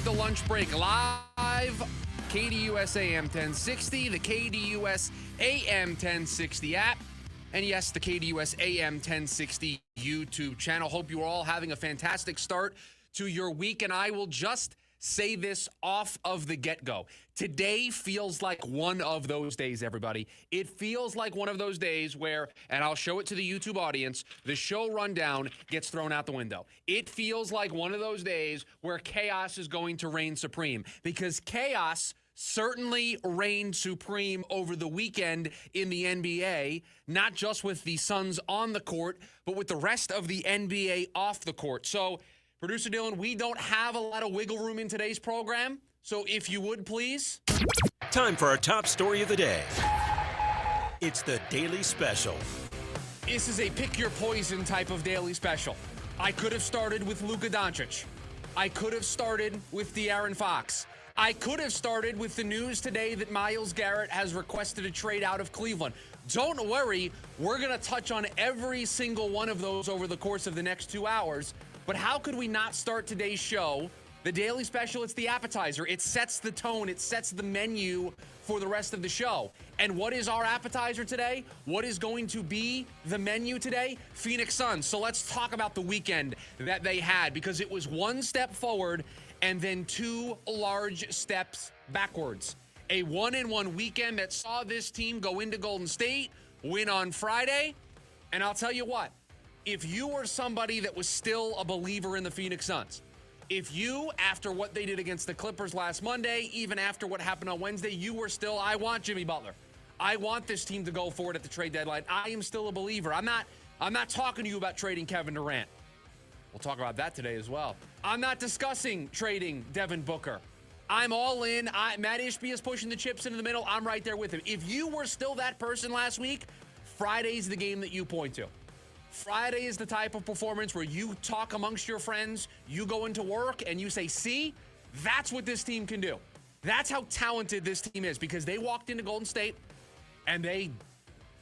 of the lunch break live. KDUS AM 1060, the KDUS AM 1060 app, and yes, the KDUS AM 1060 YouTube channel. Hope you are all having a fantastic start to your week, and I will just say this off of the get-go. Today feels like one of those days, everybody. It feels like one of those days where, and I'll show it to the YouTube audience, the show rundown gets thrown out the window. It feels like one of those days where chaos is going to reign supreme, because chaos certainly reigned supreme over the weekend in the NBA, not just with the Suns on the court, but with the rest of the NBA off the court. So, Producer Dylan, we don't have a lot of wiggle room in today's program, so if you would, please. Time for our top story of the day. It's the Daily Special. This is a pick your poison type of Daily Special. I could have started with Luka Doncic. I could have started with De'Aaron Fox. I could have started with the news today that Myles Garrett has requested a trade out of Cleveland. Don't worry, we're going to touch on every single one of those over the course of the next 2 hours. But how could we not start today's show? The Daily Special, it's the appetizer. It sets the tone. It sets the menu for the rest of the show. And what is our appetizer today? What is going to be the menu today? Phoenix Suns. So let's talk about the weekend that they had, because it was one step forward and then two large steps backwards. A 1-1 weekend that saw this team go into Golden State, win on Friday. And I'll tell you what. If you were somebody that was still a believer in the Phoenix Suns, if you, after what they did against the Clippers last Monday, even after what happened on Wednesday, you were still, I want Jimmy Butler. I want this team to go forward at the trade deadline. I am still a believer. I'm not talking to you about trading Kevin Durant. We'll talk about that today as well. I'm not discussing trading Devin Booker. I'm all in. Matt Ishbia is pushing the chips into the middle. I'm right there with him. If you were still that person last week, Friday's the game that you point to. Friday is the type of performance where you talk amongst your friends, you go into work, and you say, see, that's what this team can do. That's how talented this team is, because they walked into Golden State, and they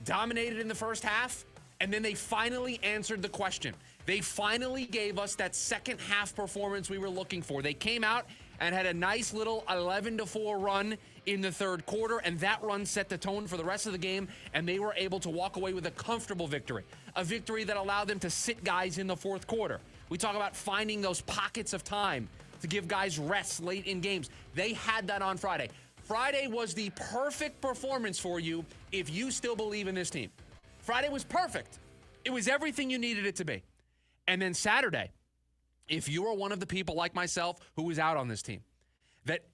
dominated in the first half, and then they finally answered the question. They finally gave us that second half performance we were looking for. They came out and had a nice little 11-4 run in the third quarter, and that run set the tone for the rest of the game, and they were able to walk away with a comfortable victory, a victory that allowed them to sit guys in the fourth quarter. We talk about finding those pockets of time to give guys rest late in games. They had that on Friday. Friday was the perfect performance for you if you still believe in this team. Friday was perfect. It was everything you needed it to be. And then Saturday, if you are one of the people like myself who was out on this team, that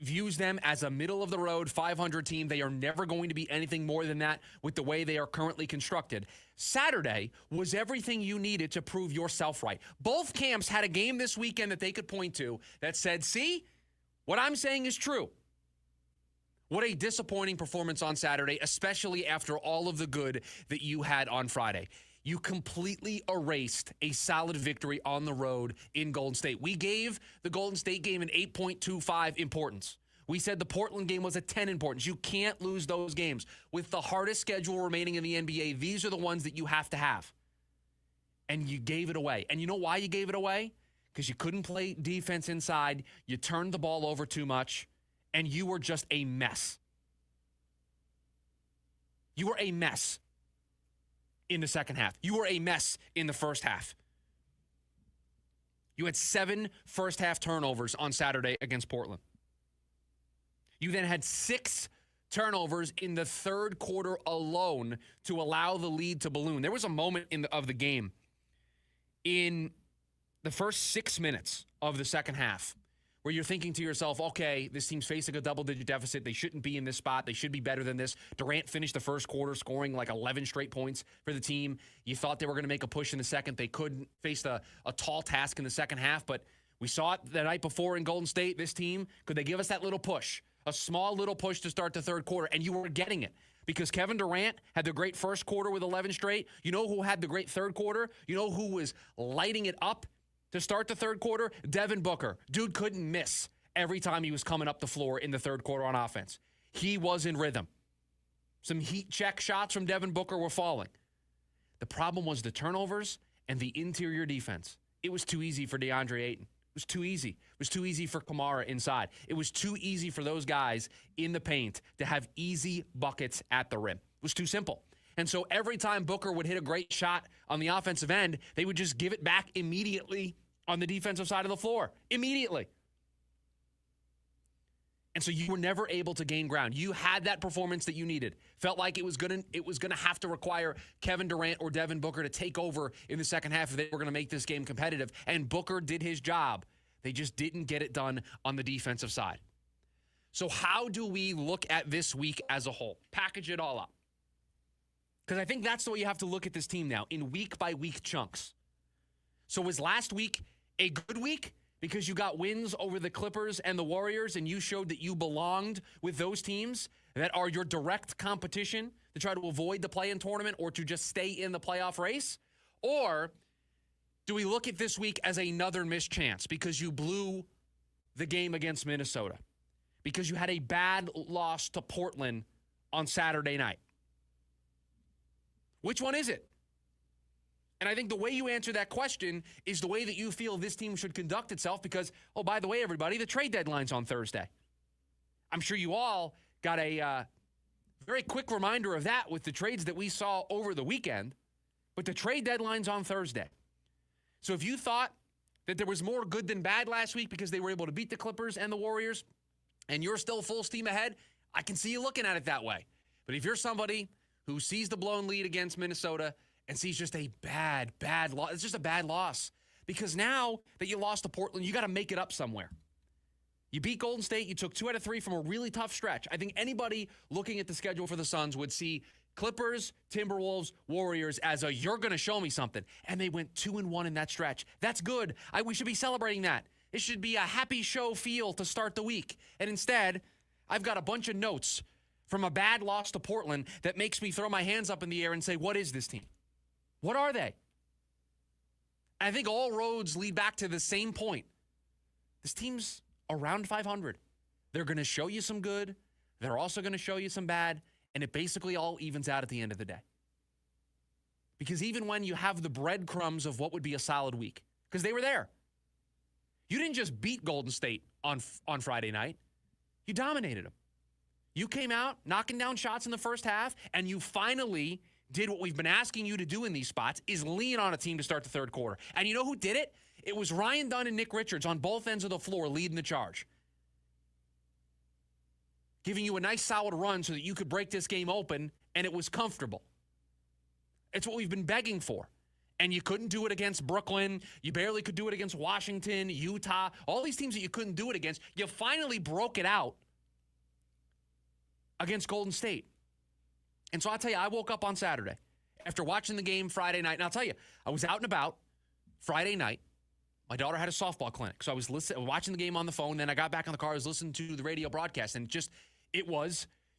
views them as a middle-of-the-road 500 team, they are never going to be anything more than that with the way they are currently constructed. Saturday was everything you needed to prove yourself right. Both camps had a game this weekend that they could point to that said, see, what I'm saying is true. What a disappointing performance on Saturday, especially after all of the good that you had on Friday. You completely erased a solid victory on the road in Golden State. We gave the Golden State game an 8.25 importance. We said the Portland game was a 10 importance. You can't lose those games. With the hardest schedule remaining in the NBA, these are the ones that you have to have. And you gave it away. And you know why you gave it away? Because you couldn't play defense inside. You turned the ball over too much. And you were just a mess. You were a mess in the second half. You were a mess in the first half. You had 7 first-half turnovers on Saturday against Portland. You then had 6 turnovers in the third quarter alone to allow the lead to balloon. There was a moment of the game in the first 6 minutes of the second half where you're thinking to yourself, okay, this team's facing a double-digit deficit. They shouldn't be in this spot. They should be better than this. Durant finished the first quarter scoring like 11 straight points for the team. You thought they were going to make a push in the second. They couldn't. Faced a tall task in the second half, but we saw it the night before in Golden State. This team, could they give us that little push, a small little push to start the third quarter? And you were getting it because Kevin Durant had the great first quarter with 11 straight. You know who had the great third quarter? You know who was lighting it up to start the third quarter? Devin Booker. Dude couldn't miss every time he was coming up the floor in the third quarter on offense. He was in rhythm. Some heat check shots from Devin Booker were falling. The problem was the turnovers and the interior defense. It was too easy for DeAndre Ayton. was too easy. It was too easy for Kamara inside. It was too easy for those guys in the paint to have easy buckets at the rim. It was too simple. And so every time Booker would hit a great shot on the offensive end, they would just give it back immediately on the defensive side of the floor. Immediately. And so you were never able to gain ground. You had that performance that you needed. Felt like it was gonna have to require Kevin Durant or Devin Booker to take over in the second half if they were going to make this game competitive. And Booker did his job. They just didn't get it done on the defensive side. So how do we look at this week as a whole? Package it all up. Because I think that's the way you have to look at this team now, in week-by-week chunks. So was last week a good week because you got wins over the Clippers and the Warriors and you showed that you belonged with those teams that are your direct competition to try to avoid the play-in tournament or to just stay in the playoff race? Or do we look at this week as another missed chance because you blew the game against Minnesota? Because you had a bad loss to Portland on Saturday night? Which one is it? And I think the way you answer that question is the way that you feel this team should conduct itself because, oh, by the way, everybody, the trade deadline's on Thursday. I'm sure you all got a very quick reminder of that with the trades that we saw over the weekend, but the trade deadline's on Thursday. So if you thought that there was more good than bad last week because they were able to beat the Clippers and the Warriors and you're still full steam ahead, I can see you looking at it that way. But if you're somebody who sees the blown lead against Minnesota and sees just a bad loss. It's just a bad loss. Because now that you lost to Portland, you got to make it up somewhere. You beat Golden State. You took 2 out of 3 from a really tough stretch. I think anybody looking at the schedule for the Suns would see Clippers, Timberwolves, Warriors as a you're going to show me something. And they went 2-1 in that stretch. That's good. We should be celebrating that. It should be a happy show feel to start the week. And instead, I've got a bunch of notes from a bad loss to Portland that makes me throw my hands up in the air and say, what is this team? What are they? I think all roads lead back to the same point. This team's around 500. They're going to show you some good. They're also going to show you some bad. And it basically all evens out at the end of the day. Because even when you have the breadcrumbs of what would be a solid week, because they were there. You didn't just beat Golden State on Friday night. You dominated them. You came out knocking down shots in the first half, and you finally did what we've been asking you to do in these spots, is lean on a team to start the third quarter. And you know who did it? It was Ryan Dunn and Nick Richards on both ends of the floor leading the charge. Giving you a nice solid run so that you could break this game open, and it was comfortable. It's what we've been begging for. And you couldn't do it against Brooklyn. You barely could do it against Washington, Utah, all these teams that you couldn't do it against. You finally broke it out against Golden State. And so I'll tell you, I woke up on Saturday after watching the game Friday night. And I'll tell you, I was out and about Friday night. My daughter had a softball clinic. So I was watching the game on the phone. Then I got back in the car. I was listening to the radio broadcast. And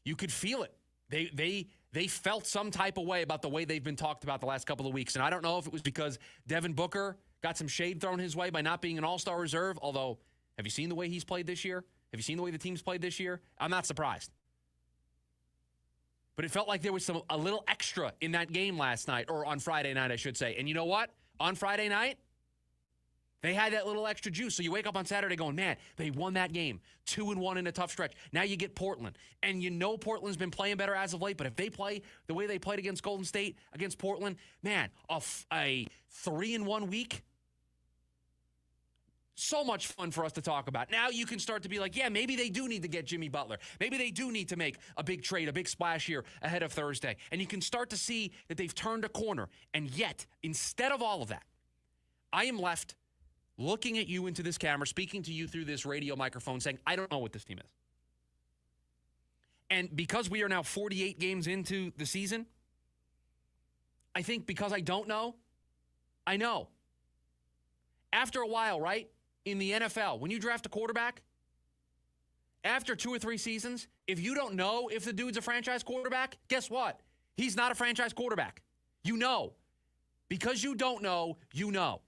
you could feel it. They felt some type of way about the way they've been talked about the last couple of weeks. And I don't know if it was because Devin Booker got some shade thrown his way by not being an all-star reserve. Although, have you seen the way he's played this year? Have you seen the way the team's played this year? I'm not surprised. But it felt like there was a little extra in that game last night, or on Friday night, I should say. And you know what? On Friday night, they had that little extra juice. So you wake up on Saturday going, man, they won that game. 2-1 in a tough stretch. Now you get Portland. And you know Portland's been playing better as of late, but if they play the way they played against Golden State, against Portland, man, a 3-1 week, so much fun for us to talk about. Now you can start to be like, yeah, maybe they do need to get Jimmy Butler. Maybe they do need to make a big trade, a big splash here ahead of Thursday. And you can start to see that they've turned a corner. And yet, instead of all of that, I am left looking at you into this camera, speaking to you through this radio microphone, saying, I don't know what this team is. And because we are now 48 games into the season, I think because I don't know, I know. After a while, right? In the NFL, when you draft a quarterback, after 2 or 3 seasons, if you don't know if the dude's a franchise quarterback, guess what? He's not a franchise quarterback. You know. Because you don't know, you know.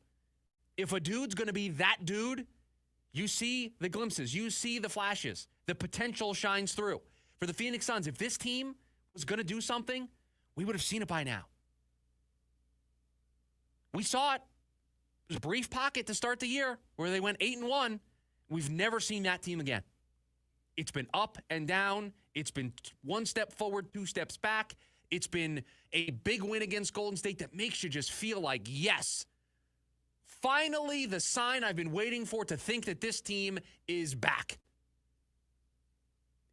If a dude's going to be that dude, you see the glimpses. You see the flashes. The potential shines through. For the Phoenix Suns, if this team was going to do something, we would have seen it by now. We saw it. was a brief pocket to start the year where they went 8-1. We've never seen that team again. It's been up and down. It's been one step forward, two steps back. It's been a big win against Golden State that makes you just feel like, yes, finally the sign I've been waiting for to think that this team is back.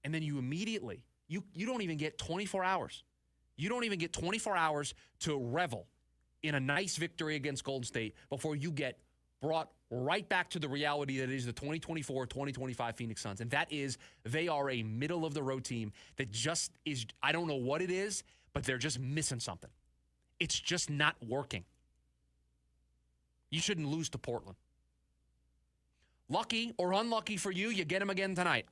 And then you immediately, you don't even get 24 hours. You don't even get 24 hours to revel in a nice victory against Golden State before you get brought right back to the reality that is the 2024-2025 Phoenix Suns. And that is they are a middle-of-the-road team that just is, I don't know what it is, but they're just missing something. It's just not working. You shouldn't lose to Portland. Lucky or unlucky for you, you get them again tonight.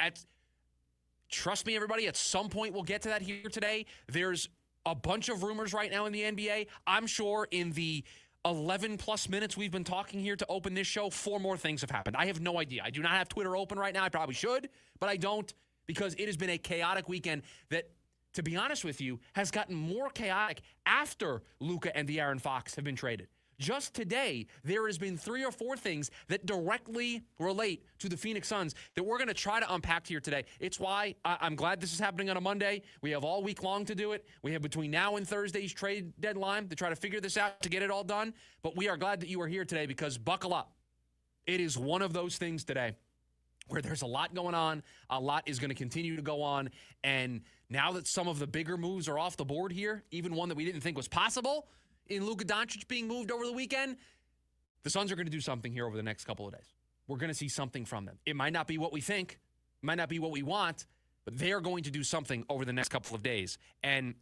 Trust me, everybody, at some point we'll get to that here today. There's a bunch of rumors right now in the NBA. I'm sure in the 11-plus minutes we've been talking here to open this show, 4 more things have happened. I have no idea. I do not have Twitter open right now. I probably should, but I don't because it has been a chaotic weekend that, to be honest with you, has gotten more chaotic after Luka and De'Aaron Fox have been traded. Just today, there has been 3 or 4 things that directly relate to the Phoenix Suns that we're going to try to unpack here today. It's why I'm glad this is happening on a Monday. We have all week long to do it. We have between now and Thursday's trade deadline to try to figure this out, to get it all done. But we are glad that you are here today because buckle up. It is one of those things today where there's a lot going on. A lot is going to continue to go on. And now that some of the bigger moves are off the board here, even one that we didn't think was possible, in Luka Doncic being moved over the weekend, the Suns are going to do something here over the next couple of days. We're going to see something from them. It might not be what we think, it might not be what we want, but they are going to do something over the next couple of days. And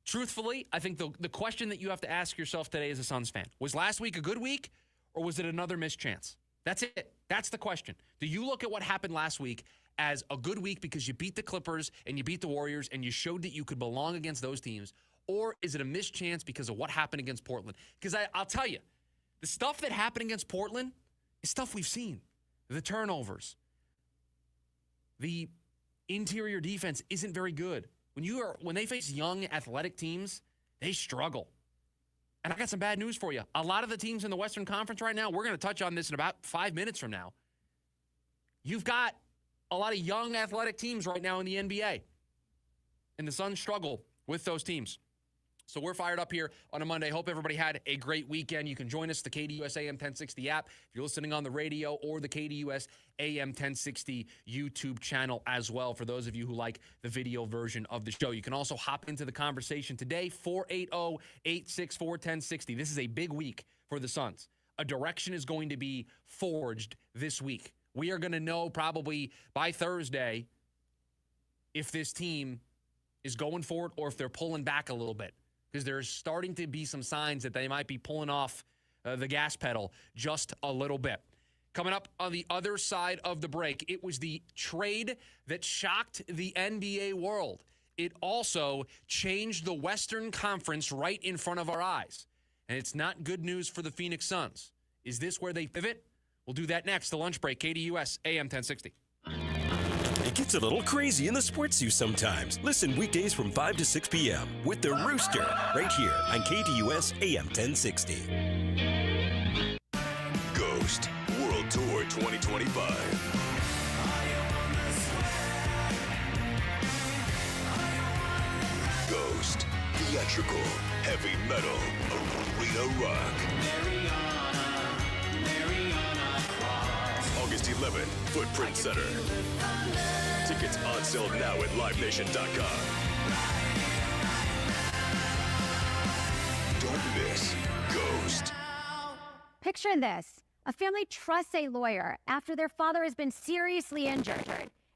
truthfully, I think the question that you have to ask yourself today as a Suns fan, was last week a good week or was it another missed chance? That's it. That's the question. Do you look at what happened last week as a good week because you beat the Clippers and you beat the Warriors and you showed that you could belong against those teams? Or is it a missed chance because of what happened against Portland? Because I'll tell you, the stuff that happened against Portland is stuff we've seen. The turnovers. The interior defense isn't very good. When they face young, athletic teams, they struggle. And I got some bad news for you. A lot of the teams in the Western Conference right now, we're going to touch on this in about 5 minutes from now. You've got a lot of young, athletic teams right now in the NBA. And the Suns struggle with those teams. So we're fired up here on a Monday. Hope everybody had a great weekend. You can join us, the KDUS AM 1060 app, if you're listening on the radio, or the KDUS AM 1060 YouTube channel as well, for those of you who like the video version of the show. You can also hop into the conversation today, 480-864-1060. This is a big week for the Suns. A direction is going to be forged this week. We are going to know probably by Thursday if this team is going for it or if they're pulling back a little bit, because there's starting to be some signs that they might be pulling off the gas pedal just a little bit. Coming up on the other side of the break, it was the trade that shocked the NBA world. It also changed the Western Conference right in front of our eyes. And it's not good news for the Phoenix Suns. Is this where they pivot? We'll do that next. The lunch break, KDUS AM 1060. It gets a little crazy in the sports news sometimes. Listen weekdays from 5 to 6 p.m. with The Rooster right here on KDUS AM 1060. Ghost World Tour 2025. Ghost, theatrical, heavy metal, arena rock. August 11th, Footprint Center. Tickets on sale now at livenation.com. Don't miss Ghost. Picture this. A family trusts a lawyer after their father has been seriously injured.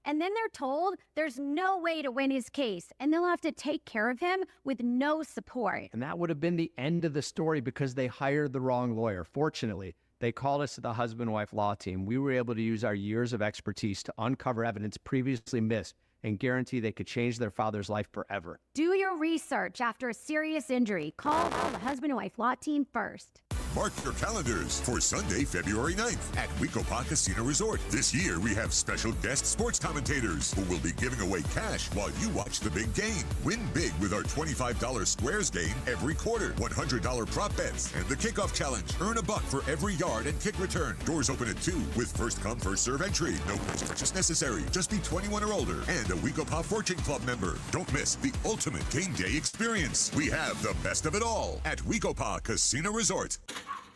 And then they're told there's no way to win his case, and they'll have to take care of him with no support. And that would have been the end of the story because they hired the wrong lawyer. Fortunately, they called us to the husband-wife law team. We were able to use our years of expertise to uncover evidence previously missed and guarantee they could change their father's life forever. Do your research after a serious injury. Call the husband and wife law team first. Mark your calendars for Sunday, February 9th at Wekopa Casino Resort. This year, we have special guest sports commentators who will be giving away cash while you watch the big game. Win big with our $25 Squares game every quarter, $100 prop bets, and the kickoff challenge. Earn $1 for every yard and kick return. Doors open at 2 with first come, first serve entry. No purchase necessary. Just be 21 or older and a Wekopa Fortune Club member. Don't miss the ultimate game day experience. We have the best of it all at Wekopa Casino Resort.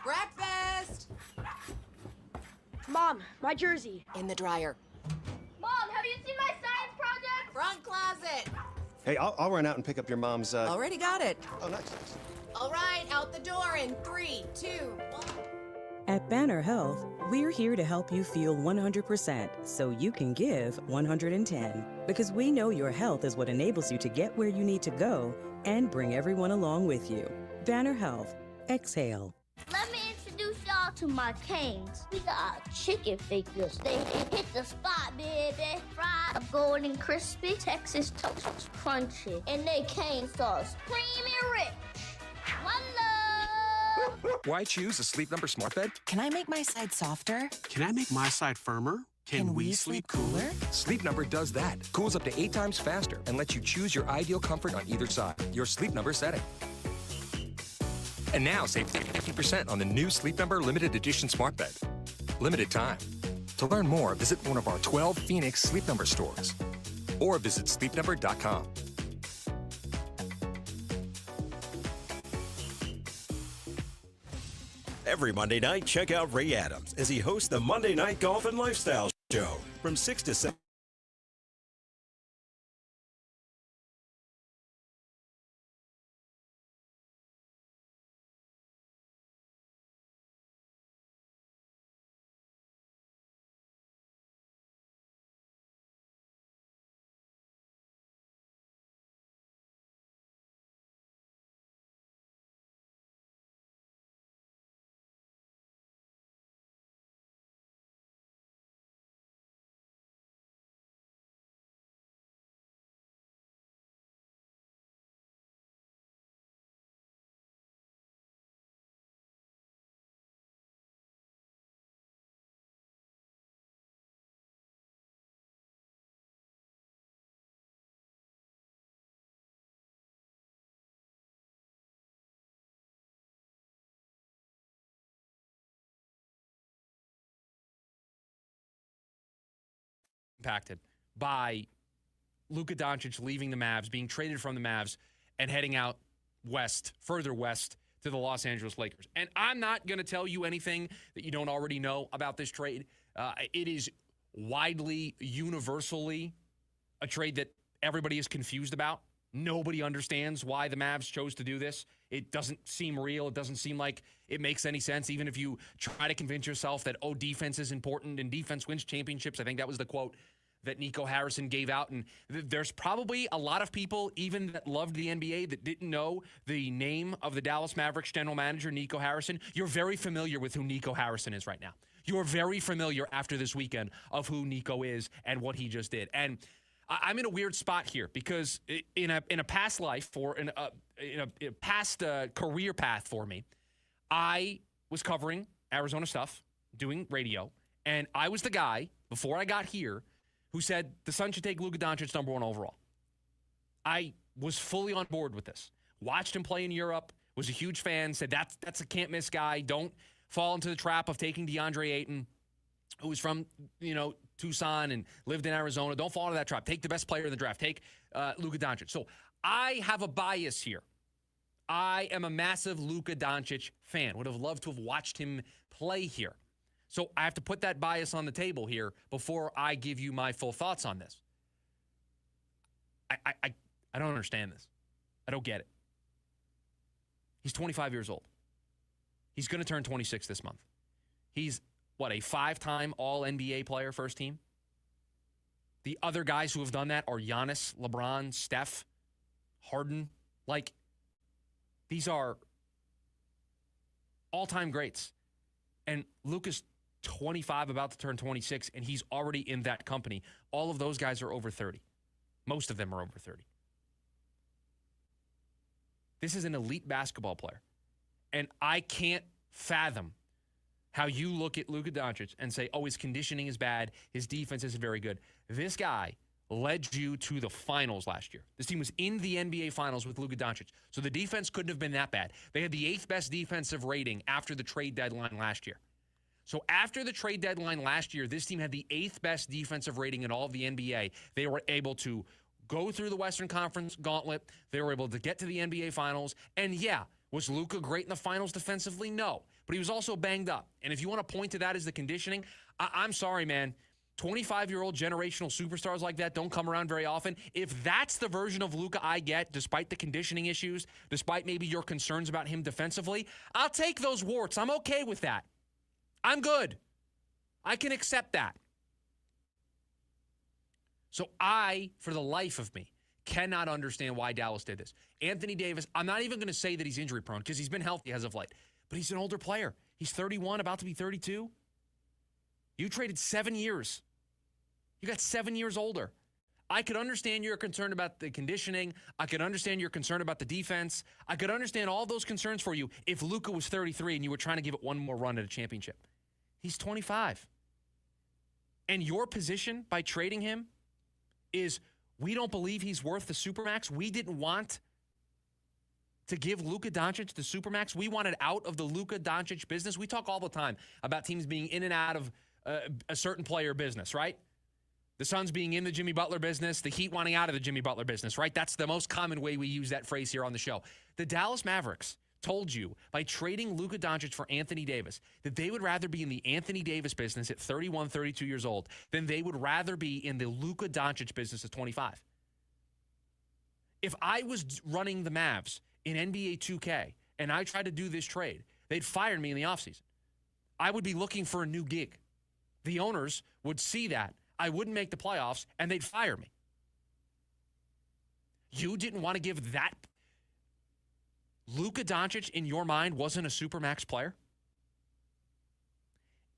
Breakfast! Mom, my jersey. In the dryer. Mom, have you seen my science project? Front closet. Hey, I'll run out and pick up your mom's, Already got it. Oh, nice. All right, out the door in 3, 2, 1. At Banner Health, we're here to help you feel 100% so you can give 110. Because we know your health is what enables you to get where you need to go and bring everyone along with you. Banner Health. Exhale. Let me introduce y'all to my canes. We got chicken fingers. They hit the spot, baby. Fried, golden crispy, Texas toast crunchy. And they cane sauce, creamy rich. One love. Why choose a Sleep Number smart bed? Can I make my side softer? Can I make my side firmer? Can we sleep cooler? Sleep Number does that. Cools up to 8 times faster and lets you choose your ideal comfort on either side. Your Sleep Number setting. And now save 50% on the new Sleep Number limited edition smart bed. Limited time. To learn more, visit one of our 12 Phoenix Sleep Number stores or visit sleepnumber.com. Every Monday night, check out Ray Adams as he hosts the Monday Night Golf and Lifestyle Show from 6 to 7. Impacted by Luka Doncic leaving the Mavs, being traded from the Mavs, and heading out west, further west, to the Los Angeles Lakers. And I'm not going to tell you anything that you don't already know about this trade. It is widely, universally a trade that everybody is confused about. Nobody understands why the Mavs chose to do this. It doesn't seem real. It doesn't seem like it makes any sense, even if you try to convince yourself that, defense is important and defense wins championships. I think that was the quote that Nico Harrison gave out. And there's probably a lot of people, even that loved the NBA, that didn't know the name of the Dallas Mavericks general manager, Nico Harrison. You're very familiar with who Nico Harrison is right now. You're very familiar after this weekend of who Nico is and what he just did. And I'm in a weird spot here because in a past life, or in a past career path for me, I was covering Arizona stuff, doing radio, and I was the guy, before I got here, who said the Suns should take Luka Doncic number 1 overall. I was fully on board with this. Watched him play in Europe, was a huge fan, said that's a can't-miss guy. Don't fall into the trap of taking DeAndre Ayton, who was from, Tucson and lived in Arizona. Don't fall into that trap. Take the best player in the draft. Take Luka Doncic. So I have a bias here. I am a massive Luka Doncic fan. Would have loved to have watched him play here. So I have to put that bias on the table here before I give you my full thoughts on this. I don't understand this. I don't get it. He's 25 years old. He's going to turn 26 this month. He's, a 5-time All-NBA player, first team? The other guys who have done that are Giannis, LeBron, Steph, Harden. These are all-time greats. And Luka's 25, about to turn 26, and he's already in that company. All of those guys are over 30. Most of them are over 30. This is an elite basketball player. And I can't fathom how you look at Luka Doncic and say, oh, his conditioning is bad, his defense isn't very good. This guy led you to the finals last year. This team was in the NBA Finals with Luka Doncic. So the defense couldn't have been that bad. They had the 8th best defensive rating after the trade deadline last year. So after the trade deadline last year, this team had the 8th best defensive rating in all of the NBA. They were able to go through the Western Conference gauntlet. They were able to get to the NBA Finals. And yeah, was Luka great in the finals defensively? No. But he was also banged up. And if you want to point to that as the conditioning, I'm sorry, man. 25-year-old generational superstars like that don't come around very often. If that's the version of Luka I get, despite the conditioning issues, despite maybe your concerns about him defensively, I'll take those warts. I'm okay with that. I'm good. I can accept that. So I, for the life of me, cannot understand why Dallas did this. Anthony Davis, I'm not even going to say that he's injury prone because he's been healthy as of late, but he's an older player. He's 31, about to be 32. You traded 7 years. You got 7 years older. I could understand you're concerned about the conditioning. I could understand you're concerned about the defense. I could understand all those concerns for you if Luka was 33 and you were trying to give it one more run at a championship. He's 25. And your position by trading him is we don't believe he's worth the Supermax. We didn't want to give Luka Doncic the Supermax. We wanted out of the Luka Doncic business. We talk all the time about teams being in and out of a certain player business, right? The Suns being in the Jimmy Butler business, the Heat wanting out of the Jimmy Butler business, right? That's the most common way we use that phrase here on the show. The Dallas Mavericks told you by trading Luka Doncic for Anthony Davis that they would rather be in the Anthony Davis business at 31, 32 years old than they would rather be in the Luka Doncic business at 25. If I was running the Mavs in NBA 2K and I tried to do this trade, they'd fire me in the offseason. I would be looking for a new gig. The owners would see that. I wouldn't make the playoffs, and they'd fire me. You didn't want to give that. Luka Doncic, in your mind, wasn't a Supermax player?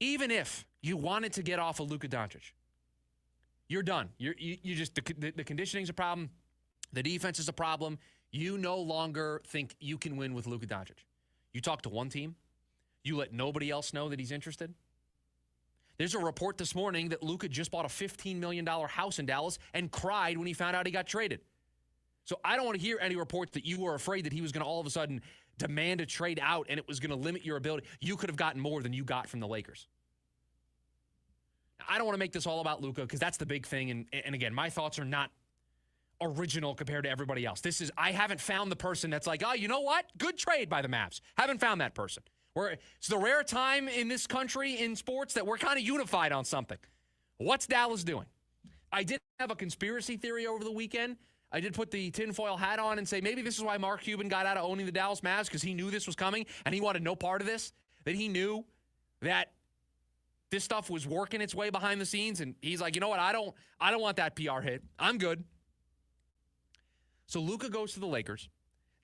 Even if you wanted to get off of Luka Doncic, you're done. You just the conditioning's a problem. The defense is a problem. You no longer think you can win with Luka Doncic. You talk to one team. You let nobody else know that he's interested. There's a report this morning that Luka just bought a $15 million house in Dallas and cried when he found out he got traded. So I don't want to hear any reports that you were afraid that he was going to all of a sudden demand a trade out and it was going to limit your ability. You could have gotten more than you got from the Lakers. I don't want to make this all about Luka because that's the big thing. And again, my thoughts are not original compared to everybody else. I haven't found the person that's like, oh, you know what? Good trade by the Mavs. Haven't found that person. It's the rare time in this country in sports that we're kind of unified on something. What's Dallas doing? I did have a conspiracy theory over the weekend. I did put the tinfoil hat on and say maybe this is why Mark Cuban got out of owning the Dallas Mavs because he knew this was coming and he wanted no part of this. That he knew that this stuff was working its way behind the scenes, and he's like, you know what? I don't want that PR hit. I'm good. So Luka goes to the Lakers.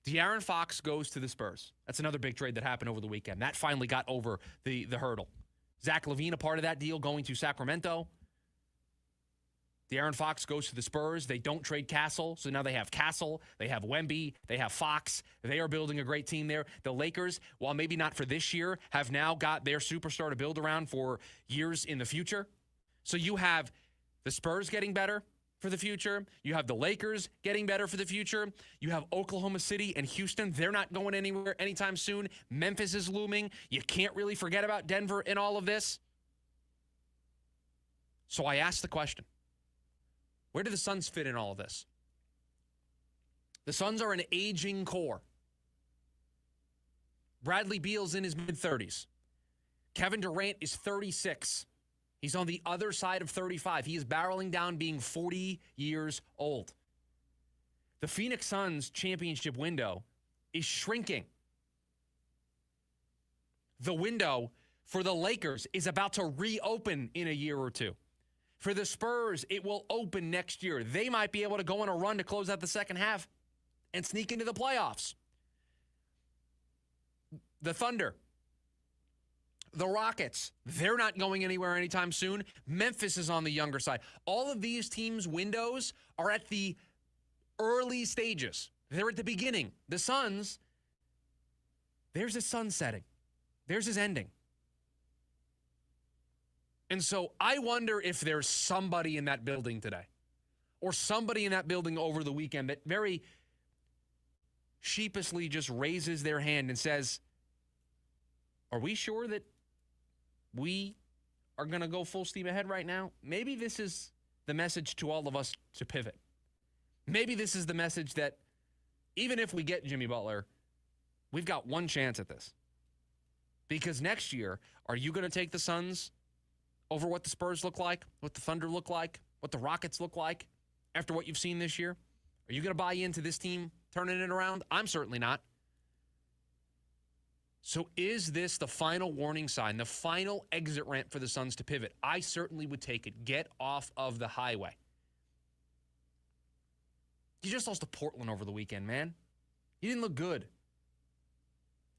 De'Aaron Fox goes to the Spurs. That's another big trade that happened over the weekend. That finally got over the hurdle. Zach LaVine, a part of that deal, going to Sacramento. De'Aaron Fox goes to the Spurs. They don't trade Castle, so now they have Castle. They have Wemby. They have Fox. They are building a great team there. The Lakers, while maybe not for this year, have now got their superstar to build around for years in the future. So you have the Spurs getting better for the future. You have the Lakers getting better for the future. You have Oklahoma City and Houston. They're not going anywhere anytime soon. Memphis is looming. You can't really forget about Denver in all of this. So I asked the question, where do the Suns fit in all of this? The Suns are an aging core. Bradley Beal's in his mid-30s. Kevin Durant is 36. He's on the other side of 35. He is barreling down being 40 years old. The Phoenix Suns championship window is shrinking. The window for the Lakers is about to reopen in a year or two. For the Spurs, it will open next year. They might be able to go on a run to close out the second half and sneak into the playoffs. The Thunder, the Rockets, they're not going anywhere anytime soon. Memphis is on the younger side. All of these teams' windows are at the early stages. They're at the beginning. The Suns, there's a sun setting. Theirs is ending. And so I wonder if there's somebody in that building today or somebody in that building over the weekend that very sheepishly just raises their hand and says, are we sure that we are going to go full steam ahead right now? Maybe this is the message to all of us to pivot. Maybe this is the message that even if we get Jimmy Butler, we've got one chance at this. Because next year, are you going to take the Suns over what the Spurs look like, what the Thunder look like, what the Rockets look like after what you've seen this year? Are you going to buy into this team turning it around? I'm certainly not. So is this the final warning sign, the final exit ramp for the Suns to pivot? I certainly would take it. Get off of the highway. You just lost to Portland over the weekend, man. You didn't look good.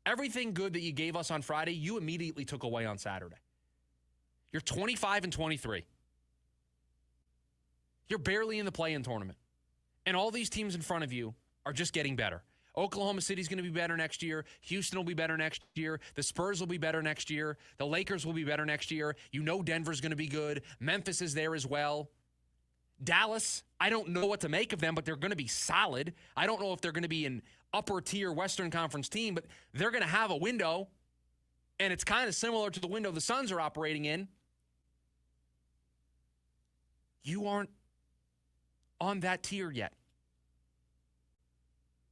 Everything good that you gave us on Friday, you immediately took away on Saturday. You're 25-23. You're barely in the play-in tournament. And all these teams in front of you are just getting better. Oklahoma City's going to be better next year. Houston will be better next year. The Spurs will be better next year. The Lakers will be better next year. You know Denver's going to be good. Memphis is there as well. Dallas, I don't know what to make of them, but they're going to be solid. I don't know if they're going to be an upper-tier Western Conference team, but they're going to have a window, and it's kind of similar to the window the Suns are operating in. You aren't on that tier yet.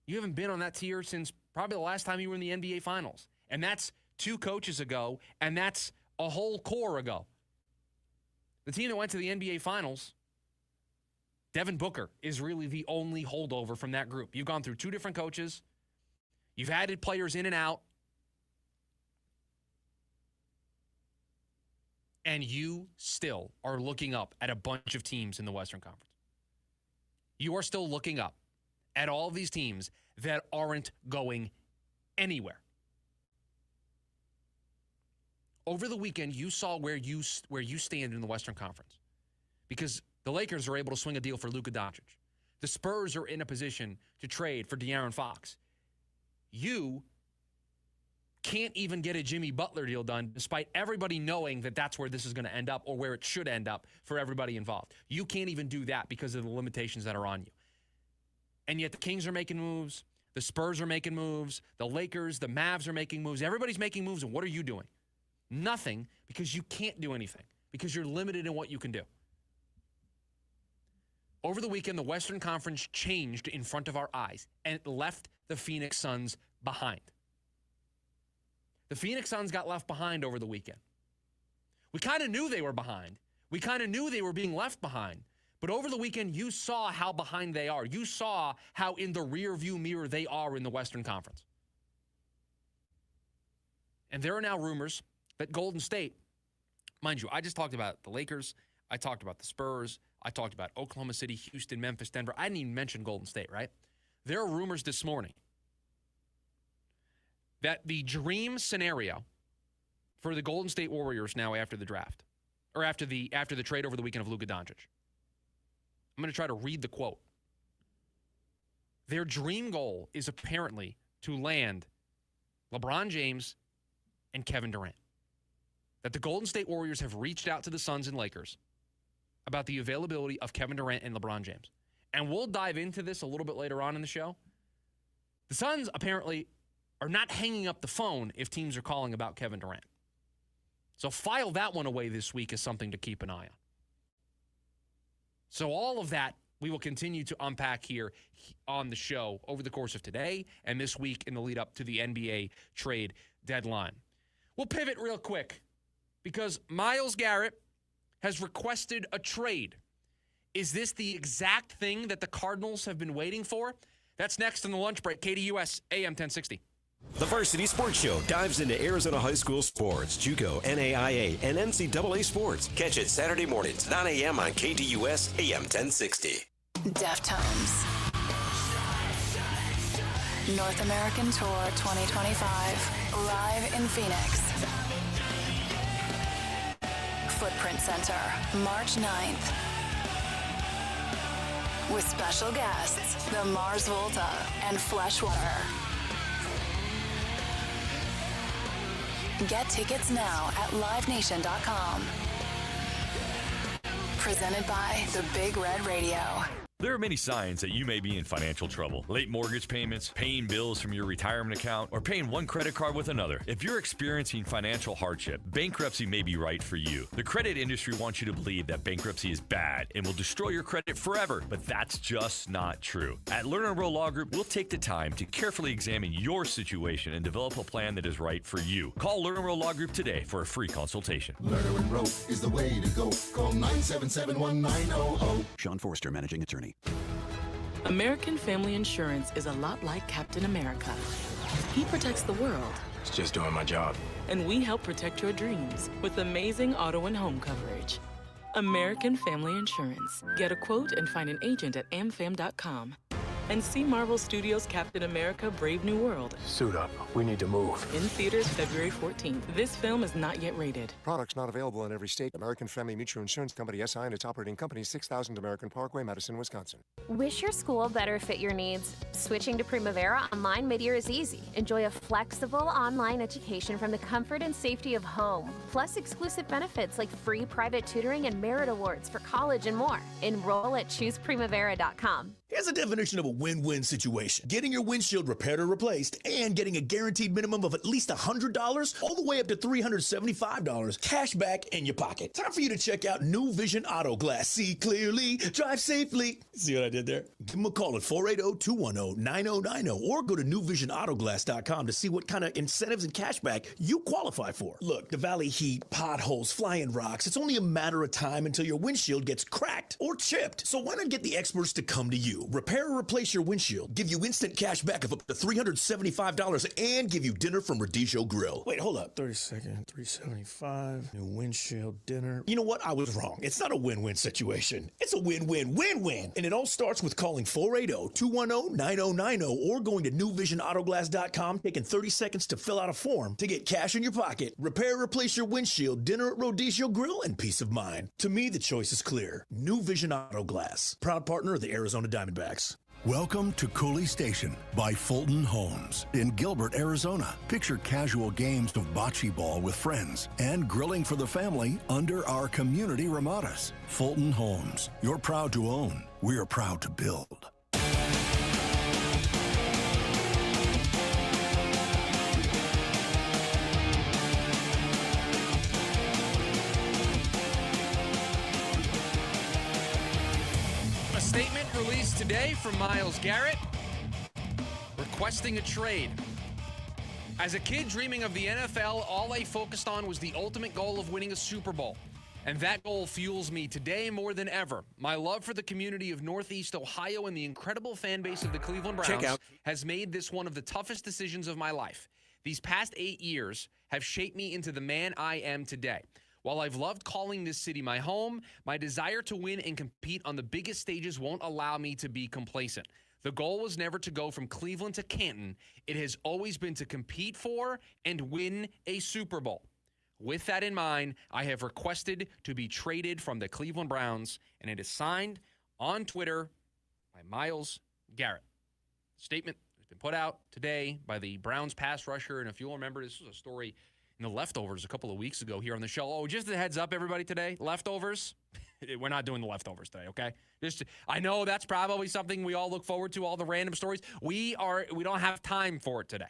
You haven't been on that tier since probably the last time you were in the NBA Finals. And that's 2 coaches ago, and that's a whole core ago. The team that went to the NBA Finals, Devin Booker is really the only holdover from that group. You've gone through 2 different coaches. You've added players in and out. And you still are looking up at a bunch of teams in the Western Conference. You are still looking up at all of these teams that aren't going anywhere. Over the weekend, you saw where you stand in the Western Conference because the Lakers are able to swing a deal for Luka Doncic. The Spurs are in a position to trade for De'Aaron Fox. You can't even get a Jimmy Butler deal done despite everybody knowing that that's where this is going to end up or where it should end up for everybody involved. You can't even do that because of the limitations that are on you. And yet the Kings are making moves. The Spurs are making moves. The Lakers, the Mavs are making moves. Everybody's making moves. And what are you doing? Nothing, because you can't do anything, because you're limited in what you can do. Over the weekend, the Western Conference changed in front of our eyes, and it left the Phoenix Suns behind. The Phoenix Suns got left behind over the weekend. We kind of knew they were behind. We kind of knew they were being left behind. But over the weekend, you saw how behind they are. You saw how in the rearview mirror they are in the Western Conference. And there are now rumors that Golden State, mind you, I just talked about the Lakers. I talked about the Spurs. I talked about Oklahoma City, Houston, Memphis, Denver. I didn't even mention Golden State, right? There are rumors this morning that the dream scenario for the Golden State Warriors now after the draft, or after the trade over the weekend of Luka Doncic. I'm going to try to read the quote. Their dream goal is apparently to land LeBron James and Kevin Durant. That the Golden State Warriors have reached out to the Suns and Lakers about the availability of Kevin Durant and LeBron James. And we'll dive into this a little bit later on in the show. The Suns apparently are not hanging up the phone if teams are calling about Kevin Durant. So file that one away this week as something to keep an eye on. So all of that we will continue to unpack here on the show over the course of today and this week in the lead up to the NBA trade deadline. We'll pivot real quick because Myles Garrett has requested a trade. Is this the exact thing that the Cardinals have been waiting for? That's next in the lunch break. KDUS AM 1060. The Varsity Sports Show dives into Arizona high school sports, JUCO, NAIA, and NCAA sports. Catch it Saturday mornings, 9 a.m. on KDUS AM 1060. Deftones. North American Tour 2025. Live in Phoenix. Footprint Center, March 9th. With special guests, the Mars Volta and Fleshwater. Get tickets now at livenation.com. Presented by the Big Red Radio. There are many signs that you may be in financial trouble. Late mortgage payments, paying bills from your retirement account, or paying one credit card with another. If you're experiencing financial hardship, bankruptcy may be right for you. The credit industry wants you to believe that bankruptcy is bad and will destroy your credit forever, but that's just not true. At Lerner Rowe Law Group, we'll take the time to carefully examine your situation and develop a plan that is right for you. Call Lerner Rowe Law Group today for a free consultation. Lerner & Rowe is the way to go. Call 977-1900. Sean Forrester, Managing Attorney. American Family Insurance is a lot like Captain America. He protects the world. It's just doing my job. And we help protect your dreams with amazing auto and home coverage. American Family Insurance. Get a quote and find an agent at amfam.com. And see Marvel Studios' Captain America: Brave New World. Suit up. We need to move. In theaters February 14th. This film is not yet rated. Products not available in every state. American Family Mutual Insurance Company, SI, and its operating company, 6000 American Parkway, Madison, Wisconsin. Wish your school better fit your needs? Switching to Primavera Online Midyear is easy. Enjoy a flexible online education from the comfort and safety of home, plus exclusive benefits like free private tutoring and merit awards for college and more. Enroll at chooseprimavera.com. Here's a definition of a win-win situation. Getting your windshield repaired or replaced and getting a guaranteed minimum of at least $100 all the way up to $375 cash back in your pocket. Time for you to check out New Vision Auto Glass. See clearly, drive safely. See what I did there? Give them a call at 480-210-9090 or go to newvisionautoglass.com to see what kind of incentives and cash back you qualify for. Look, the valley heat, potholes, flying rocks, it's only a matter of time until your windshield gets cracked or chipped. So why not get the experts to come to you? Repair or replace your windshield, give you instant cash back of up to $375 and give you dinner from Radisho Grill. Wait, hold up. 30 seconds, $375, new windshield, dinner. You know what? I was wrong. It's not a win-win situation. It's a win-win-win-win. And it all starts with calling 480-210-9090 or going to newvisionautoglass.com, taking 30 seconds to fill out a form to get cash in your pocket, repair or replace your windshield, dinner at Rodizio Grill, and peace of mind. To me, the choice is clear. New Vision Auto Glass, proud partner of the Arizona Diamondbacks. Welcome to Cooley Station by Fulton Homes in Gilbert, Arizona. Picture casual games of bocce ball with friends and grilling for the family under our community ramadas. Fulton Homes. You're proud to own. We're proud to build. A statement released today from Myles Garrett requesting a trade. As a kid dreaming of the NFL, all I focused on was the ultimate goal of winning a Super Bowl. And that goal fuels me today more than ever. My love for the community of Northeast Ohio and the incredible fan base of the Cleveland Browns has made this one of the toughest decisions of my life. These past 8 years have shaped me into the man I am today. While I've loved calling this city my home, my desire to win and compete on the biggest stages won't allow me to be complacent. The goal was never to go from Cleveland to Canton. It has always been to compete for and win a Super Bowl. With that in mind, I have requested to be traded from the Cleveland Browns, and it is signed on Twitter by Myles Garrett. Statement has been put out today by the Browns pass rusher, and if you'll remember, this was a story in the Leftovers a couple of weeks ago here on the show. Oh, just a heads up, everybody, today, Leftovers. We're not doing the Leftovers today, okay? I know that's probably something we all look forward to, all the random stories. We don't have time for it today.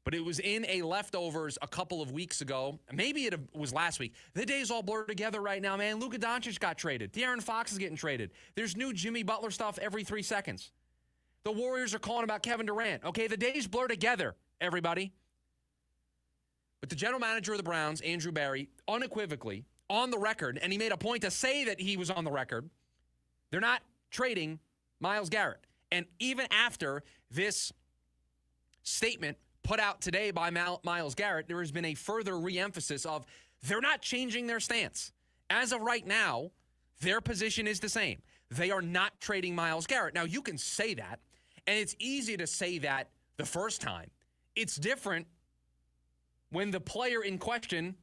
But it was in a Leftovers a couple of weeks ago. Maybe it was last week. The days all blur together right now, man. Luka Doncic got traded. De'Aaron Fox is getting traded. There's new Jimmy Butler stuff every 3 seconds. The Warriors are calling about Kevin Durant. Okay, the days blur together, everybody. But the general manager of the Browns, Andrew Barry, unequivocally, on the record, and he made a point to say that he was on the record, they're not trading Myles Garrett. And even after this statement put out today by Myles Garrett, there has been a further reemphasis of they're not changing their stance. As of right now, their position is the same. They are not trading Myles Garrett. Now, you can say that, and it's easy to say that the first time. It's different when the player in question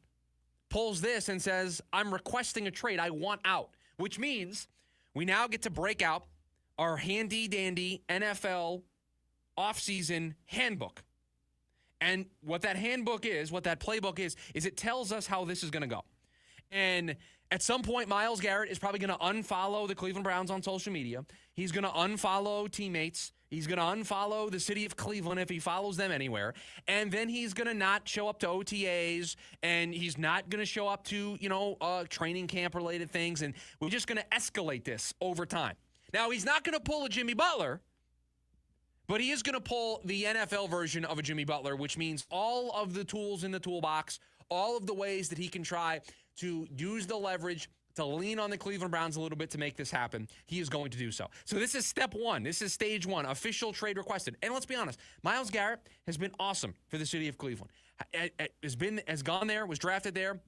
pulls this and says, I'm requesting a trade, I want out, which means we now get to break out our handy-dandy NFL offseason handbook. And what that handbook is, what that playbook is it tells us how this is going to go. And at some point, Myles Garrett is probably going to unfollow the Cleveland Browns on social media. He's going to unfollow teammates. He's going to unfollow the city of Cleveland if he follows them anywhere. And then he's going to not show up to OTAs, and he's not going to show up to, training camp-related things. And we're just going to escalate this over time. Now, he's not going to pull a Jimmy Butler, but he is going to pull the NFL version of a Jimmy Butler, which means all of the tools in the toolbox, all of the ways that he can try to use the leverage to lean on the Cleveland Browns a little bit to make this happen. He is going to do so. So this is step one. This is stage one, official trade requested. And let's be honest, Myles Garrett has been awesome for the city of Cleveland. Has gone there, was drafted there.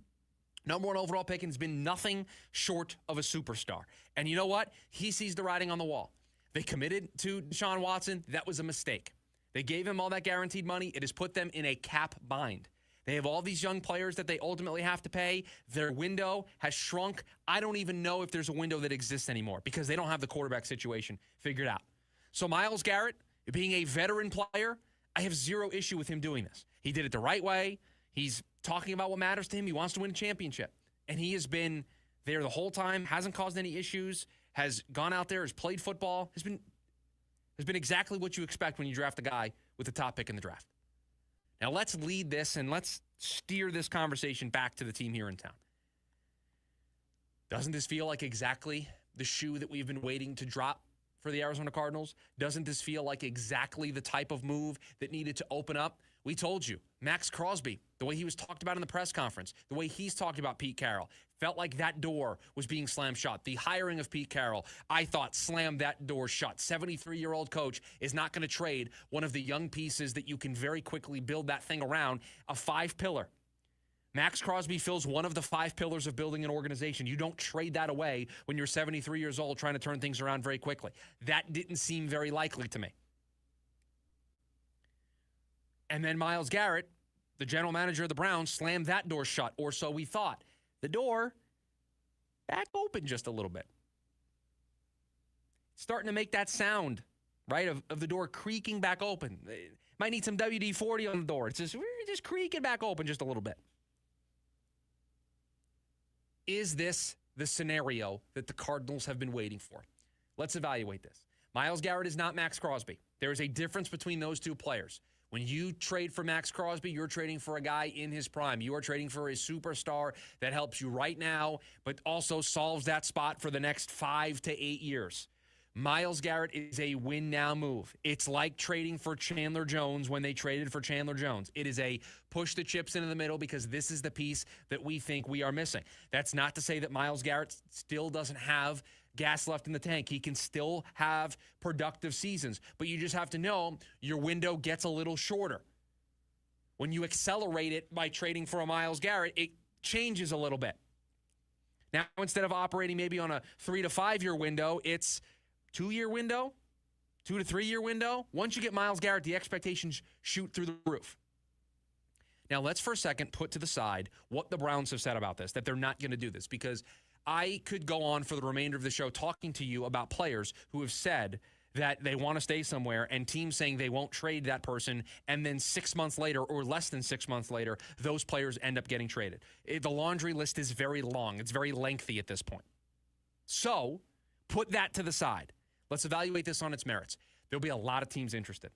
Number 1 overall pick, and has been nothing short of a superstar. And you know what? He sees the writing on the wall. They committed to Deshaun Watson. That was a mistake. They gave him all that guaranteed money. It has put them in a cap bind. They have all these young players that they ultimately have to pay. Their window has shrunk. I don't even know if there's a window that exists anymore because they don't have the quarterback situation figured out. So Myles Garrett, being a veteran player, I have zero issue with him doing this. He did it the right way. He's talking about what matters to him. He wants to win a championship. And he has been there the whole time, hasn't caused any issues, has gone out there, has played football, has been exactly what you expect when you draft a guy with the top pick in the draft. Now let's lead this and let's steer this conversation back to the team here in town. Doesn't this feel like exactly the shoe that we've been waiting to drop for the Arizona Cardinals? Doesn't this feel like exactly the type of move that needed to open up? We told you, Max Crosby, the way he was talked about in the press conference, the way he's talked about Pete Carroll, felt like that door was being slammed shut. The hiring of Pete Carroll, I thought, slammed that door shut. 73-year-old coach is not going to trade one of the young pieces that you can very quickly build that thing around, a 5-pillar. Max Crosby fills one of the 5 pillars of building an organization. You don't trade that away when you're 73 years old trying to turn things around very quickly. That didn't seem very likely to me. And then Myles Garrett, the general manager of the Browns, slammed that door shut, or so we thought. The door back open just a little bit. Starting to make that sound, right, of the door creaking back open. Might need some WD-40 on the door. It's just creaking back open just a little bit. Is this the scenario that the Cardinals have been waiting for? Let's evaluate this. Myles Garrett is not Max Crosby. There is a difference between those two players. When you trade for Max Crosby, you're trading for a guy in his prime. You are trading for a superstar that helps you right now, but also solves that spot for the next 5 to 8 years. Myles Garrett is a win-now move. It's like trading for Chandler Jones when they traded for Chandler Jones. It is a push the chips into the middle because this is the piece that we think we are missing. That's not to say that Myles Garrett still doesn't have gas left in the tank. He can still have productive seasons, but you just have to know your window gets a little shorter. When you accelerate it by trading for a Myles Garrett, it changes a little bit. Now, instead of operating maybe on a 3 to 5 year window, it's 2-year window, 2 to 3 year window. Once you get Myles Garrett, the expectations shoot through the roof. Now, let's for a second put to the side what the Browns have said about this, that they're not going to do this, because I could go on for the remainder of the show talking to you about players who have said that they want to stay somewhere and teams saying they won't trade that person, and then 6 months later or less than 6 months later, those players end up getting traded. The laundry list is very long. It's very lengthy at this point. So put that to the side. Let's evaluate this on its merits. There'll be a lot of teams interested.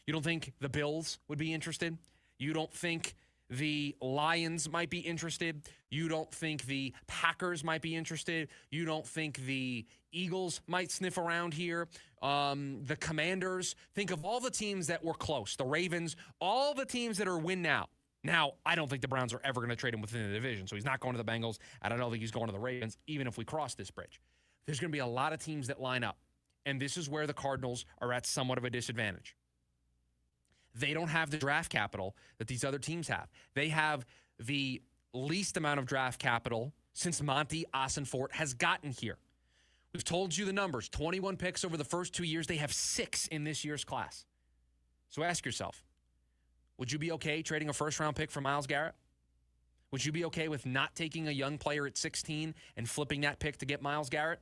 You don't think the Bills would be interested? You don't think the Lions might be interested? You don't think the Packers might be interested? You don't think the Eagles might sniff around here? The Commanders? Think of all the teams that were close. The Ravens, all the teams that are win now. Now, I don't think the Browns are ever going to trade him within the division, so he's not going to the Bengals. I don't think he's going to the Ravens, even if we cross this bridge. There's going to be a lot of teams that line up, and this is where the Cardinals are at somewhat of a disadvantage. They don't have the draft capital that these other teams have. They have the least amount of draft capital since Monty Ossenfort has gotten here. We've told you the numbers. 21 picks over the first 2 years. They have 6 in this year's class. So ask yourself, would you be okay trading a first-round pick for Myles Garrett? Would you be okay with not taking a young player at 16 and flipping that pick to get Myles Garrett?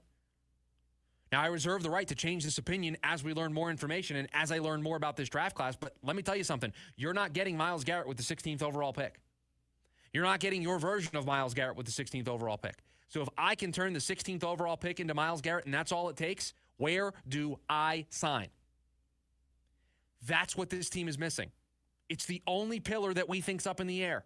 Now, I reserve the right to change this opinion as we learn more information and as I learn more about this draft class, but let me tell you something. You're not getting Myles Garrett with the 16th overall pick. You're not getting your version of Myles Garrett with the 16th overall pick. So if I can turn the 16th overall pick into Myles Garrett and that's all it takes, where do I sign? That's what this team is missing. It's the only pillar that we think's up in the air.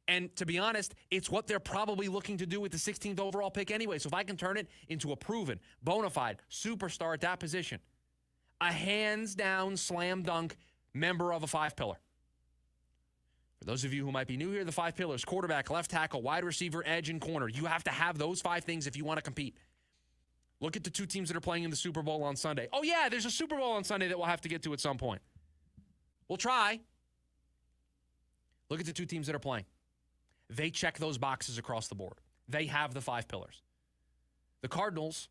And to be honest, it's what they're probably looking to do with the 16th overall pick anyway. So if I can turn it into a proven, bona fide superstar at that position, a hands-down, slam-dunk member of a five-pillar. For those of you who might be new here, the five pillars: quarterback, left tackle, wide receiver, edge, and corner. You have to have those five things if you want to compete. Look at the two teams that are playing in the Super Bowl on Sunday. Oh, yeah, there's a Super Bowl on Sunday that we'll have to get to at some point. We'll try. Look at the two teams that are playing. They check those boxes across the board. They have the five pillars. The Cardinals,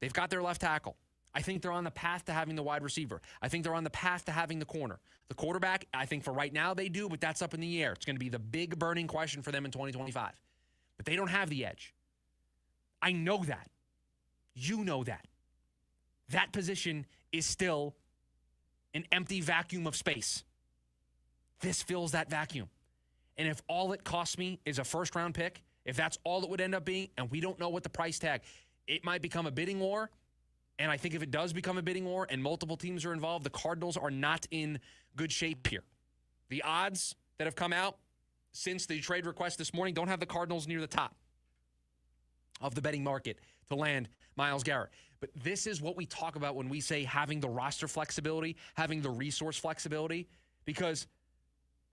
they've got their left tackle. I think they're on the path to having the wide receiver. I think they're on the path to having the corner. The quarterback, I think for right now they do, but that's up in the air. It's going to be the big burning question for them in 2025. But they don't have the edge. I know that. You know that. That position is still an empty vacuum of space. This fills that vacuum. And if all it costs me is a first-round pick, if that's all it would end up being, and we don't know what the price tag, it might become a bidding war. And I think if it does become a bidding war and multiple teams are involved, the Cardinals are not in good shape here. The odds that have come out since the trade request this morning don't have the Cardinals near the top of the betting market to land Myles Garrett. But this is what we talk about when we say having the roster flexibility, having the resource flexibility, because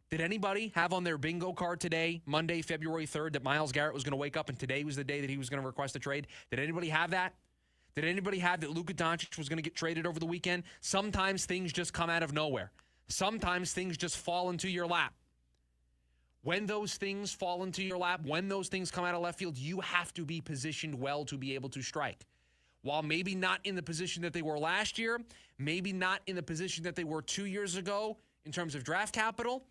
did anybody have on their bingo card today, Monday, February 3rd, that Myles Garrett was going to wake up and today was the day that he was going to request a trade? Did anybody have that? Did anybody have that Luka Doncic was going to get traded over the weekend? Sometimes things just come out of nowhere. Sometimes things just fall into your lap. When those things fall into your lap, when those things come out of left field, you have to be positioned well to be able to strike. While maybe not in the position that they were last year, maybe not in the position that they were 2 years ago in terms of draft capital,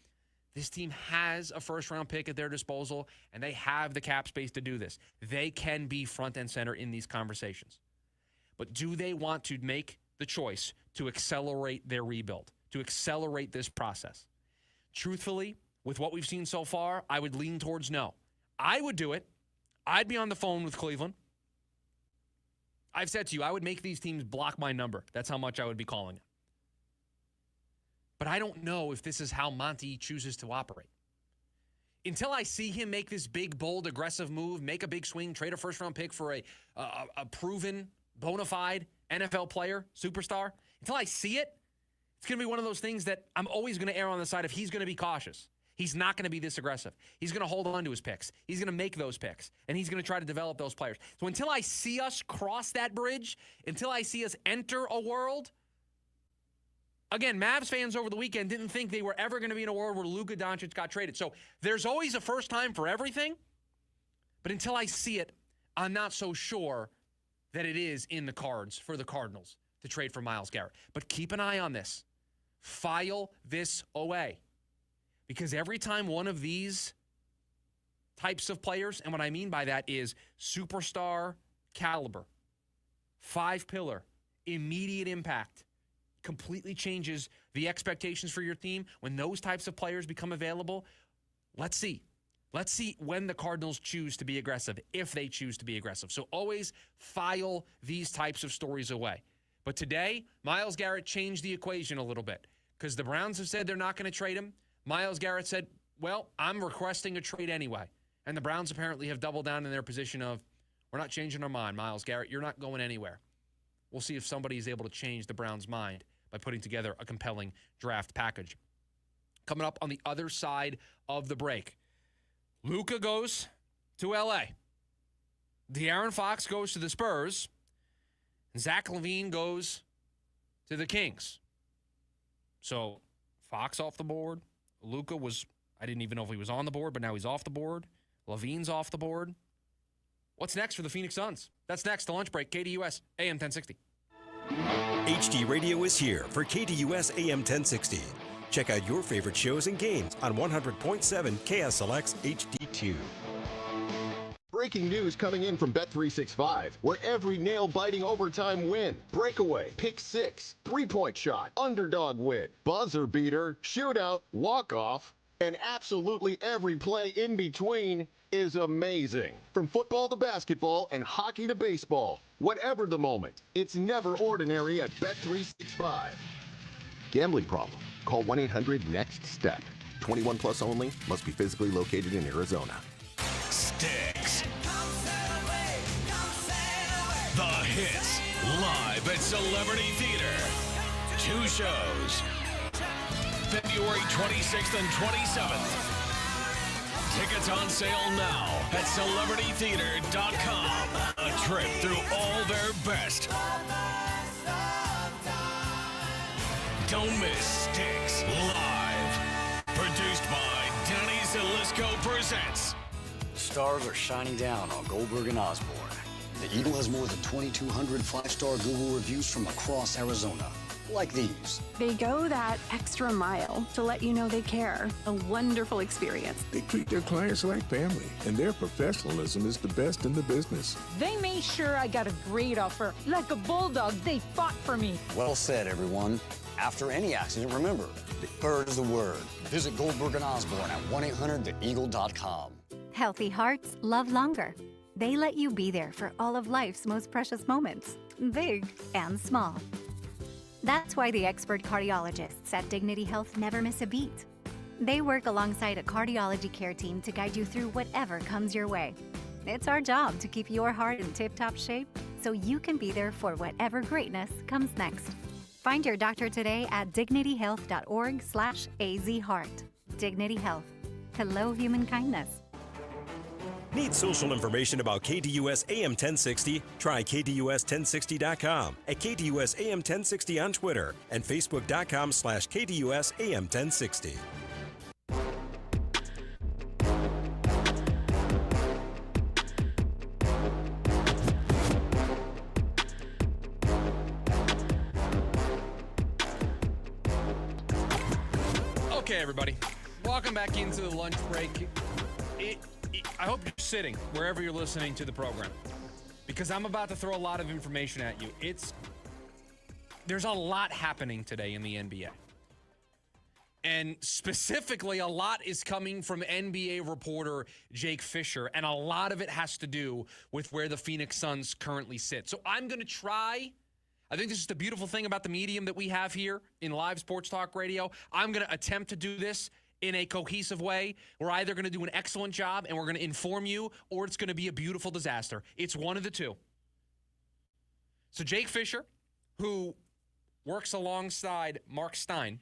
this team has a first-round pick at their disposal, and they have the cap space to do this. They can be front and center in these conversations. But do they want to make the choice to accelerate their rebuild, to accelerate this process? Truthfully, with what we've seen so far, I would lean towards no. I would do it. I'd be on the phone with Cleveland. I've said to you, I would make these teams block my number. That's how much I would be calling it. But I don't know if this is how Monty chooses to operate. Until I see him make this big, bold, aggressive move, make a big swing, trade a first-round pick for a proven, bona fide NFL player, superstar, until I see it, it's going to be one of those things that I'm always going to err on the side of he's going to be cautious. He's not going to be this aggressive. He's going to hold on to his picks. He's going to make those picks, and he's going to try to develop those players. So until I see us cross that bridge, until I see us enter a world, again, Mavs fans over the weekend didn't think they were ever going to be in a world where Luka Doncic got traded. So there's always a first time for everything, but until I see it, I'm not so sure that it is in the cards for the Cardinals to trade for Myles Garrett. But keep an eye on this. File this away. Because every time one of these types of players, and what I mean by that is superstar caliber, five-pillar, immediate impact, completely changes the expectations for your team. When those types of players become available, let's see. Let's see when the Cardinals choose to be aggressive, if they choose to be aggressive. So always file these types of stories away. But today, Myles Garrett changed the equation a little bit because the Browns have said they're not going to trade him. Myles Garrett said, well, I'm requesting a trade anyway. And the Browns apparently have doubled down in their position of, we're not changing our mind, Myles Garrett. You're not going anywhere. We'll see if somebody is able to change the Browns' mind by putting together a compelling draft package. Coming up on the other side of the break, Luka goes to L.A. De'Aaron Fox goes to the Spurs. And Zach LaVine goes to the Kings. So Fox off the board. Luka was, I didn't even know if he was on the board, but now he's off the board. LaVine's off the board. What's next for the Phoenix Suns? That's next to lunch break. KDUS AM 1060. HD Radio is here for KDUS AM 1060. Check out your favorite shows and games on 100.7 KSLX HD2. Breaking news coming in from Bet365, where every nail-biting overtime win, breakaway, pick six, three-point shot, underdog win, buzzer beater, shootout, walk-off, and absolutely every play in between is amazing. From football to basketball and hockey to baseball, whatever the moment, it's never ordinary at Bet365. Gambling problem? Call 1-800-NEXT-STEP. 21 plus only. Must be physically located in Arizona. Sticks. The Hits, live at Celebrity Theater. 2 shows. February 26th and 27th. Tickets on sale now at celebritytheater.com. A trip through all their best. Don't miss Sticks Live. Produced by Danny Zelisko Presents. Stars are shining down on Goldberg and Osborne. The Eagle has more than 2,200 5-star Google reviews from across Arizona. Like these. They go that extra mile to let you know they care. A wonderful experience. They treat their clients like family, and their professionalism is the best in the business. They made sure I got a great offer. Like a bulldog, they fought for me. Well said, everyone. After any accident, remember, the third is the word. Visit Goldberg and Osborne at 1-800-THEEAGLE.com. Healthy hearts love longer. They let you be there for all of life's most precious moments, big and small. That's why the expert cardiologists at Dignity Health never miss a beat. They work alongside a cardiology care team to guide you through whatever comes your way. It's our job to keep your heart in tip-top shape so you can be there for whatever greatness comes next. Find your doctor today at dignityhealth.org/azheart. Dignity Health. Hello, human kindness. Need social information about KDUS AM 1060? Try KDUS1060.com, at KDUS AM 1060 on Twitter, and Facebook.com/KDUS AM 1060. Okay, everybody. Welcome back into the lunch break. I hope you're sitting wherever you're listening to the program, because I'm about to throw a lot of information at you. There's a lot happening today in the NBA. And specifically, a lot is coming from NBA reporter Jake Fisher, and a lot of it has to do with where the Phoenix Suns currently sit. So I'm going to try. I think this is the beautiful thing about the medium that we have here in live sports talk radio. I'm going to attempt to do this in a cohesive way. We're either going to do an excellent job and we're going to inform you, or it's going to be a beautiful disaster. It's one of the two. So Jake Fisher, who works alongside Mark Stein,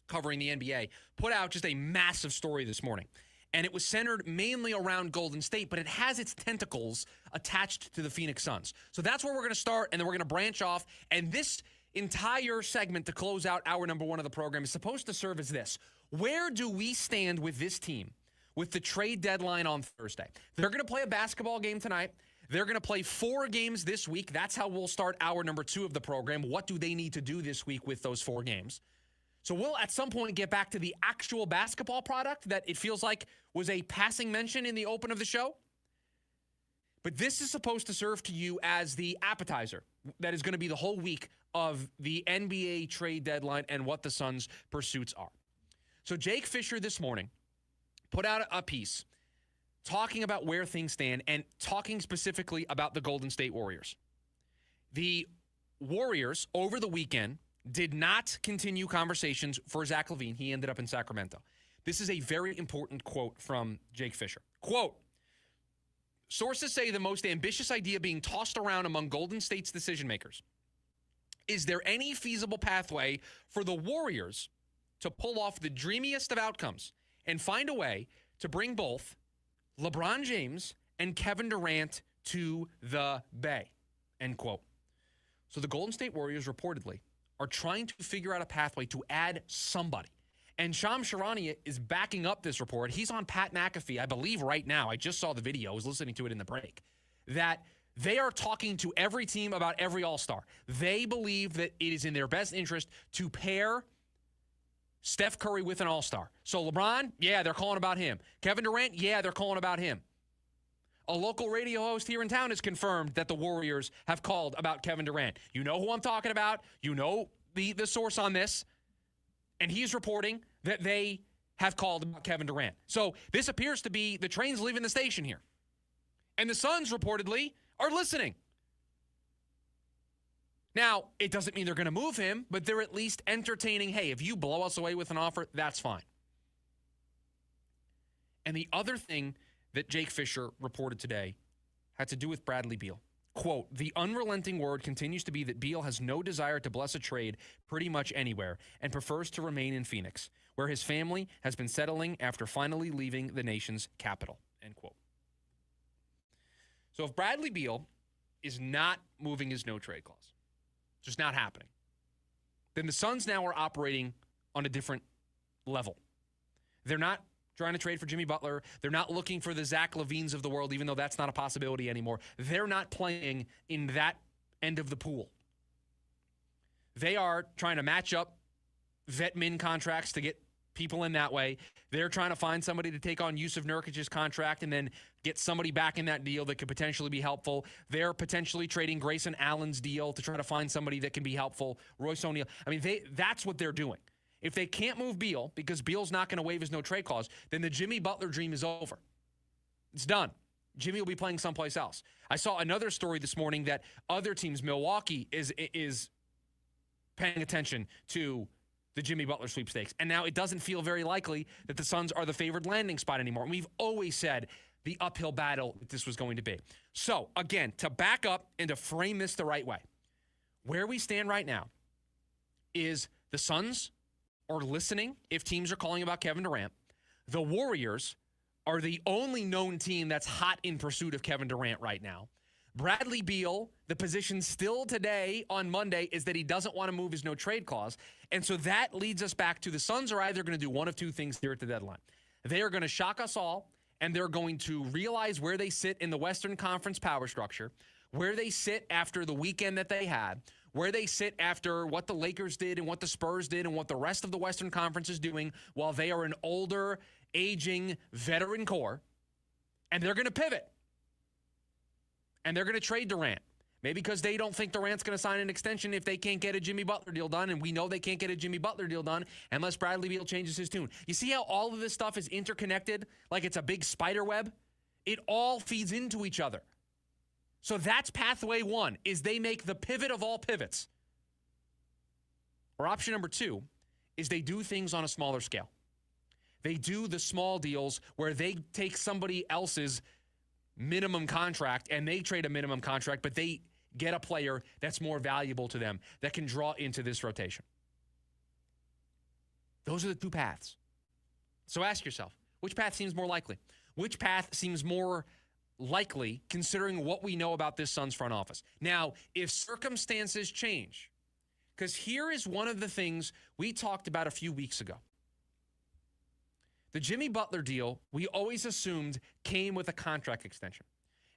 covering the NBA, put out just a massive story this morning. And it was centered mainly around Golden State, but it has its tentacles attached to the Phoenix Suns. So that's where we're going to start, and then we're going to branch off. And this entire segment to close out hour number 1 of the program is supposed to serve as this. Where do we stand with this team with the trade deadline on Thursday? They're going to play a basketball game tonight. They're going to play 4 games this week. That's how we'll start hour number 2 of the program. What do they need to do this week with those 4 games? So we'll at some point get back to the actual basketball product that it feels like was a passing mention in the open of the show. But this is supposed to serve to you as the appetizer that is going to be the whole week of the NBA trade deadline and what the Suns' pursuits are. So Jake Fisher this morning put out a piece talking about where things stand and talking specifically about the Golden State Warriors. The Warriors over the weekend did not continue conversations for Zach LaVine. He ended up in Sacramento. This is a very important quote from Jake Fisher. Quote, sources say the most ambitious idea being tossed around among Golden State's decision makers. Is there any feasible pathway for the Warriors to pull off the dreamiest of outcomes and find a way to bring both LeBron James and Kevin Durant to the Bay? End quote. So the Golden State Warriors reportedly are trying to figure out a pathway to add somebody. And Shams Charania is backing up this report. He's on Pat McAfee, I believe, right now. I just saw the video. I was listening to it in the break. That they are talking to every team about every All-Star. They believe that it is in their best interest to pair Steph Curry with an All-Star. So LeBron, yeah, they're calling about him. Kevin Durant, yeah, they're calling about him. A local radio host here in town has confirmed that the Warriors have called about Kevin Durant. You know who I'm talking about. You know the source on this. And he's reporting that they have called about Kevin Durant. So this appears to be the train's leaving the station here. And the Suns reportedly are listening. Now, it doesn't mean they're going to move him, but they're at least entertaining, hey, if you blow us away with an offer, that's fine. And the other thing that Jake Fisher reported today had to do with Bradley Beal. Quote, the unrelenting word continues to be that Beal has no desire to bless a trade pretty much anywhere and prefers to remain in Phoenix, where his family has been settling after finally leaving the nation's capital, end quote. So if Bradley Beal is not moving his no-trade clause, just not happening, then the Suns now are operating on a different level. They're not trying to trade for Jimmy Butler. They're not looking for the Zach LaVines of the world, even though that's not a possibility anymore. They're not playing in that end of the pool. They are trying to match up vet min contracts to get people in that way. They're trying to find somebody to take on Yusuf Nurkic's contract and then get somebody back in that deal that could potentially be helpful. They're potentially trading Grayson Allen's deal to try to find somebody that can be helpful. Royce O'Neal. I mean, that's what they're doing. If they can't move Beal because Beal's not going to waive his no-trade clause, then the Jimmy Butler dream is over. It's done. Jimmy will be playing someplace else. I saw another story this morning that other teams, Milwaukee, is paying attention to the Jimmy Butler sweepstakes. And now it doesn't feel very likely that the Suns are the favored landing spot anymore. And we've always said the uphill battle that this was going to be. So, again, to back up and to frame this the right way, where we stand right now is the Suns are listening if teams are calling about Kevin Durant. The Warriors are the only known team that's hot in pursuit of Kevin Durant right now. Bradley Beal, the position still today on Monday is that he doesn't want to move his no-trade clause. And so that leads us back to the Suns are either going to do one of two things here at the deadline. They are going to shock us all, and they're going to realize where they sit in the Western Conference power structure, where they sit after the weekend that they had, where they sit after what the Lakers did and what the Spurs did and what the rest of the Western Conference is doing while they are an older, aging veteran core, and they're going to pivot. And they're going to trade Durant. Maybe because they don't think Durant's going to sign an extension if they can't get a Jimmy Butler deal done, and we know they can't get a Jimmy Butler deal done unless Bradley Beal changes his tune. You see how all of this stuff is interconnected like it's a big spider web? It all feeds into each other. So that's pathway one, is they make the pivot of all pivots. Or option number two is they do things on a smaller scale. They do the small deals where they take somebody else's minimum contract and they trade a minimum contract, but they get a player that's more valuable to them that can draw into this rotation. Those are the two paths. So ask yourself, which path seems more likely? Which path seems more likely considering what we know about this Suns front office? Now, if circumstances change, because here is one of the things we talked about a few weeks ago. The Jimmy Butler deal, we always assumed came with a contract extension.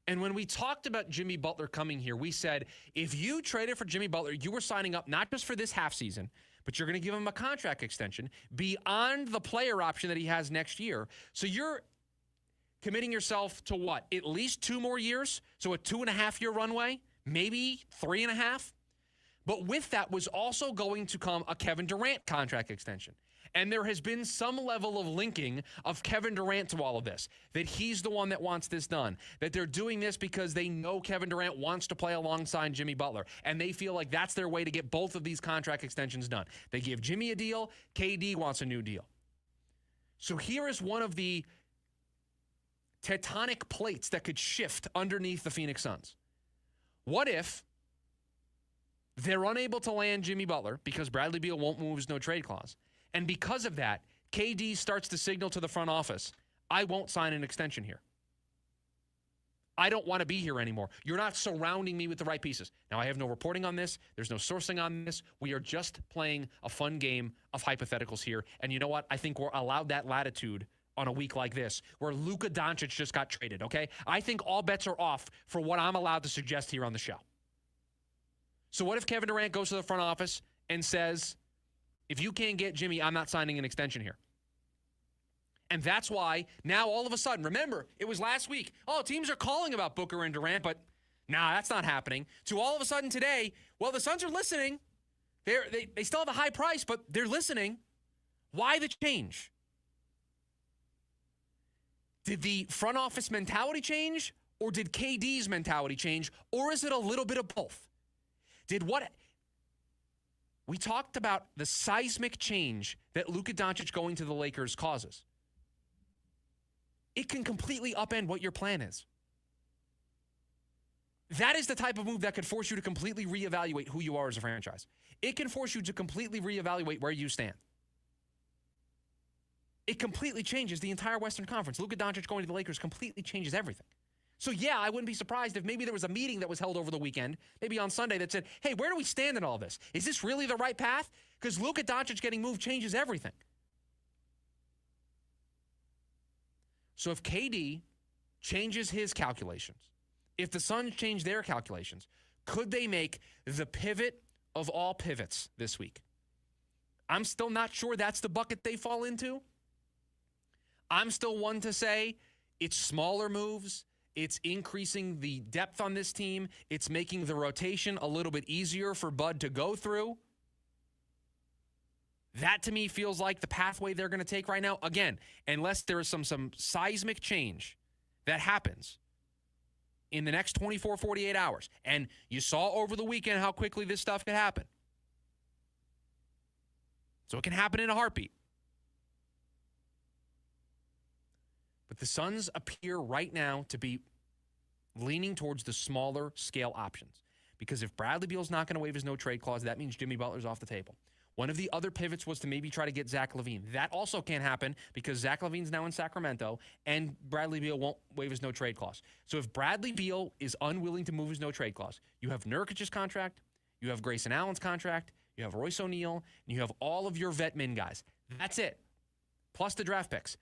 And when we talked about Jimmy Butler coming here, we said, if you traded for Jimmy Butler, you were signing up not just for this half season, but you're going to give him a contract extension beyond the player option that he has next year. So you're committing yourself to what? At least 2 more years? So a 2.5-year runway? Maybe 3.5? But with that was also going to come a Kevin Durant contract extension. And there has been some level of linking of Kevin Durant to all of this, that he's the one that wants this done, that they're doing this because they know Kevin Durant wants to play alongside Jimmy Butler, and they feel like that's their way to get both of these contract extensions done. They give Jimmy a deal, KD wants a new deal. So here is one of the tectonic plates that could shift underneath the Phoenix Suns. What if they're unable to land Jimmy Butler because Bradley Beal won't move his no-trade clause? And because of that, KD starts to signal to the front office, I won't sign an extension here. I don't want to be here anymore. You're not surrounding me with the right pieces. Now, I have no reporting on this. There's no sourcing on this. We are just playing a fun game of hypotheticals here. And you know what? I think we're allowed that latitude on a week like this, where Luka Doncic just got traded, okay? I think all bets are off for what I'm allowed to suggest here on the show. So what if Kevin Durant goes to the front office and says, if you can't get Jimmy, I'm not signing an extension here. And that's why now all of a sudden, remember, it was last week, teams are calling about Booker and Durant, but that's not happening. To all of a sudden today, the Suns are listening. They still have a high price, but they're listening. Why the change? Did the front office mentality change, or did KD's mentality change, or is it a little bit of both? We talked about the seismic change that Luka Doncic going to the Lakers causes. It can completely upend what your plan is. That is the type of move that could force you to completely reevaluate who you are as a franchise. It can force you to completely reevaluate where you stand. It completely changes the entire Western Conference. Luka Doncic going to the Lakers completely changes everything. So, I wouldn't be surprised if maybe there was a meeting that was held over the weekend, maybe on Sunday, that said, hey, where do we stand in all this? Is this really the right path? Because Luka Doncic getting moved changes everything. So if KD changes his calculations, if the Suns change their calculations, could they make the pivot of all pivots this week? I'm still not sure that's the bucket they fall into. I'm still one to say it's smaller moves. It's increasing the depth on this team. It's making the rotation a little bit easier for Bud to go through. That, to me, feels like the pathway they're going to take right now. Again, unless there is some seismic change that happens in the next 24, 48 hours. And you saw over the weekend how quickly this stuff could happen. So it can happen in a heartbeat. But the Suns appear right now to be leaning towards the smaller scale options. Because if Bradley Beal's not going to waive his no-trade clause, that means Jimmy Butler's off the table. One of the other pivots was to maybe try to get Zach LaVine. That also can't happen because Zach LaVine's now in Sacramento and Bradley Beal won't waive his no-trade clause. So if Bradley Beal is unwilling to move his no-trade clause, you have Nurkic's contract, you have Grayson Allen's contract, you have Royce O'Neal, and you have all of your vet min guys. That's it. Plus the draft picks.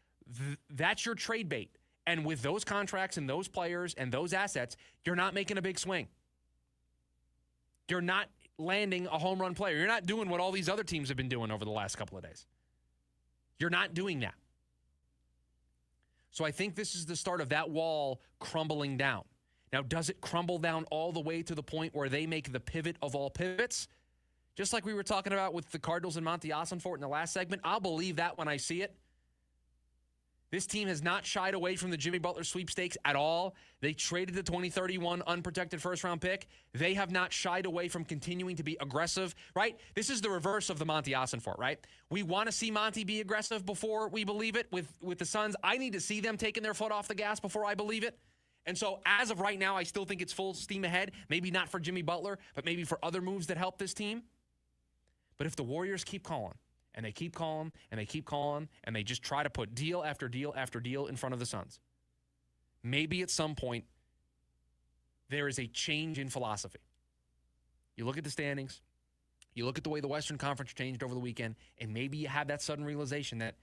That's your trade bait. And with those contracts and those players and those assets, you're not making a big swing. You're not landing a home run player. You're not doing what all these other teams have been doing over the last couple of days. You're not doing that. So I think this is the start of that wall crumbling down. Now, does it crumble down all the way to the point where they make the pivot of all pivots? Just like we were talking about with the Cardinals and Monty Ossenfort in the last segment, I'll believe that when I see it. This team has not shied away from the Jimmy Butler sweepstakes at all. They traded the 2031 unprotected first-round pick. They have not shied away from continuing to be aggressive, right? This is the reverse of the Monty Ossenfort, right? We want to see Monty be aggressive before we believe it with the Suns. I need to see them taking their foot off the gas before I believe it. And so as of right now, I still think it's full steam ahead. Maybe not for Jimmy Butler, but maybe for other moves that help this team. But if the Warriors keep calling, and they keep calling, and they keep calling, and they just try to put deal after deal after deal in front of the Suns, maybe at some point there is a change in philosophy. You look at the standings, you look at the way the Western Conference changed over the weekend, and maybe you have that sudden realization that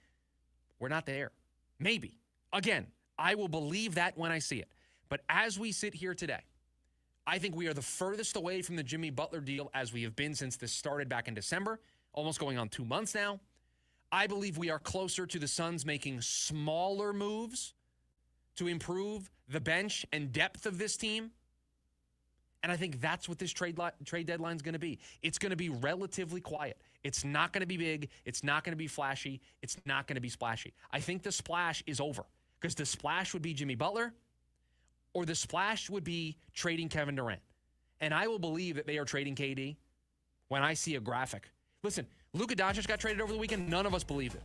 we're not there. Maybe. Again, I will believe that when I see it. But as we sit here today, I think we are the furthest away from the Jimmy Butler deal as we have been since this started back in December. Almost going on 2 months now. I believe we are closer to the Suns making smaller moves to improve the bench and depth of this team. And I think that's what this trade deadline is going to be. It's going to be relatively quiet. It's not going to be big. It's not going to be flashy. It's not going to be splashy. I think the splash is over because the splash would be Jimmy Butler or the splash would be trading Kevin Durant. And I will believe that they are trading KD when I see a graphic. Listen, Luka Doncic got traded over the weekend. None of us believed it.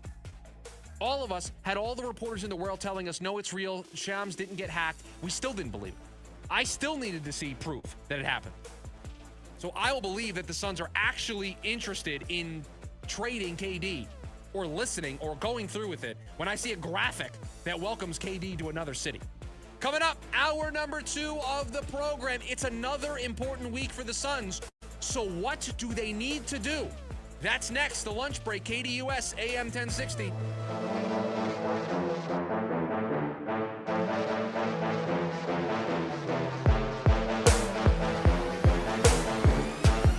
All of us had all the reporters in the world telling us, no, it's real. Shams didn't get hacked. We still didn't believe it. I still needed to see proof that it happened. So I will believe that the Suns are actually interested in trading KD or listening or going through with it when I see a graphic that welcomes KD to another city. Coming up, hour number 2 of the program. It's another important week for the Suns. So what do they need to do? That's next, the lunch break, KDUS AM 1060.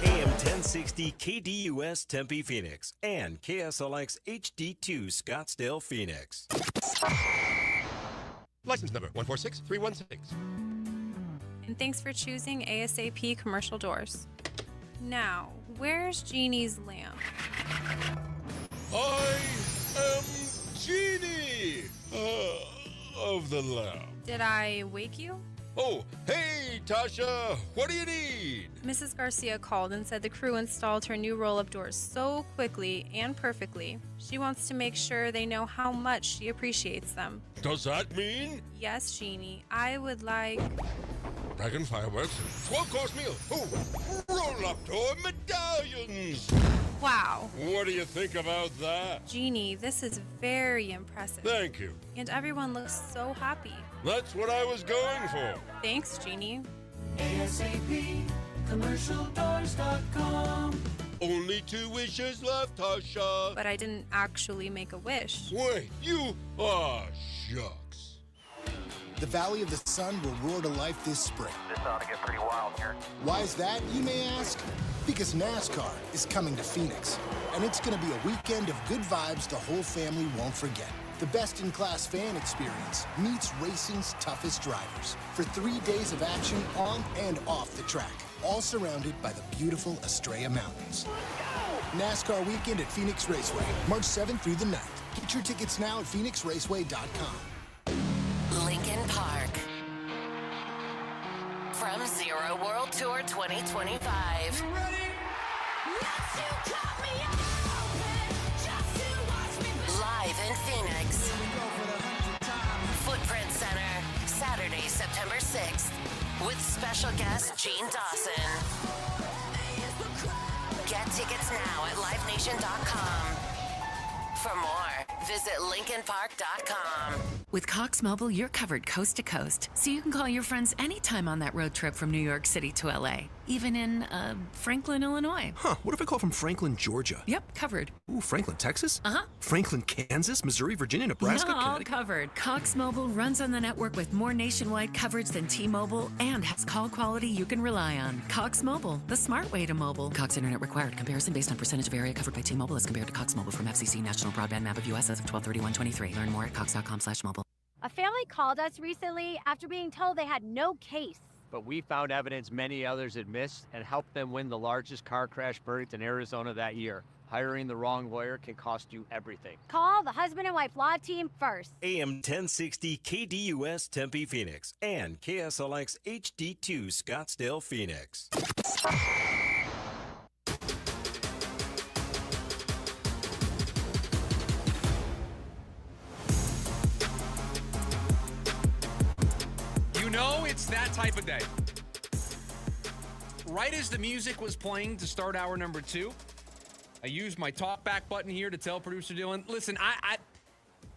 AM 1060 KDUS Tempe Phoenix and KSLX HD2 Scottsdale Phoenix. License number 146316. And thanks for choosing ASAP Commercial Doors. Now, where's Jeannie's lamp? I am Genie of the lamp. Did I wake you? Oh, hey, Tasha, what do you need? Mrs. Garcia called and said the crew installed her new roll-up doors so quickly and perfectly. She wants to make sure they know how much she appreciates them. Does that mean? Yes, Jeannie. I would like... Dragon fireworks, 12-course meal. Oh, roll-up door medallions. Wow. What do you think about that? Jeannie, this is very impressive. Thank you. And everyone looks so happy. That's what I was going for. Thanks, Jeannie. ASAP, commercialdoors.com. Only 2 wishes left, Tasha. But I didn't actually make a wish. Wait, you... Ah, shucks. The Valley of the Sun will roar to life this spring. This ought to get pretty wild here. Why is that, you may ask? Because NASCAR is coming to Phoenix, and it's going to be a weekend of good vibes the whole family won't forget. The best-in-class fan experience meets racing's toughest drivers for 3 days of action on and off the track, all surrounded by the beautiful Estrella Mountains. NASCAR weekend at Phoenix Raceway, March 7th through the 9th. Get your tickets now at phoenixraceway.com. Lincoln Park. From Zero World Tour 2025. You ready? Yes, you cut me open just to watch me. Live in Phoenix. Footprint Center, Saturday, September 6th, with special guest Gene Dawson. Get tickets now at livenation.com. For more, visit lincolnpark.com. With Cox Mobile, you're covered coast to coast, so you can call your friends anytime on that road trip from New York City to LA, even in, Franklin, Illinois. Huh, what if I call from Franklin, Georgia? Yep, covered. Ooh, Franklin, Texas? Uh-huh. Franklin, Kansas, Missouri, Virginia, Nebraska, all Connecticut. covered. Cox Mobile runs on the network with more nationwide coverage than T-Mobile and has call quality you can rely on. Cox Mobile, the smart way to mobile. Cox Internet required. Comparison based on percentage of area covered by T-Mobile as compared to Cox Mobile from FCC National Broadband Map of U.S. as of 12/31/23. Learn more at cox.com/mobile. A family called us recently after being told they had no case. But we found evidence many others had missed and helped them win the largest car crash verdict in Arizona that year. Hiring the wrong lawyer can cost you everything. Call the husband and wife law team first. AM 1060 KDUS Tempe Phoenix and KSLX HD2 Scottsdale Phoenix. You know it's that type of day. Right as the music was playing to start hour number 2, I used my talk back button here to tell producer Dylan, listen,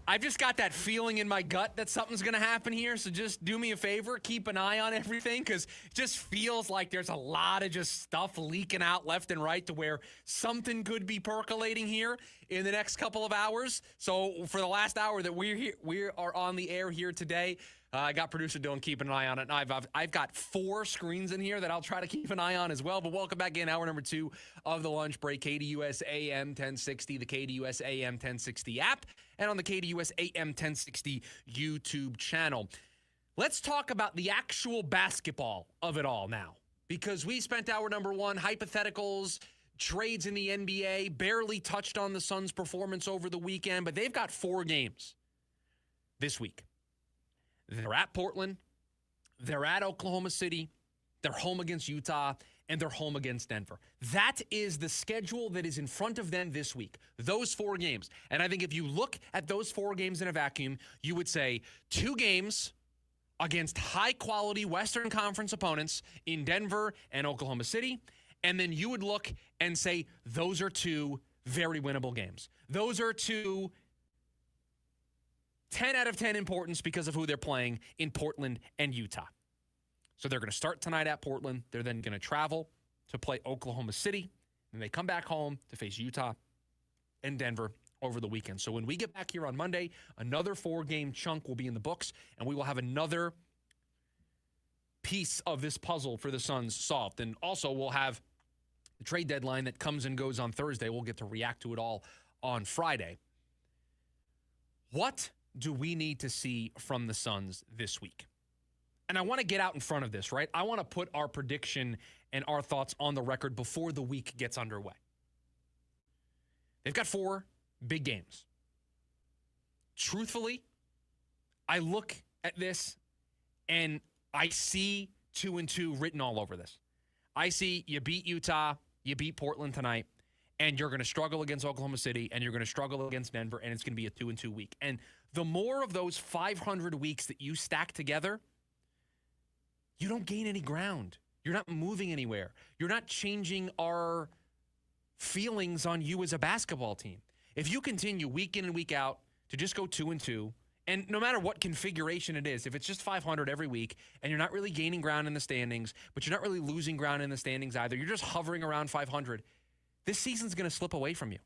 I've just got that feeling in my gut that something's going to happen here, so just do me a favor, keep an eye on everything, because it just feels like there's a lot of just stuff leaking out left and right to where something could be percolating here in the next couple of hours. So for the last hour that we are on the air here today, I got producer Dylan keeping an eye on it, and I've got 4 screens in here that I'll try to keep an eye on as well. But welcome back in, hour number 2 of the lunch break. KDUS AM 1060, the KDUS AM 1060 app, and on the KDUS AM 1060 YouTube channel. Let's talk about the actual basketball of it all now, because we spent hour number 1 hypotheticals, trades in the NBA, barely touched on the Suns' performance over the weekend, but they've got 4 games this week. They're at Portland, they're at Oklahoma City, they're home against Utah, and they're home against Denver. That is the schedule that is in front of them this week, those 4 games. And I think if you look at those 4 games in a vacuum, you would say 2 games against high-quality Western Conference opponents in Denver and Oklahoma City, and then you would look and say those are 2 very winnable games. Those are 2 10 out of 10 importance because of who they're playing in Portland and Utah. So they're going to start tonight at Portland. They're then going to travel to play Oklahoma City. And they come back home to face Utah and Denver over the weekend. So when we get back here on Monday, another 4-game chunk will be in the books, and we will have another piece of this puzzle for the Suns solved. And also we'll have the trade deadline that comes and goes on Thursday. We'll get to react to it all on Friday. What do we need to see from the Suns this week? And I want to get out in front of this, right? I want to put our prediction and our thoughts on the record before the week gets underway. They've got 4 big games. Truthfully, I look at this and I see 2-2 written all over this. I see you beat Utah, you beat Portland tonight, and you're going to struggle against Oklahoma City, and you're going to struggle against Denver, and it's going to be a 2-2 week. And the more of those 500 weeks that you stack together, you don't gain any ground. You're not moving anywhere. You're not changing our feelings on you as a basketball team. If you continue week in and week out to just go 2-2, and no matter what configuration it is, if it's just 500 every week and you're not really gaining ground in the standings, but you're not really losing ground in the standings either, you're just hovering around 500, this season's going to slip away from you.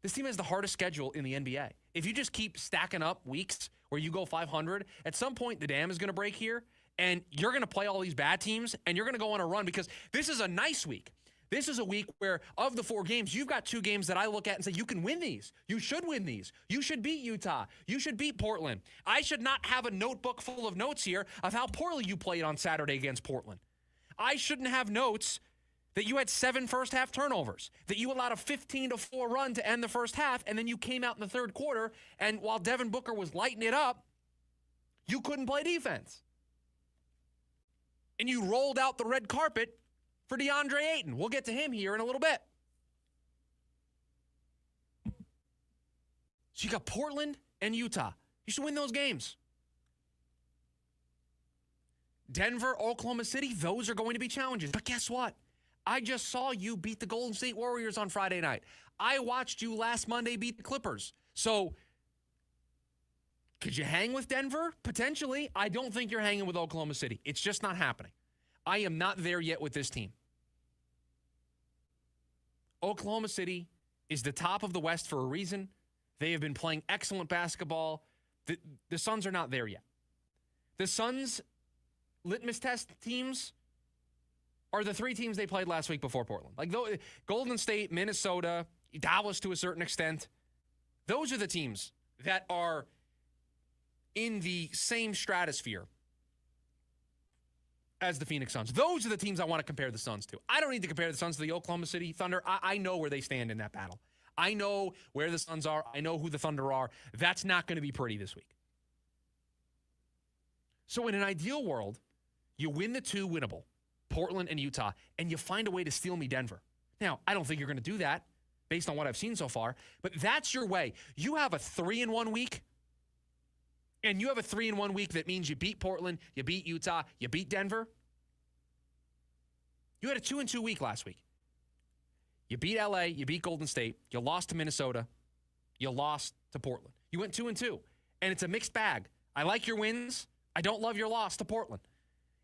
This team has the hardest schedule in the NBA. If you just keep stacking up weeks where you go 500, at some point the dam is going to break here, and you're going to play all these bad teams, and you're going to go on a run because this is a nice week. This is a week where, of the 4 games, you've got 2 games that I look at and say, you can win these. You should win these. You should beat Utah. You should beat Portland. I should not have a notebook full of notes here of how poorly you played on Saturday against Portland. I shouldn't have notes that you had 7 first-half turnovers, that you allowed a 15-4 run to end the first half, and then you came out in the third quarter, and while Devin Booker was lighting it up, you couldn't play defense. And you rolled out the red carpet for DeAndre Ayton. We'll get to him here in a little bit. So you got Portland and Utah. You should win those games. Denver, Oklahoma City, those are going to be challenges. But guess what? I just saw you beat the Golden State Warriors on Friday night. I watched you last Monday beat the Clippers. So could you hang with Denver? Potentially. I don't think you're hanging with Oklahoma City. It's just not happening. I am not there yet with this team. Oklahoma City is the top of the West for a reason. They have been playing excellent basketball. The Suns are not there yet. The Suns' litmus test teams are the 3 teams they played last week before Portland. Like Golden State, Minnesota, Dallas to a certain extent. Those are the teams that are in the same stratosphere as the Phoenix Suns. Those are the teams I want to compare the Suns to. I don't need to compare the Suns to the Oklahoma City Thunder. I know where they stand in that battle. I know where the Suns are. I know who the Thunder are. That's not going to be pretty this week. So in an ideal world, you win the 2 winnable, Portland and Utah, and you find a way to steal me Denver. Now, I don't think you're going to do that based on what I've seen so far, but that's your way. You have a 3-1 week, and you have a 3-1 week that means you beat Portland, you beat Utah, you beat Denver. You had a 2-2 week last week. You beat LA, you beat Golden State, you lost to Minnesota, you lost to Portland. You went 2-2, and it's a mixed bag. I like your wins. I don't love your loss to Portland.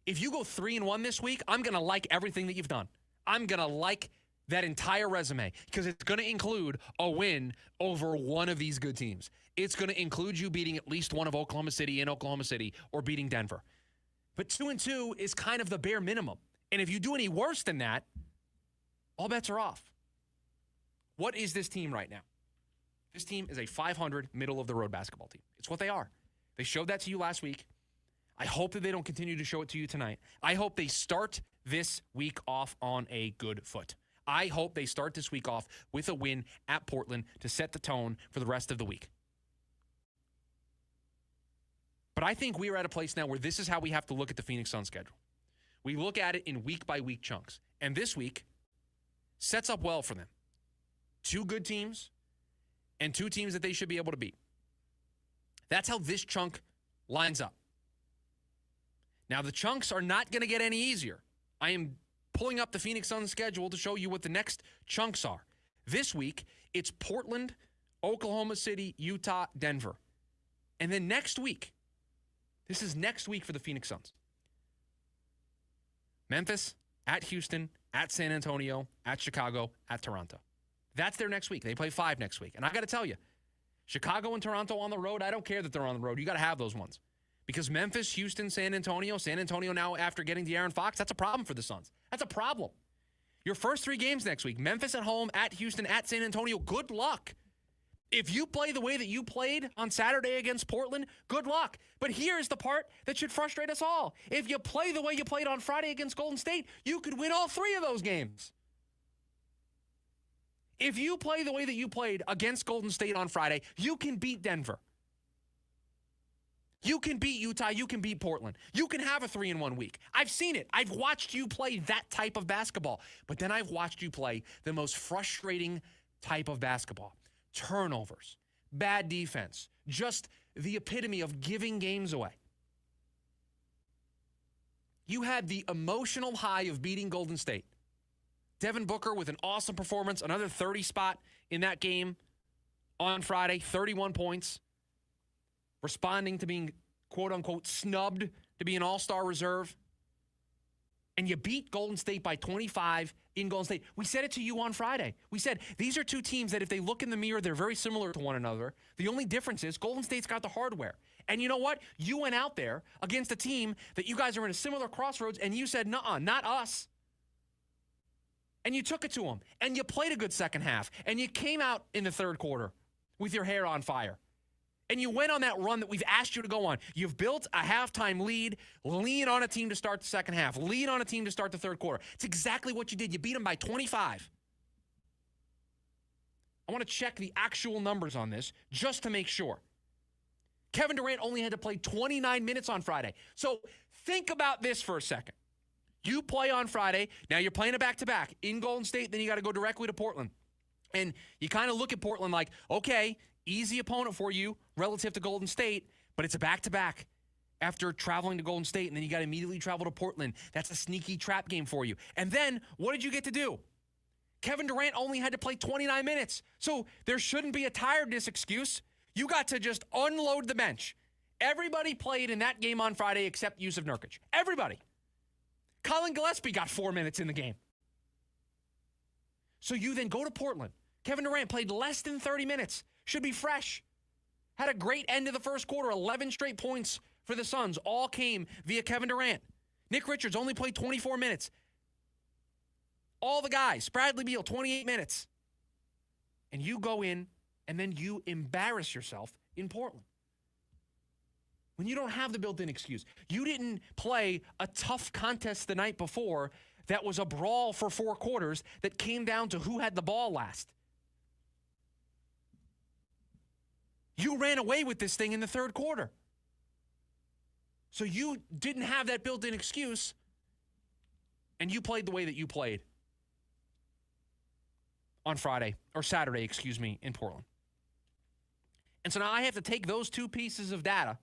If you go 3-1 this week, I'm going to like everything that you've done. I'm going to like that entire resume because it's going to include a win over one of these good teams. It's going to include you beating at least one of Oklahoma City in Oklahoma City or beating Denver. But 2-2 is kind of the bare minimum. And if you do any worse than that, all bets are off. What is this team right now? This team is a 500 middle-of-the-road basketball team. It's what they are. They showed that to you last week. I hope that they don't continue to show it to you tonight. I hope they start this week off on a good foot. I hope they start this week off with a win at Portland to set the tone for the rest of the week. But I think we are at a place now where this is how we have to look at the Phoenix Suns schedule. We look at it in week-by-week chunks. And this week sets up well for them. 2 good teams and 2 teams that they should be able to beat. That's how this chunk lines up. Now, the chunks are not going to get any easier. I am pulling up the Phoenix Suns schedule to show you what the next chunks are. This week, it's Portland, Oklahoma City, Utah, Denver. And then next week, this is next week for the Phoenix Suns. Memphis, at Houston, at San Antonio, at Chicago, at Toronto. That's their next week. They play 5 next week. And I got to tell you, Chicago and Toronto on the road, I don't care that they're on the road. You got to have those ones. Because Memphis, Houston, San Antonio now after getting De'Aaron Fox, that's a problem for the Suns. That's a problem. Your first 3 games next week, Memphis at home, at Houston, at San Antonio, good luck. If you play the way that you played on Saturday against Portland, good luck. But here's the part that should frustrate us all. If you play the way you played on Friday against Golden State, you could win all 3 of those games. If you play the way that you played against Golden State on Friday, you can beat Denver. You can beat Utah. You can beat Portland. You can have a 3-1 week. I've seen it. I've watched you play that type of basketball. But then I've watched you play the most frustrating type of basketball. Turnovers, bad defense, just the epitome of giving games away. You had the emotional high of beating Golden State. Devin Booker with an awesome performance, another 30 spot in that game on Friday, 31 points, responding to being, quote-unquote, snubbed to be an all-star reserve. And you beat Golden State by 25 in Golden State. We said it to you on Friday. We said these are 2 teams that if they look in the mirror, they're very similar to one another. The only difference is Golden State's got the hardware. And you know what? You went out there against a team that you guys are in a similar crossroads, and you said, nuh-uh, not us. And you took it to them. And you played a good second half. And you came out in the third quarter with your hair on fire. And you went on that run that we've asked you to go on. You've built a halftime lead, lean on a team to start the second half, lean on a team to start the third quarter. It's exactly what you did. You beat them by 25. I want to check the actual numbers on this just to make sure. Kevin Durant only had to play 29 minutes on Friday. So think about this for a second. You play on Friday. Now you're playing a back-to-back in Golden State. Then you got to go directly to Portland. And you kind of look at Portland like, okay, easy opponent for you relative to Golden State, but it's a back-to-back after traveling to Golden State, and then you got to immediately travel to Portland. That's a sneaky trap game for you. And then what did you get to do? Kevin Durant only had to play 29 minutes, so there shouldn't be a tiredness excuse. You got to just unload the bench. Everybody played in that game on Friday except Yusuf Nurkic. Everybody. Colin Gillespie got 4 minutes in the game. So you then go to Portland. Kevin Durant played less than 30 minutes. Should be fresh. Had a great end of the first quarter. 11 straight points for the Suns. All came via Kevin Durant. Nick Richards only played 24 minutes. All the guys. Bradley Beal, 28 minutes. And you go in, and then you embarrass yourself in Portland. When you don't have the built-in excuse. You didn't play a tough contest the night before that was a brawl for 4 quarters that came down to who had the ball last. You ran away with this thing in the third quarter. So you didn't have that built-in excuse, and you played the way that you played on Friday, or Saturday, in Portland. And so now I have to take those 2 pieces of data,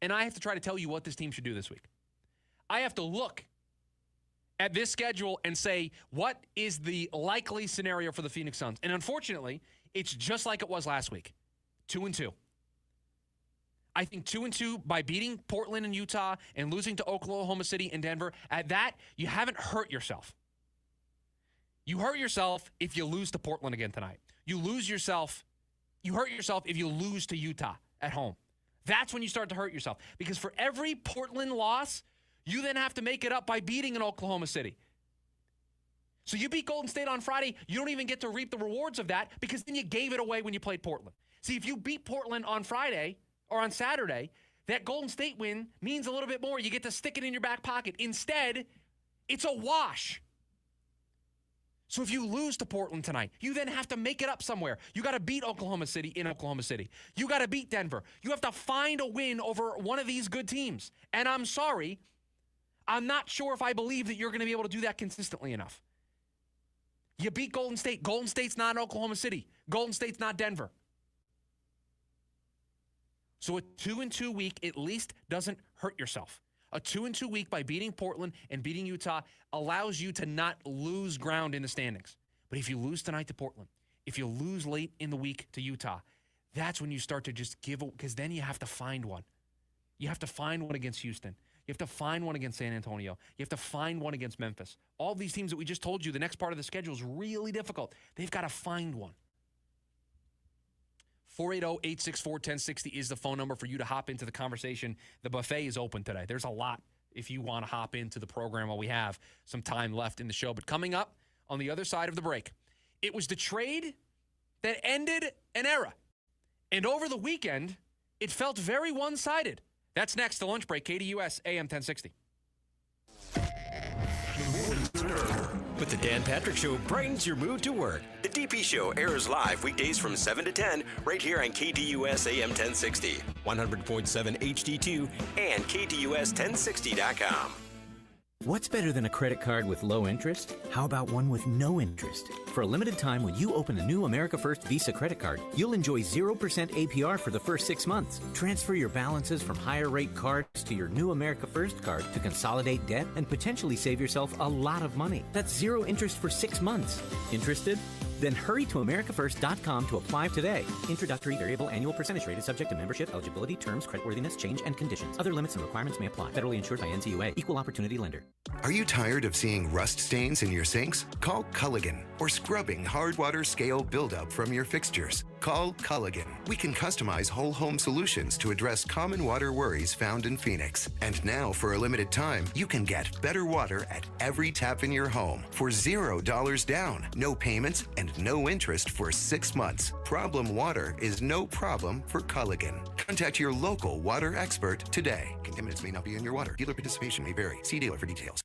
and I have to try to tell you what this team should do this week. I have to look at this schedule and say, what is the likely scenario for the Phoenix Suns? And unfortunately, it's just like it was last week. 2-2. I think 2-2 by beating Portland and Utah and losing to Oklahoma City and Denver. At that, you haven't hurt yourself. You hurt yourself if you lose to Portland again tonight. You hurt yourself if you lose to Utah at home. That's when you start to hurt yourself. Because for every Portland loss, you then have to make it up by beating an Oklahoma City. So you beat Golden State on Friday, you don't even get to reap the rewards of that because then you gave it away when you played Portland. See, if you beat Portland on Friday or on Saturday, that Golden State win means a little bit more. You get to stick it in your back pocket. Instead, it's a wash. So if you lose to Portland tonight, you then have to make it up somewhere. You got to beat Oklahoma City in Oklahoma City. You got to beat Denver. You have to find a win over one of these good teams. And I'm sorry, I'm not sure if I believe that you're going to be able to do that consistently enough. You beat Golden State. Golden State's not Oklahoma City. Golden State's not Denver. So a 2-2 week at least doesn't hurt yourself. A 2-2 week by beating Portland and beating Utah allows you to not lose ground in the standings. But if you lose tonight to Portland, if you lose late in the week to Utah, that's when you start to just give, because then you have to find one. You have to find one against Houston. You have to find one against San Antonio. You have to find one against Memphis. All these teams that we just told you, the next part of the schedule is really difficult. They've got to find one. 480-864-1060 is the phone number for you to hop into the conversation. The buffet is open today. There's a lot if you want to hop into the program while we have some time left in the show. But coming up on the other side of the break, it was the trade that ended an era. And over the weekend, it felt very one-sided. That's next, the lunch break, KDUS AM 1060. With the Dan Patrick Show brightens your mood to work. The DP Show airs live weekdays from 7 to 10 right here on KDUS AM 1060, 100.7 HD2, and KDUS1060.com. What's better than a credit card with low interest? How about one with no interest? For a limited time, when you open a new America First Visa credit card, you'll enjoy 0% APR for the first 6 months. Transfer your balances from higher rate cards to your new America First card to consolidate debt and potentially save yourself a lot of money. That's 0 interest for 6 months. Interested? Then hurry to americafirst.com to apply today. Introductory variable annual percentage rate is subject to membership, eligibility, terms, creditworthiness, change, and conditions. Other limits and requirements may apply. Federally insured by NCUA. Equal opportunity lender. Are you tired of seeing rust stains in your sinks? Call Culligan. Or scrubbing hard water scale buildup from your fixtures. Call Culligan. We can customize whole home solutions to address common water worries found in Phoenix. And now, for a limited time, you can get better water at every tap in your home for $0 down, no payments, and no interest for 6 months. Problem water is no problem for Culligan. Contact your local water expert today. Contaminants may not be in your water. Dealer participation may vary. See dealer for details.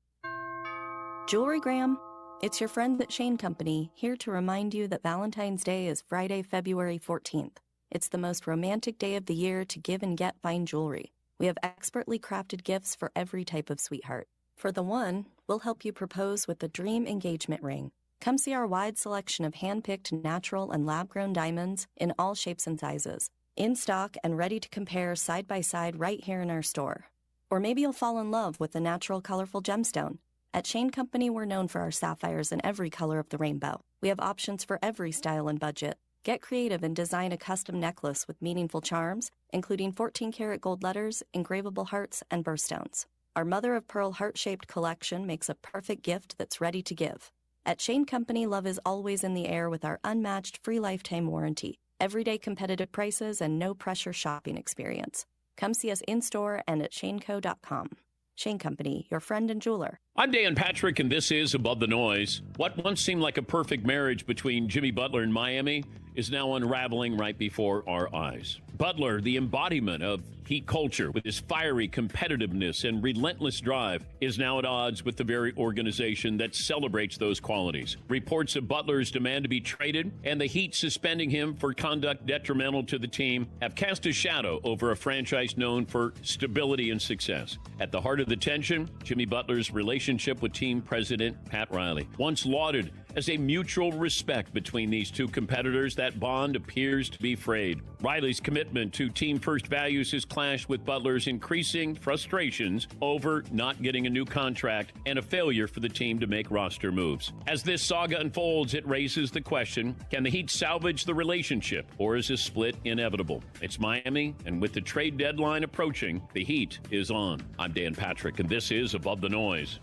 Jewelry Gram, it's your friends at Shane Company, here to remind you that Valentine's Day is Friday, February 14th. It's the most romantic day of the year to give and get fine jewelry. We have expertly crafted gifts for every type of sweetheart. For the one, we'll help you propose with the dream engagement ring. Come see our wide selection of hand-picked natural and lab-grown diamonds in all shapes and sizes. In stock and ready to compare side by side right here in our store. Or maybe you'll fall in love with the natural, colorful gemstone. At Shane Company, we're known for our sapphires in every color of the rainbow. We have options for every style and budget. Get creative and design a custom necklace with meaningful charms, including 14-karat gold letters, engravable hearts, and birthstones. Our mother-of-pearl heart-shaped collection makes a perfect gift that's ready to give. At Shane Company, love is always in the air with our unmatched free lifetime warranty, everyday competitive prices, and no-pressure shopping experience. Come see us in-store and at shaneco.com. Shane Company, your friend and jeweler. I'm Dan Patrick, and this is Above the Noise. What once seemed like a perfect marriage between Jimmy Butler and Miami is now unraveling right before our eyes. Butler, the embodiment of Heat culture with his fiery competitiveness and relentless drive, is now at odds with the very organization that celebrates those qualities. Reports of Butler's demand to be traded and the Heat suspending him for conduct detrimental to the team have cast a shadow over a franchise known for stability and success. At the heart of the tension, Jimmy Butler's relationship with team president Pat Riley. Once lauded as a mutual respect between these two competitors, that bond appears to be frayed. Riley's commitment to team-first values has clashed with Butler's increasing frustrations over not getting a new contract and a failure for the team to make roster moves. As this saga unfolds, it raises the question, can the Heat salvage the relationship, or is a split inevitable? It's Miami, and with the trade deadline approaching, the Heat is on. I'm Dan Patrick, and this is Above the Noise.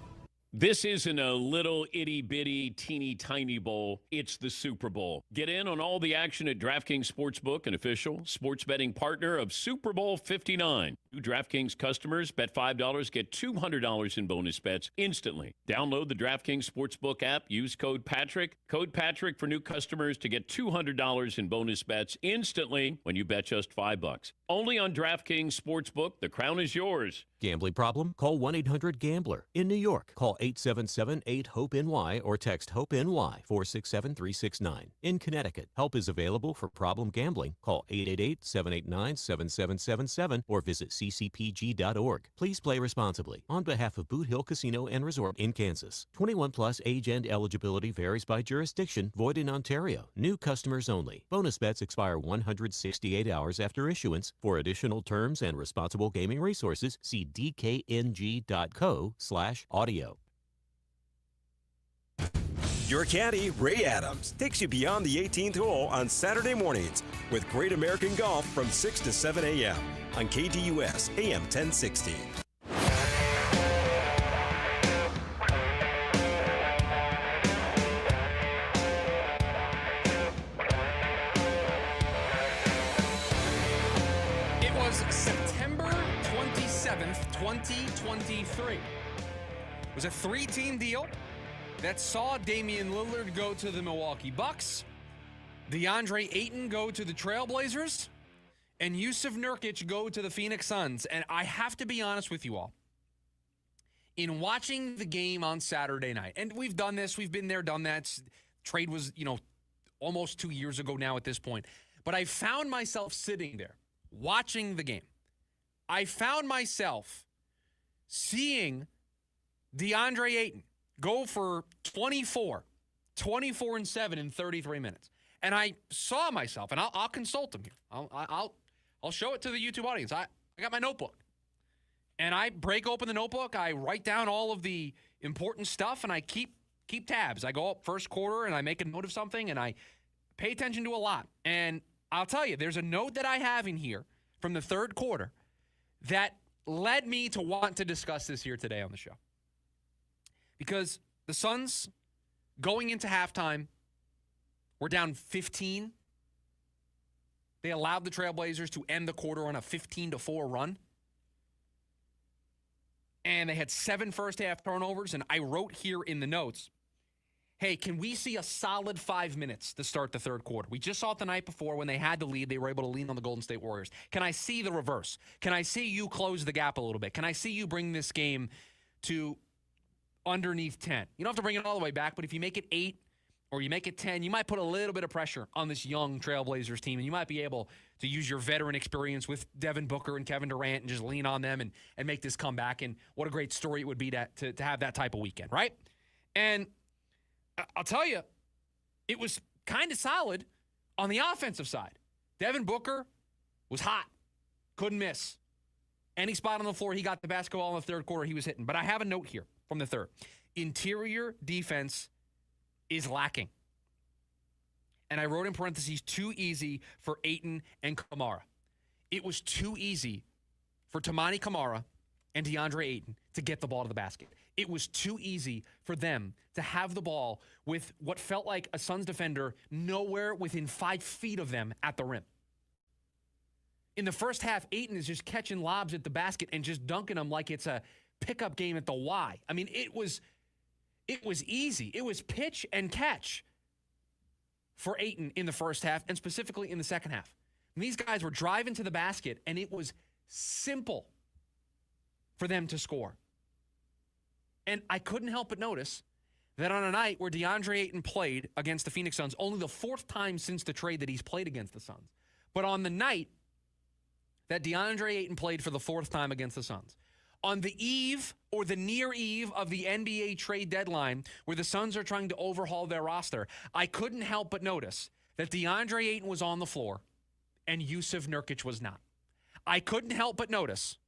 This isn't a little itty-bitty, teeny-tiny bowl. It's the Super Bowl. Get in on all the action at DraftKings Sportsbook, an official sports betting partner of Super Bowl 59. New DraftKings customers bet $5, get $200 in bonus bets instantly. Download the DraftKings Sportsbook app. Use code Patrick. Code Patrick for new customers to get $200 in bonus bets instantly when you bet just $5. Only on DraftKings Sportsbook. The crown is yours. Gambling problem? Call 1-800-GAMBLER. In New York, call 877-8-HOPE-NY or text HOPE-NY 467-369. In Connecticut, help is available for problem gambling. Call 888-789-7777 or visit ccpg.org. Please play responsibly. On behalf of Boot Hill Casino and Resort in Kansas. 21 plus age and eligibility varies by jurisdiction. Void in Ontario. New customers only. Bonus bets expire 168 hours after issuance. For additional terms and responsible gaming resources, see dkng.co/audio. Your caddy, Ray Adams, takes you beyond the 18th hole on Saturday mornings with Great American Golf from 6 to 7 a.m. on KDUS AM 1060. It was September 27th, 2023. It was a three-team deal that saw Damian Lillard go to the Milwaukee Bucks, DeAndre Ayton go to the Trailblazers, and Yusuf Nurkic go to the Phoenix Suns. And I have to be honest with you all. In watching the game on Saturday night, and we've done this, we've been there, done that. Trade was, almost 2 years ago now at this point. But I found myself sitting there watching the game. I found myself seeing DeAndre Ayton go for 24 and 7 in 33 minutes. And I saw myself, and I'll consult him here. I'll show it to the YouTube audience. I got my notebook. And I break open the notebook. I write down all of the important stuff, and I keep tabs. I go up first quarter, and I make a note of something, and I pay attention to a lot. And I'll tell you, there's a note that I have in here from the third quarter that led me to want to discuss this here today on the show. Because the Suns, going into halftime, were down 15. They allowed the Trailblazers to end the quarter on a 15-4 run. And they had 7 first-half turnovers. And I wrote here in the notes, hey, can we see a solid 5 minutes to start the third quarter? We just saw it the night before when they had the lead. They were able to lean on the Golden State Warriors. Can I see the reverse? Can I see you close the gap a little bit? Can I see you bring this game to underneath 10? You don't have to bring it all the way back, but if you make it 8 or you make it 10, you might put a little bit of pressure on this young Trailblazers team, and you might be able to use your veteran experience with Devin Booker and Kevin Durant and just lean on them and make this comeback. And what a great story it would be to have that type of weekend, right? And I'll tell you, it was kind of solid on the offensive side. Devin Booker was hot, couldn't miss. Any spot on the floor, he got the basketball in the third quarter, he was hitting. But I have a note here from the third. Interior defense is lacking. And I wrote in parentheses, too easy for Ayton and Kamara. It was too easy for Tamani Kamara and DeAndre Ayton to get the ball to the basket. It was too easy for them to have the ball with what felt like a Suns defender nowhere within 5 feet of them at the rim. In the first half, Ayton is just catching lobs at the basket and just dunking them like it's a pickup game at the Y. I mean, it was easy. It was pitch and catch for Ayton in the first half and specifically in the second half. And these guys were driving to the basket, and it was simple for them to score. And I couldn't help but notice that on a night where DeAndre Ayton played against the Phoenix Suns, only the 4th time since the trade that he's played against the Suns, but on the night that DeAndre Ayton played for the 4th time against the Suns, on the eve or the near eve of the NBA trade deadline where the Suns are trying to overhaul their roster, I couldn't help but notice that DeAndre Ayton was on the floor and Yusuf Nurkic was not. I couldn't help but notice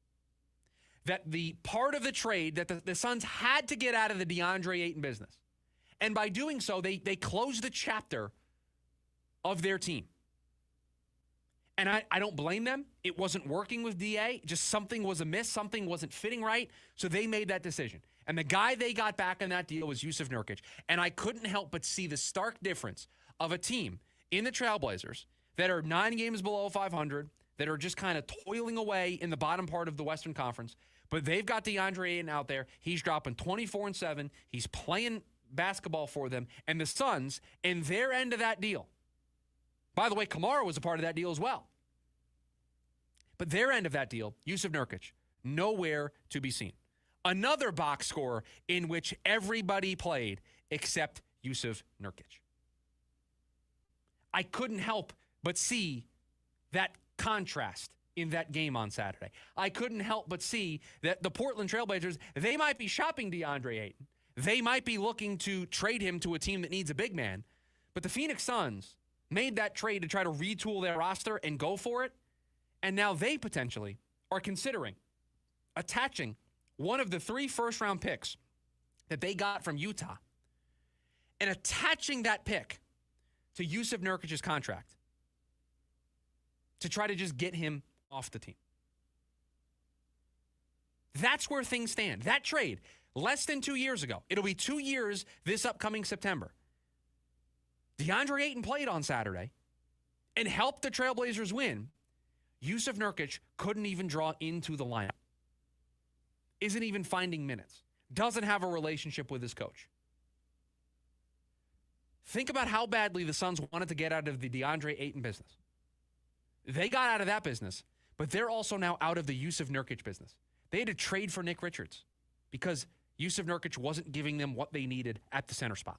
that the part of the trade that the Suns had to get out of the DeAndre Ayton business, and by doing so, they closed the chapter of their team. And I don't blame them. It wasn't working with DA. Just something was amiss. Something wasn't fitting right. So they made that decision. And the guy they got back in that deal was Yusuf Nurkic. And I couldn't help but see the stark difference of a team in the Trailblazers that are 9 games below 500, that are just kind of toiling away in the bottom part of the Western Conference. But they've got DeAndre Ayton out there. He's dropping 24 and 7. He's playing basketball for them. And the Suns, in their end of that deal, by the way, Kamara was a part of that deal as well. But their end of that deal, Yusuf Nurkic, nowhere to be seen. Another box score in which everybody played except Yusuf Nurkic. I couldn't help but see that contrast in that game on Saturday. I couldn't help but see that the Portland Trailblazers, they might be shopping DeAndre Ayton. They might be looking to trade him to a team that needs a big man. But the Phoenix Suns made that trade to try to retool their roster and go for it. And now they potentially are considering attaching one of the 3 first-round picks that they got from Utah and attaching that pick to Yusuf Nurkic's contract to try to just get him off the team. That's where things stand. That trade, less than 2 years ago. It'll be 2 years this upcoming September. DeAndre Ayton played on Saturday and helped the Trailblazers win. Yusuf Nurkic couldn't even draw into the lineup. Isn't even finding minutes. Doesn't have a relationship with his coach. Think about how badly the Suns wanted to get out of the DeAndre Ayton business. They got out of that business, but they're also now out of the Yusuf Nurkic business. They had to trade for Nick Richards because Yusuf Nurkic wasn't giving them what they needed at the center spot.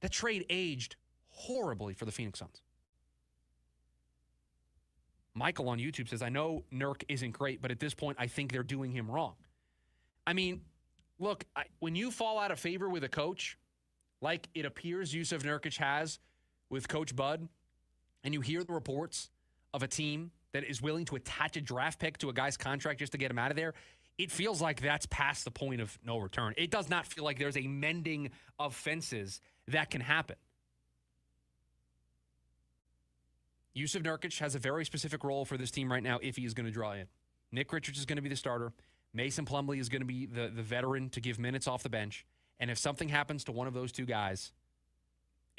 That trade aged horribly for the Phoenix Suns. Michael on YouTube says, I know Nurk isn't great, but at this point, I think they're doing him wrong. I mean, look, when you fall out of favor with a coach, like it appears Yusuf Nurkic has with Coach Bud, and you hear the reports of a team that is willing to attach a draft pick to a guy's contract just to get him out of there, it feels like that's past the point of no return. It does not feel like there's a mending of fences that can happen. Yusuf Nurkic has a very specific role for this team right now if he is going to draw in. Nick Richards is going to be the starter. Mason Plumlee is going to be the veteran to give minutes off the bench. And if something happens to one of those two guys,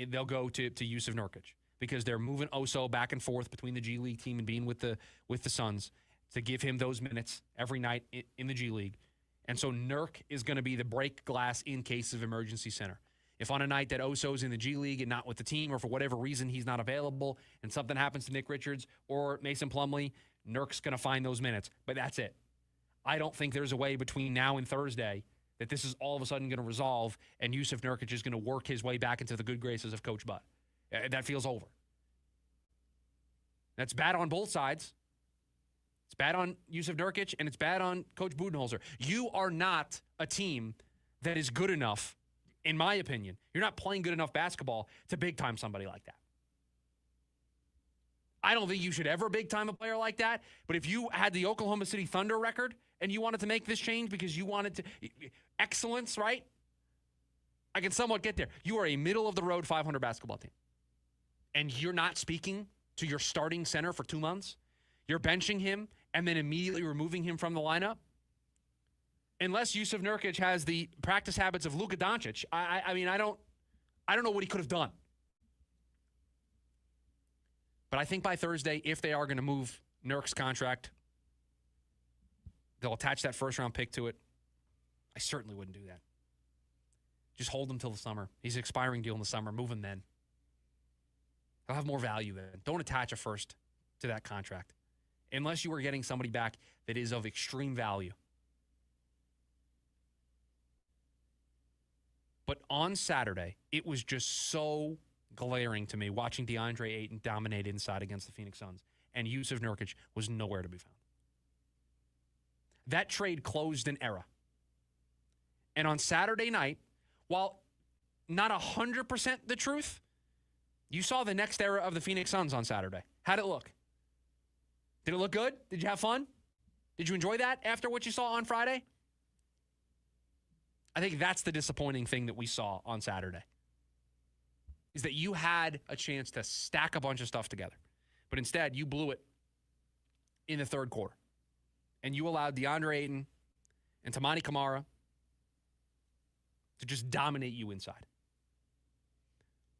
they'll go to Yusuf Nurkic because they're moving Oso back and forth between the G League team and being with the Suns to give him those minutes every night in the G League. And so Nurk is going to be the break glass in case of emergency center. If on a night that Oso's in the G League and not with the team, or for whatever reason he's not available and something happens to Nick Richards or Mason Plumlee, Nurk's going to find those minutes. But that's it. I don't think there's a way between now and Thursday that this is all of a sudden going to resolve and Yusuf Nurkic is going to work his way back into the good graces of Coach Bud. That feels over. That's bad on both sides. It's bad on Yusuf Nurkic, and it's bad on Coach Budenholzer. You are not a team that is good enough, in my opinion. You're not playing good enough basketball to big-time somebody like that. I don't think you should ever big-time a player like that, but if you had the Oklahoma City Thunder record and you wanted to make this change because you wanted to – excellence, right? I can somewhat get there. You are a middle-of-the-road 500 basketball team, and you're not speaking to your starting center for 2 months. You're benching him and then immediately removing him from the lineup. Unless Yusuf Nurkic has the practice habits of Luka Doncic, I mean, I don't know what he could have done. But I think by Thursday, if they are going to move Nurk's contract, they'll attach that first-round pick to it. I certainly wouldn't do that. Just hold him till the summer. He's an expiring deal in the summer. Move him then. He'll have more value then. Don't attach a first to that contract unless you are getting somebody back that is of extreme value. But on Saturday, it was just so glaring to me watching DeAndre Ayton dominate inside against the Phoenix Suns, and Yusuf Nurkic was nowhere to be found. That trade closed an era. And on Saturday night, while not 100% the truth, you saw the next era of the Phoenix Suns on Saturday. How'd it look? Did it look good? Did you have fun? Did you enjoy that after what you saw on Friday? I think that's the disappointing thing that we saw on Saturday, is that you had a chance to stack a bunch of stuff together, but instead you blew it in the third quarter, and you allowed DeAndre Ayton and Tamani Kamara to just dominate you inside.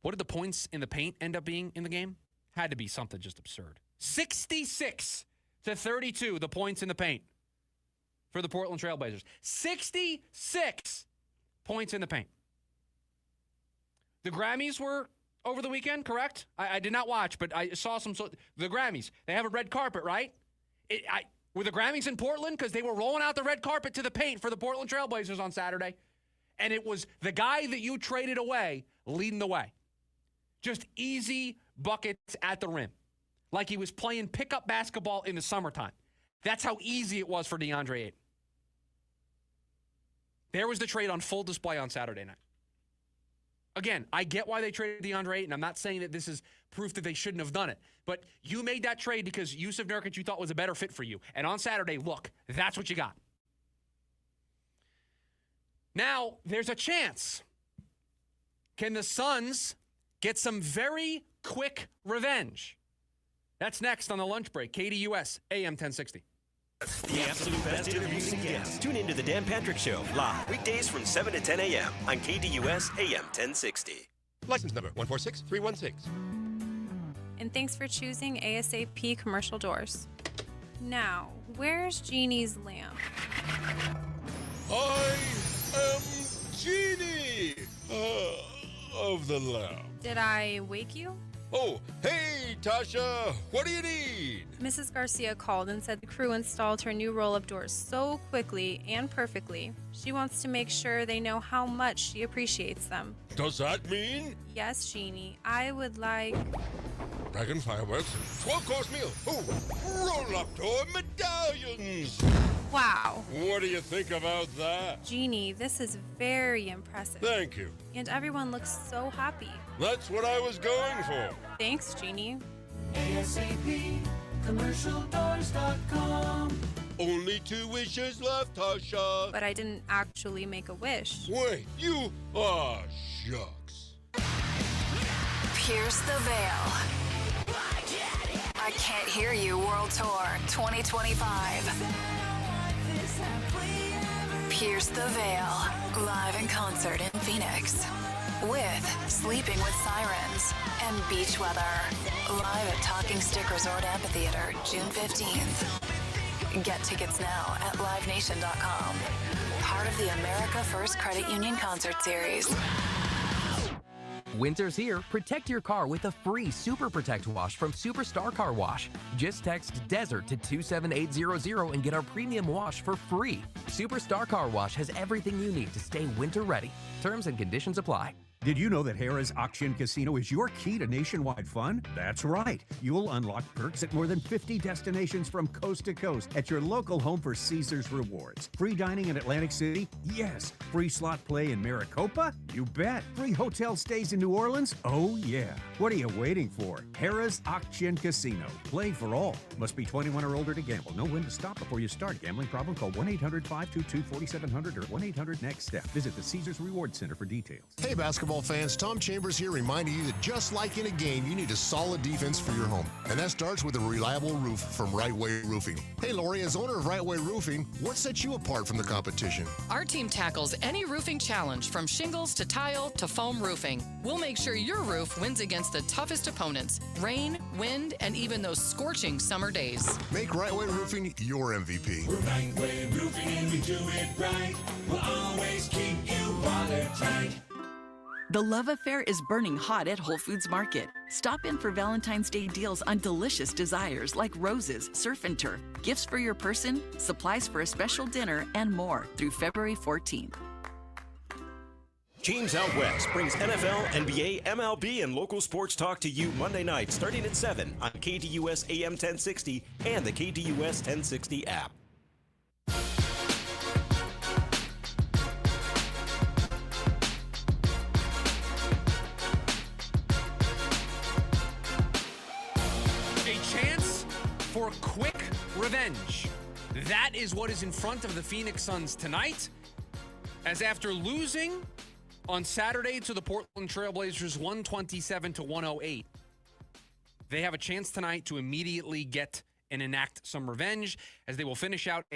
What did the points in the paint end up being in the game? Had to be something just absurd. 66-32, the points in the paint for the Portland Trailblazers. 66 points in the paint. The Grammys were over the weekend, correct? I did not watch, but I saw some. The Grammys, they have a red carpet, right? Were the Grammys in Portland? Because they were rolling out the red carpet to the paint for the Portland Trailblazers on Saturday. And it was the guy that you traded away leading the way. Just easy buckets at the rim. Like he was playing pickup basketball in the summertime. That's how easy it was for DeAndre Ayton. There was the trade on full display on Saturday night. Again, I get why they traded DeAndre Ayton. I'm not saying that this is proof that they shouldn't have done it. But you made that trade because Yusuf Nurkic you thought was a better fit for you. And on Saturday, look, that's what you got. Now, there's a chance. Can the Suns get some very quick revenge? That's next on the lunch break. KDUS, AM 1060. The absolute best interviews and guests. Tune into the Dan Patrick Show live weekdays from 7 to 10 a.m. on KDUS AM 1060. License number 146316. And thanks for choosing ASAP Commercial Doors. Now, where's Jeannie's lamp? I am Genie of the Lamp. Did I wake you? Oh, hey, Tasha, what do you need? Mrs. Garcia called and said the crew installed her new roll-up doors so quickly and perfectly. She wants to make sure they know how much she appreciates them. Does that mean? Yes, Jeannie, I would like... Dragon fireworks, 12-course meal. Oh, roll-up door medallions. Wow. What do you think about that? Jeannie, this is very impressive. Thank you. And everyone looks so happy. That's what I was going for. Thanks, Jeannie. ASAP, commercialdoors.com. Only 2 wishes left, Tasha. But I didn't actually make a wish. Wait, you... Ah, shucks. Pierce the veil. I Can't Hear You World Tour 2025. Pierce the Veil, live in concert in Phoenix. With Sleeping with Sirens and Beach Weather. Live at Talking Stick Resort Amphitheater, June 15th. Get tickets now at livenation.com. Part of the America First Credit Union Concert Series. Winter's here. Protect your car with a free Super Protect wash from Superstar Car Wash. Just text DESERT to 27800 and get our premium wash for free. Superstar Car Wash has everything you need to stay winter ready. Terms and conditions apply. Did you know that Harrah's Auction Casino is your key to nationwide fun? That's right. You'll unlock perks at more than 50 destinations from coast to coast at your local home for Caesars Rewards. Free dining in Atlantic City? Yes. Free slot play in Maricopa? You bet. Free hotel stays in New Orleans? Oh, yeah. What are you waiting for? Harrah's Auction Casino. Play for all. Must be 21 or older to gamble. Know when to stop before you start. Gambling problem? Call 1-800-522-4700 or 1-800-NEXT-STEP. Visit the Caesars Rewards Center for details. Hey, basketball fans, Tom Chambers here reminding you that just like in a game, you need a solid defense for your home. And that starts with a reliable roof from Right Way Roofing. Hey, Lori, as owner of Right Way Roofing, what sets you apart from the competition? Our team tackles any roofing challenge, from shingles to tile to foam roofing. We'll make sure your roof wins against the toughest opponents: rain, wind, and even those scorching summer days. Make Right Way Roofing your MVP. We're Right Way Roofing and we do it right. We'll always keep you watertight. The love affair is burning hot at Whole Foods Market. Stop in for Valentine's Day deals on delicious desires like roses, surf and turf, gifts for your person, supplies for a special dinner, and more through February 14th. James Out West brings NFL, NBA, MLB, and local sports talk to you Monday night starting at 7 on KDUS AM 1060 and the KDUS 1060 app. For quick revenge. That is what is in front of the Phoenix Suns tonight, as after losing on Saturday to the Portland Trailblazers 127-108, they have a chance tonight to immediately get and enact some revenge, as they will finish out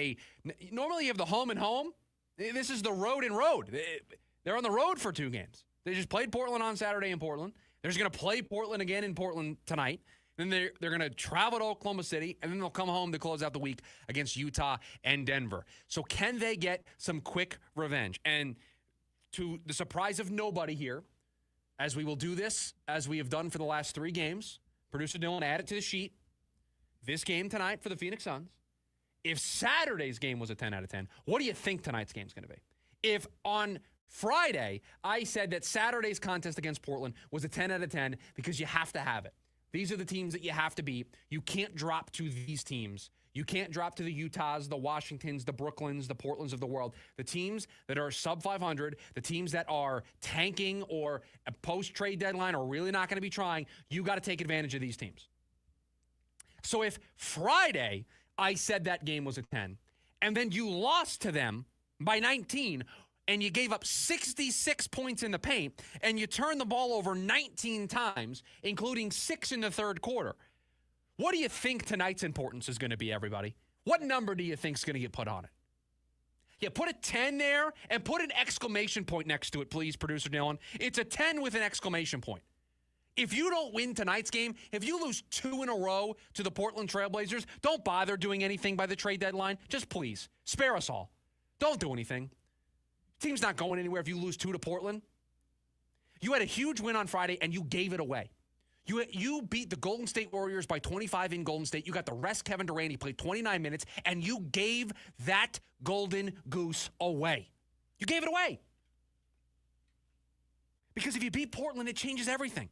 normally you have the home and home. This is the road and road. They're on the road for 2 games. They just played Portland on Saturday in Portland. They're just going to play Portland again in Portland tonight. Then they're going to travel to Oklahoma City, and then they'll come home to close out the week against Utah and Denver. So can they get some quick revenge? And to the surprise of nobody here, as we will do this, as we have done for the last 3 games, producer Dylan, add it to the sheet. This game tonight for the Phoenix Suns, if Saturday's game was a 10 out of 10, what do you think tonight's game is going to be? If on Friday I said that Saturday's contest against Portland was a 10 out of 10 because you have to have it. These are the teams that you have to beat. You can't drop to these teams. You can't drop to the Utahs, the Washingtons, the Brooklyns, the Portlands of the world. The teams that are sub 500, the teams that are tanking or a post-trade deadline or really not going to be trying, you got to take advantage of these teams. So if Friday I said that game was a 10, and then you lost to them by 19, and you gave up 66 points in the paint, and you turned the ball over 19 times, including 6 in the third quarter. What do you think tonight's importance is going to be, everybody? What number do you think is going to get put on it? Yeah, put a 10 there and put an exclamation point next to it, please, producer Dylan. It's a 10 with an exclamation point. If you don't win tonight's game, if you lose 2 in a row to the Portland Trailblazers, don't bother doing anything by the trade deadline. Just please, spare us all. Don't do anything. Team's not going anywhere if you lose 2 to Portland. You had a huge win on Friday, and you gave it away. You beat the Golden State Warriors by 25 in Golden State. You got the rest Kevin Durant. He played 29 minutes, and you gave that golden goose away. You gave it away. Because if you beat Portland, it changes everything.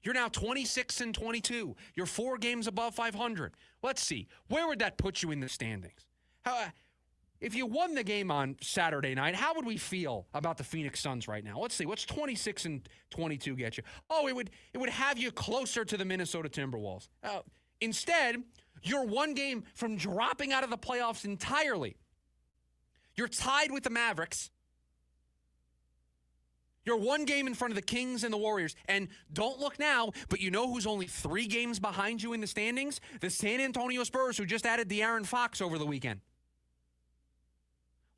You're now 26-22. You're 4 games above 500. Let's see. Where would that put you in the standings? If you won the game on Saturday night, how would we feel about the Phoenix Suns right now? Let's see. What's 26-22 get you? Oh, it would have you closer to the Minnesota Timberwolves. Instead, you're 1 game from dropping out of the playoffs entirely. You're tied with the Mavericks. You're 1 game in front of the Kings and the Warriors. And don't look now, but you know who's only 3 games behind you in the standings? The San Antonio Spurs, who just added De'Aaron Fox over the weekend.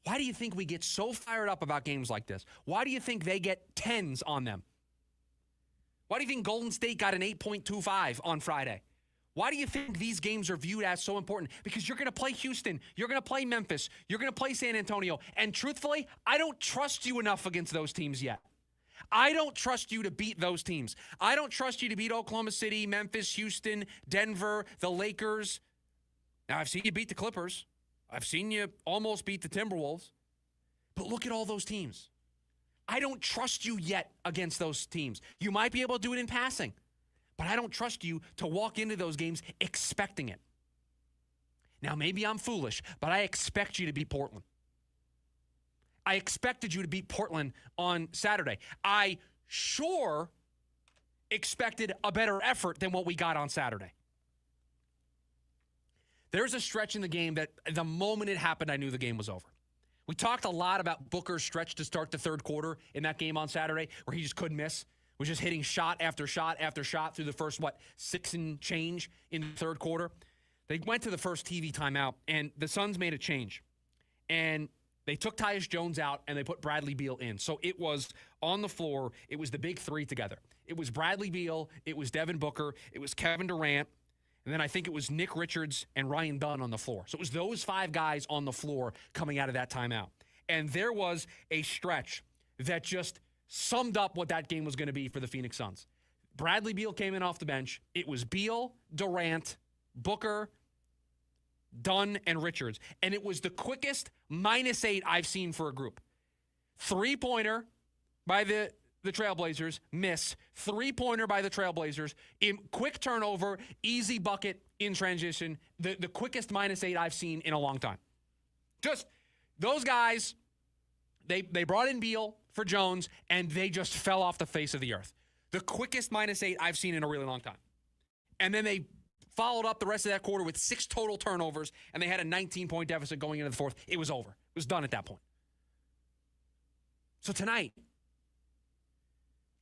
Why do you think we get so fired up about games like this? Why do you think they get 10s on them? Why do you think Golden State got an 8.25 on Friday? Why do you think these games are viewed as so important? Because you're going to play Houston. You're going to play Memphis. You're going to play San Antonio. And truthfully, I don't trust you enough against those teams yet. I don't trust you to beat those teams. I don't trust you to beat Oklahoma City, Memphis, Houston, Denver, the Lakers. Now, I've seen you beat the Clippers. I've seen you almost beat the Timberwolves. But look at all those teams. I don't trust you yet against those teams. You might be able to do it in passing, but I don't trust you to walk into those games expecting it. Now, maybe I'm foolish, but I expect you to beat Portland. I expected you to beat Portland on Saturday. I sure expected a better effort than what we got on Saturday. There's a stretch in the game that the moment it happened, I knew the game was over. We talked a lot about Booker's stretch to start the third quarter in that game on Saturday where he just couldn't miss. Was just hitting shot after shot after shot through the first, 6 and change in the third quarter. They went to the first TV timeout, and the Suns made a change. And they took Tyus Jones out, and they put Bradley Beal in. So it was on the floor. It was the big 3 together. It was Bradley Beal. It was Devin Booker. It was Kevin Durant. And then I think it was Nick Richards and Ryan Dunn on the floor. So it was those 5 guys on the floor coming out of that timeout. And there was a stretch that just summed up what that game was going to be for the Phoenix Suns. Bradley Beal came in off the bench. It was Beal, Durant, Booker, Dunn, and Richards. And it was the quickest -8 I've seen for a group. 3-pointer by the Trailblazers, miss. 3-pointer by the Trailblazers. Quick turnover, easy bucket in transition. The quickest -8 I've seen in a long time. Just those guys, they brought in Beal for Jones, and they just fell off the face of the earth. The quickest -8 I've seen in a really long time. And then they followed up the rest of that quarter with 6 total turnovers, and they had a 19-point deficit going into the fourth. It was over. It was done at that point. So tonight,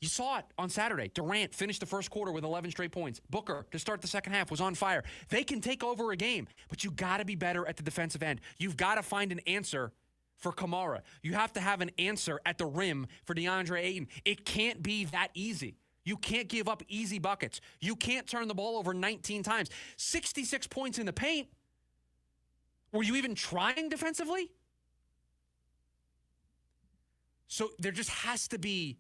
you saw it on Saturday. Durant finished the first quarter with 11 straight points. Booker, to start the second half, was on fire. They can take over a game, but you got to be better at the defensive end. You've got to find an answer for Kamara. You have to have an answer at the rim for DeAndre Ayton. It can't be that easy. You can't give up easy buckets. You can't turn the ball over 19 times. 66 points in the paint. Were you even trying defensively? So there just has to be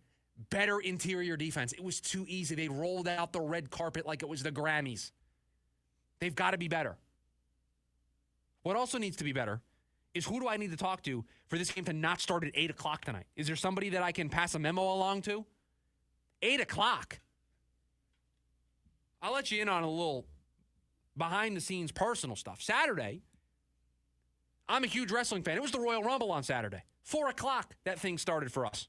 better interior defense. It was too easy. They rolled out the red carpet like it was the Grammys. They've got to be better. What also needs to be better is who do I need to talk to for this game to not start at 8 o'clock tonight? Is there somebody that I can pass a memo along to? 8 o'clock. I'll let you in on a little behind-the-scenes personal stuff. Saturday, I'm a huge wrestling fan. It was the Royal Rumble on Saturday. 4 o'clock, that thing started for us.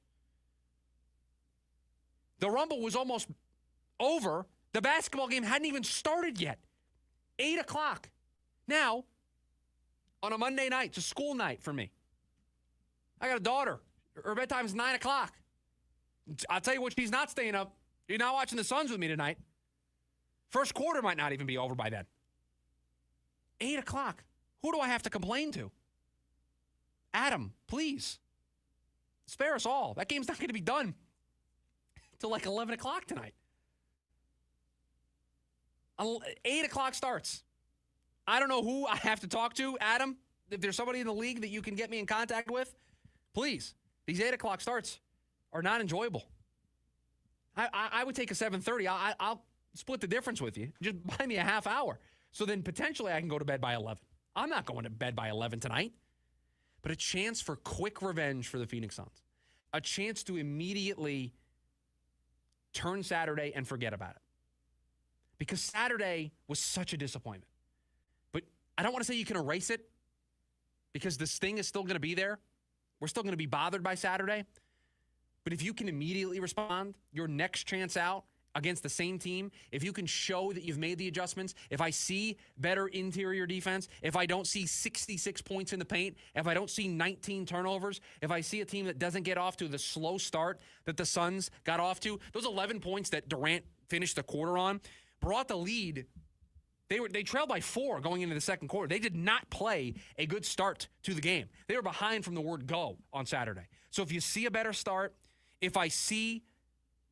The Rumble was almost over. The basketball game hadn't even started yet. 8 o'clock. Now, on a Monday night, it's a school night for me. I got a daughter. Her bedtime is 9 o'clock. I'll tell you what, she's not staying up. You're not watching the Suns with me tonight. First quarter might not even be over by then. 8 o'clock. Who do I have to complain to? Adam, please. Spare us all. That game's not going to be done till like 11 o'clock tonight. 8 o'clock starts. I don't know who I have to talk to. Adam, if there's somebody in the league that you can get me in contact with, please. These 8 o'clock starts are not enjoyable. I would take a 7:30. I'll split the difference with you. Just buy me a half hour. So then potentially I can go to bed by 11. I'm not going to bed by 11 tonight. But a chance for quick revenge for the Phoenix Suns. A chance to immediately turn Saturday and forget about it. Because Saturday was such a disappointment. But I don't want to say you can erase it because this thing is still going to be there. We're still going to be bothered by Saturday. But if you can immediately respond, your next chance out against the same team, if you can show that you've made the adjustments, if I see better interior defense, if I don't see 66 points in the paint, if I don't see 19 turnovers, if I see a team that doesn't get off to the slow start that the Suns got off to, those 11 points that Durant finished the quarter on brought the lead. They trailed by 4 going into the second quarter. They did not play a good start to the game. They were behind from the word go on Saturday. So if you see a better start, if I see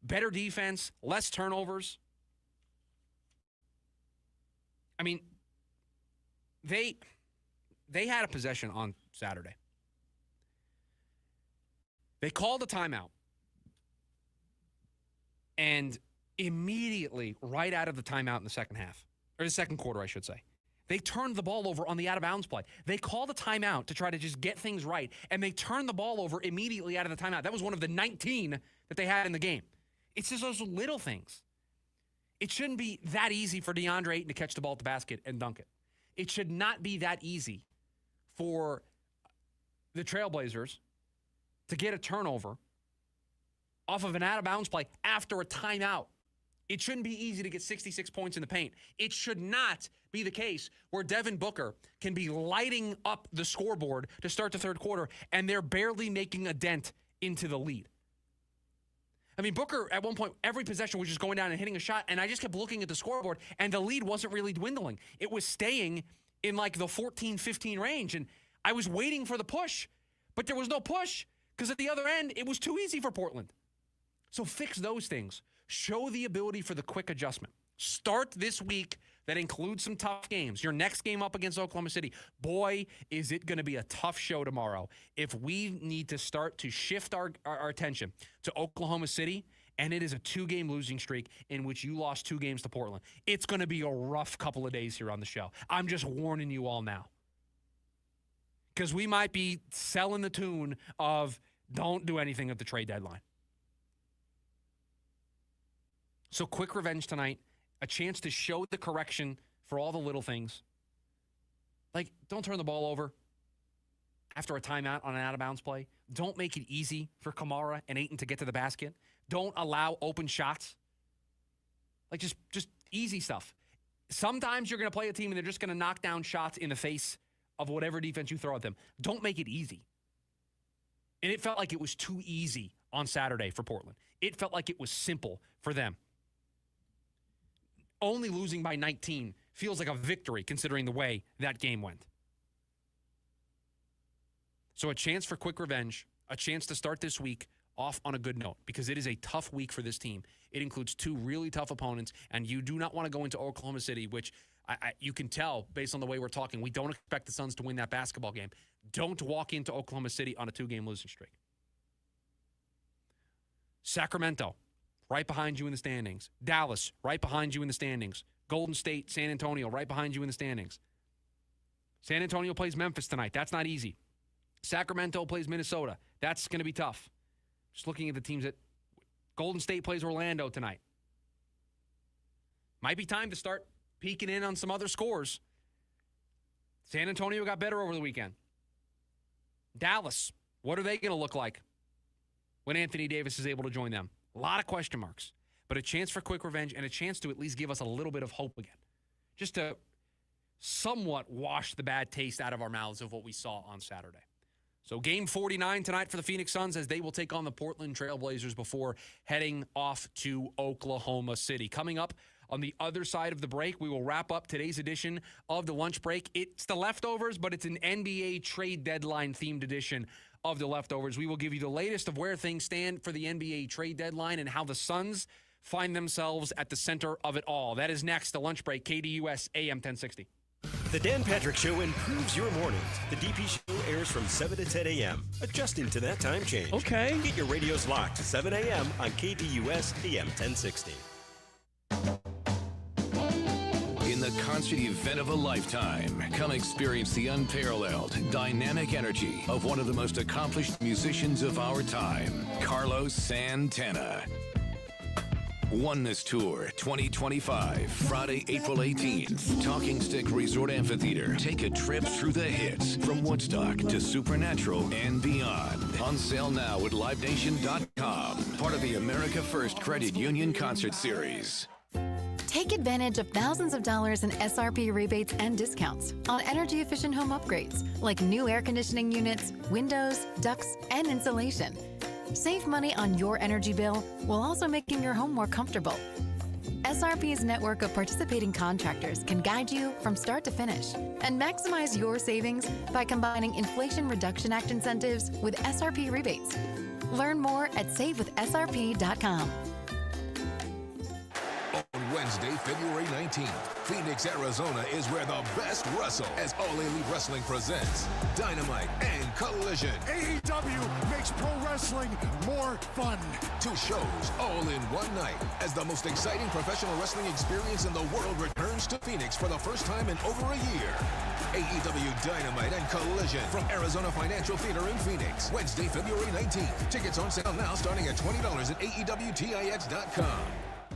better defense, less turnovers. I mean, they had a possession on Saturday. They called a timeout. And immediately, right out of the timeout in the second half, or the second quarter, I should say, they turned the ball over on the out-of-bounds play. They called a timeout to try to just get things right, and they turned the ball over immediately out of the timeout. That was one of the 19 that they had in the game. It's just those little things. It shouldn't be that easy for DeAndre Ayton to catch the ball at the basket and dunk it. It should not be that easy for the Trailblazers to get a turnover off of an out-of-bounds play after a timeout. It shouldn't be easy to get 66 points in the paint. It should not be the case where Devin Booker can be lighting up the scoreboard to start the third quarter, and they're barely making a dent into the lead. I mean, Booker, at one point, every possession was just going down and hitting a shot, and I just kept looking at the scoreboard, and the lead wasn't really dwindling. It was staying in like the 14-15 range, and I was waiting for the push, but there was no push because at the other end, it was too easy for Portland. So fix those things. Show the ability for the quick adjustment. Start this week that includes some tough games. Your next game up against Oklahoma City. Boy, is it going to be a tough show tomorrow. If we need to start to shift our attention to Oklahoma City, and it is a 2-game losing streak in which you lost 2 games to Portland, it's going to be a rough couple of days here on the show. I'm just warning you all now. Because we might be selling the tune of don't do anything at the trade deadline. So quick revenge tonight, a chance to show the correction for all the little things. Like, don't turn the ball over after a timeout on an out-of-bounds play. Don't make it easy for Kamara and Ayton to get to the basket. Don't allow open shots. Like, just easy stuff. Sometimes you're going to play a team and they're just going to knock down shots in the face of whatever defense you throw at them. Don't make it easy. And it felt like it was too easy on Saturday for Portland. It felt like it was simple for them. Only losing by 19 feels like a victory considering the way that game went. So a chance for quick revenge, a chance to start this week off on a good note because it is a tough week for this team. It includes 2 really tough opponents, and you do not want to go into Oklahoma City, which you can tell based on the way we're talking. We don't expect the Suns to win that basketball game. Don't walk into Oklahoma City on a 2-game losing streak. Sacramento, right behind you in the standings. Dallas, right behind you in the standings. Golden State, San Antonio, right behind you in the standings. San Antonio plays Memphis tonight. That's not easy. Sacramento plays Minnesota. That's going to be tough. Just looking at the teams that Golden State plays Orlando tonight. Might be time to start peeking in on some other scores. San Antonio got better over the weekend. Dallas, what are they going to look like when Anthony Davis is able to join them? A lot of question marks, but a chance for quick revenge and a chance to at least give us a little bit of hope again. Just to somewhat wash the bad taste out of our mouths of what we saw on Saturday. So game 49 tonight for the Phoenix Suns as they will take on the Portland Trailblazers before heading off to Oklahoma City. Coming up on the other side of the break, we will wrap up today's edition of the Lunch Break. It's the leftovers, but it's an NBA trade deadline themed edition of the leftovers. We will give you the latest of where things stand for the NBA trade deadline and how the Suns find themselves at the center of it all. That is next, the Lunch Break, KDUS AM 1060. The Dan Patrick Show improves your mornings. The DP Show airs from 7 to 10 a.m., adjusting to that time change. Okay. Get your radios locked to 7 a.m. on KDUS AM 1060. In the concert event of a lifetime, come experience the unparalleled, dynamic energy of one of the most accomplished musicians of our time, Carlos Santana. Oneness Tour 2025, Friday, April 18th, Talking Stick Resort Amphitheater. Take a trip through the hits from Woodstock to Supernatural and beyond. On sale now at LiveNation.com, part of the America First Credit Union Concert Series. Take advantage of thousands of dollars in SRP rebates and discounts on energy-efficient home upgrades like new air conditioning units, windows, ducts, and insulation. Save money on your energy bill while also making your home more comfortable. SRP's network of participating contractors can guide you from start to finish and maximize your savings by combining Inflation Reduction Act incentives with SRP rebates. Learn more at savewithsrp.com. On Wednesday, February 19th, Phoenix, Arizona is where the best wrestle as All Elite Wrestling presents Dynamite and Collision. AEW makes pro wrestling more fun. 2 shows all in one night as the most exciting professional wrestling experience in the world returns to Phoenix for the first time in over a year. AEW Dynamite and Collision from Arizona Financial Theater in Phoenix. Wednesday, February 19th. Tickets on sale now starting at $20 at AEWTIX.com.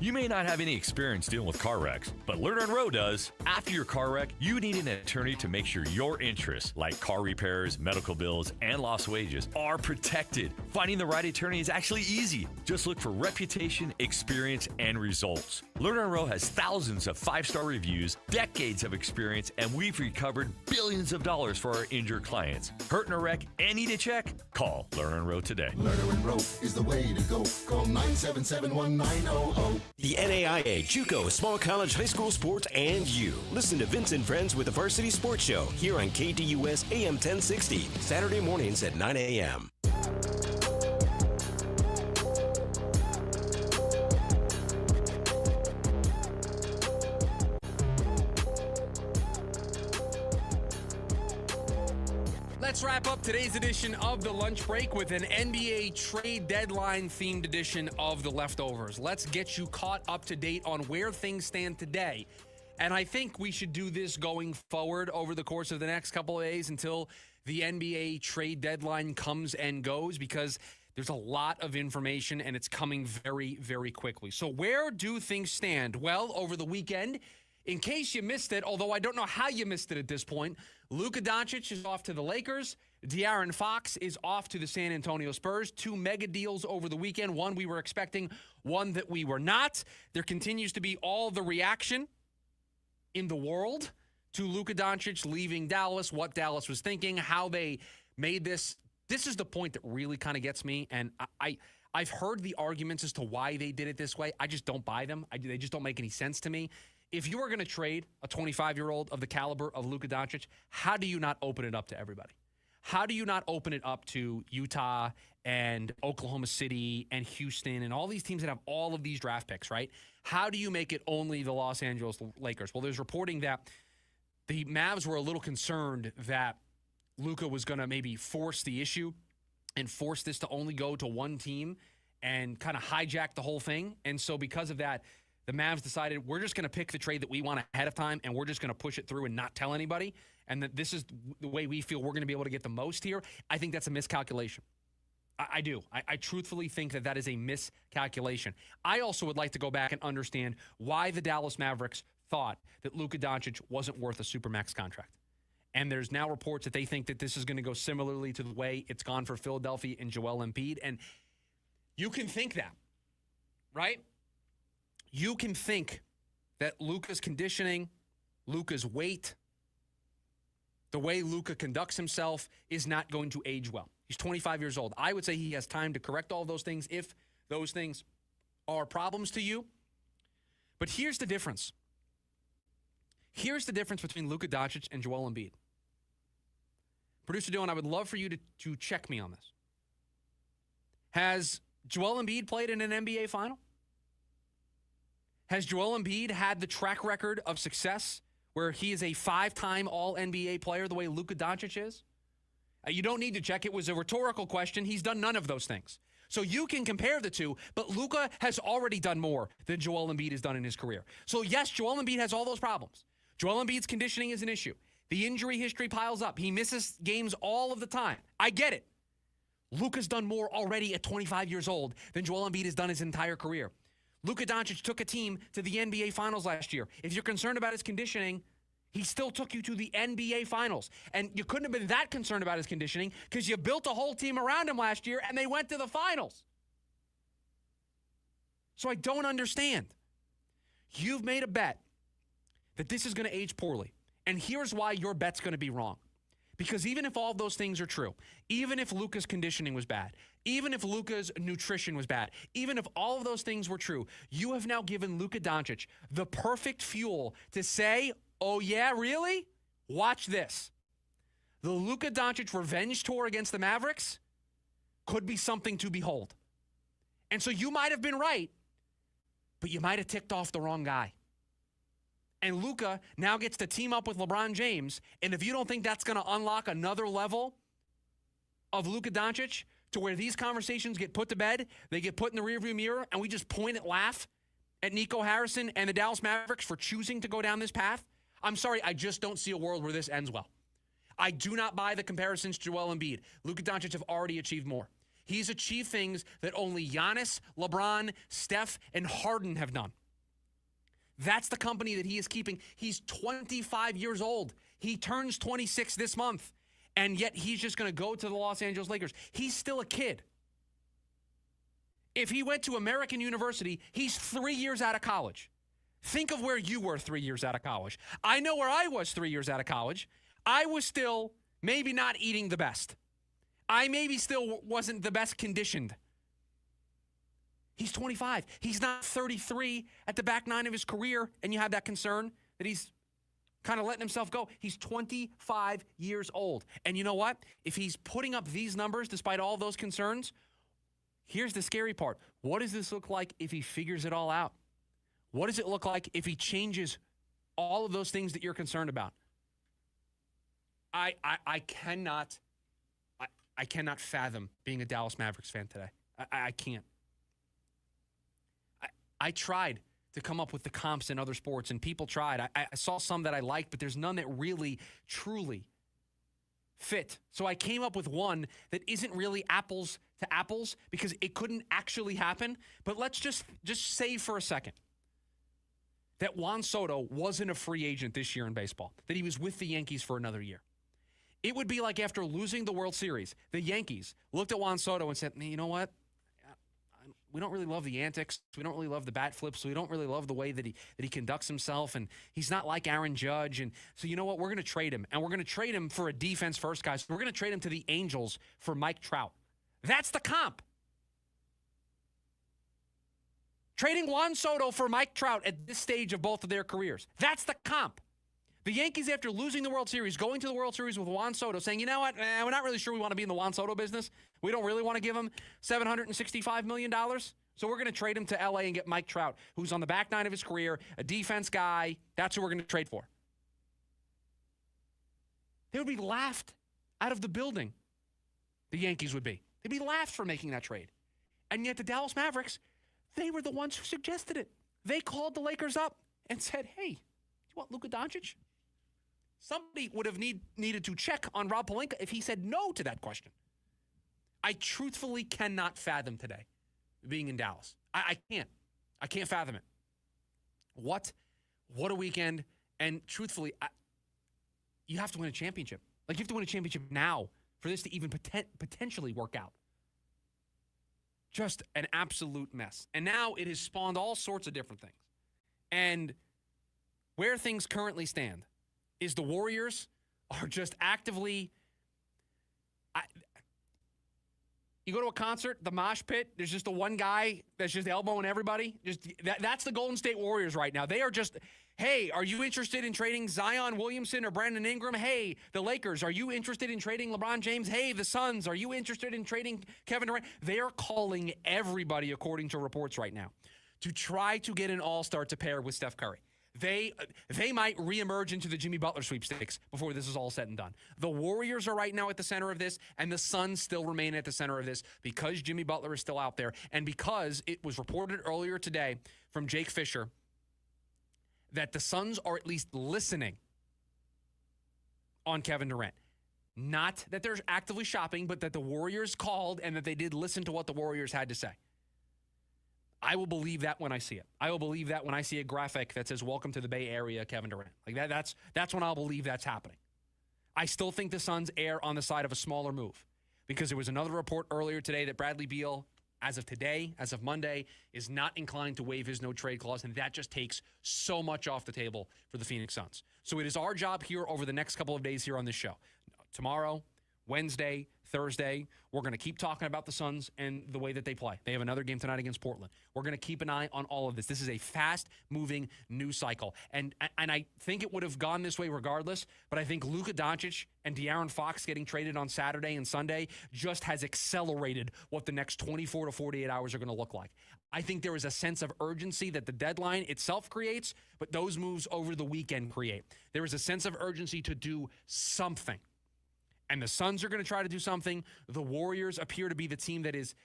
You may not have any experience dealing with car wrecks, but Lerner & Rowe does. After your car wreck, you need an attorney to make sure your interests, like car repairs, medical bills, and lost wages, are protected. Finding the right attorney is actually easy. Just look for reputation, experience, and results. Lerner & Rowe has thousands of 5-star reviews, decades of experience, and we've recovered billions of dollars for our injured clients. Hurt in a wreck and need a check? Call Lerner & Rowe today. Lerner & Rowe is the way to go. Call 977-1900. The NAIA, JUCO, Small College, High School Sports, and you. Listen to Vince and Friends with the Varsity Sports Show here on KDUS AM 1060, Saturday mornings at 9 a.m. Let's wrap up today's edition of the Lunch Break with an NBA trade deadline themed edition of the Leftovers. Let's get you caught up to date on where things stand today. And I think we should do this going forward over the course of the next couple of days until the NBA trade deadline comes and goes, because there's a lot of information and it's coming very, very quickly. So where do things stand? Well, over the weekend, in case you missed it, although I don't know how you missed it at this point, Luka Doncic is off to the Lakers. De'Aaron Fox is off to the San Antonio Spurs. 2 mega deals over the weekend. One we were expecting, one that we were not. There continues to be all the reaction in the world to Luka Doncic leaving Dallas, what Dallas was thinking, how they made this. This is the point that really kind of gets me, and I've heard the arguments as to why they did it this way. I just don't buy them. They just don't make any sense to me. If you are going to trade a 25-year-old of the caliber of Luka Doncic, how do you not open it up to everybody? How do you not open it up to Utah and Oklahoma City and Houston and all these teams that have all of these draft picks, right? How do you make it only the Los Angeles Lakers? Well, there's reporting that the Mavs were a little concerned that Luka was going to maybe force the issue and force this to only go to one team and kind of hijack the whole thing. And so because of that, the Mavs decided we're just going to pick the trade that we want ahead of time, and we're just going to push it through and not tell anybody, and that this is the way we feel we're going to be able to get the most here. I think that's a miscalculation. I do. I truthfully think that is a miscalculation. I also would like to go back and understand why the Dallas Mavericks thought that Luka Doncic wasn't worth a Supermax contract. And there's now reports that they think that this is going to go similarly to the way it's gone for Philadelphia and Joel Embiid. And you can think that, right? You can think that Luka's conditioning, Luka's weight, the way Luka conducts himself is not going to age well. He's 25 years old. I would say he has time to correct all those things if those things are problems to you. But here's the difference. Here's the difference between Luka Doncic and Joel Embiid. Producer Dylan, I would love for you to check me on this. Has Joel Embiid played in an NBA final? Has Joel Embiid had the track record of success where he is a 5-time All-NBA player the way Luka Doncic is? You don't need to check. It was a rhetorical question. He's done none of those things. So you can compare the two, but Luka has already done more than Joel Embiid has done in his career. So yes, Joel Embiid has all those problems. Joel Embiid's conditioning is an issue. The injury history piles up. He misses games all of the time. I get it. Luka's done more already at 25 years old than Joel Embiid has done his entire career. Luka Doncic took a team to the NBA Finals last year. If you're concerned about his conditioning, he still took you to the NBA Finals. And you couldn't have been that concerned about his conditioning because you built a whole team around him last year and they went to the Finals. So I don't understand. You've made a bet that this is going to age poorly. And here's why your bet's going to be wrong. Because even if all those things are true, even if Luka's conditioning was bad, even if Luka's nutrition was bad, even if all of those things were true, you have now given Luka Doncic the perfect fuel to say, oh yeah, really? Watch this. The Luka Doncic revenge tour against the Mavericks could be something to behold. And so you might have been right, but you might have ticked off the wrong guy. And Luka now gets to team up with LeBron James. And if you don't think that's going to unlock another level of Luka Doncic to where these conversations get put to bed, they get put in the rearview mirror, and we just point and laugh at Nico Harrison and the Dallas Mavericks for choosing to go down this path, I'm sorry, I just don't see a world where this ends well. I do not buy the comparisons to Joel Embiid. Luka Doncic have already achieved more. He's achieved things that only Giannis, LeBron, Steph, and Harden have done. That's the company that he is keeping. He's 25 years old. He turns 26 this month, and yet he's just going to go to the Los Angeles Lakers. He's still a kid. If he went to American University, he's 3 years out of college. Think of where you were 3 years out of college. I know where I was 3 years out of college. I was still maybe not eating the best. I maybe still wasn't the best conditioned. He's 25. He's not 33 at the back nine of his career, and you have that concern that he's kind of letting himself go. He's 25 years old. And you know what? If he's putting up these numbers despite all those concerns, here's the scary part. What does this look like if he figures it all out? What does it look like if he changes all of those things that you're concerned about? I cannot fathom being a Dallas Mavericks fan today. I can't. I tried to come up with the comps in other sports, and people tried. I saw some that I liked, but there's none that really, truly fit. So I came up with one that isn't really apples to apples because it couldn't actually happen. But let's just say for a second that Juan Soto wasn't a free agent this year in baseball, that he was with the Yankees for another year. It would be like after losing the World Series, the Yankees looked at Juan Soto and said, you know what? We don't really love the antics. We don't really love the bat flips. We don't really love the way that he conducts himself. And he's not like Aaron Judge. And so you know what? We're going to trade him. And we're going to trade him for a defense first guy. So we're going to trade him to the Angels for Mike Trout. That's the comp. Trading Juan Soto for Mike Trout at this stage of both of their careers. That's the comp. The Yankees, after losing the World Series, going to the World Series with Juan Soto, saying, you know what, we're not really sure we want to be in the Juan Soto business. We don't really want to give him $765 million. So we're going to trade him to L.A. and get Mike Trout, who's on the back nine of his career, a defense guy. That's who we're going to trade for. They would be laughed out of the building. The Yankees would be. They'd be laughed for making that trade. And yet the Dallas Mavericks, they were the ones who suggested it. They called the Lakers up and said, hey, you want Luka Doncic? Somebody would have needed to check on Rob Pelinka if he said no to that question. I truthfully cannot fathom today being in Dallas. I can't. I can't fathom it. What a weekend. And truthfully, you have to win a championship. Like, you have to win a championship now for this to even potentially work out. Just an absolute mess. And now it has spawned all sorts of different things. And where things currently stand is the Warriors are just actively... You go to a concert, the mosh pit, there's just the one guy that's just elbowing everybody. That's the Golden State Warriors right now. They are just, hey, are you interested in trading Zion Williamson or Brandon Ingram? Hey, the Lakers, are you interested in trading LeBron James? Hey, the Suns, are you interested in trading Kevin Durant? They are calling everybody, according to reports right now, to try to get an all-star to pair with Steph Curry. They might reemerge into the Jimmy Butler sweepstakes before this is all said and done. The Warriors are right now at the center of this, and the Suns still remain at the center of this because Jimmy Butler is still out there, and because it was reported earlier today from Jake Fisher that the Suns are at least listening on Kevin Durant. Not that they're actively shopping, but that the Warriors called and that they did listen to what the Warriors had to say. I will believe that when I see it. I will believe that when I see a graphic that says, "Welcome to the Bay Area, Kevin Durant." Like that's when I'll believe that's happening. I still think the Suns err on the side of a smaller move because there was another report earlier today that Bradley Beal, as of today, as of Monday, is not inclined to waive his no-trade clause, and that just takes so much off the table for the Phoenix Suns. So it is our job here over the next couple of days here on this show. Tomorrow, Wednesday, Thursday, we're going to keep talking about the Suns and the way that they play. They have another game tonight against Portland. We're going to keep an eye on all of this. This is a fast-moving news cycle. And I think it would have gone this way regardless, but I think Luka Doncic and De'Aaron Fox getting traded on Saturday and Sunday just has accelerated what the next 24 to 48 hours are going to look like. I think there is a sense of urgency that the deadline itself creates, but those moves over the weekend create. There is a sense of urgency to do something. And the Suns are going to try to do something. The Warriors appear to be the team that is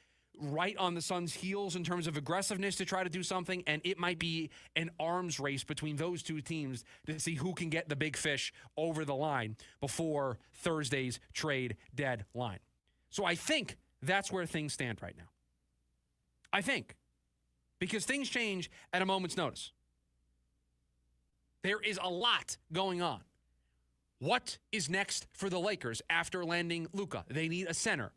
right on the Suns' heels in terms of aggressiveness to try to do something. And it might be an arms race between those two teams to see who can get the big fish over the line before Thursday's trade deadline. So I think that's where things stand right now. I think. Because things change at a moment's notice. There is a lot going on. What is next for the Lakers after landing Luka? They need a center.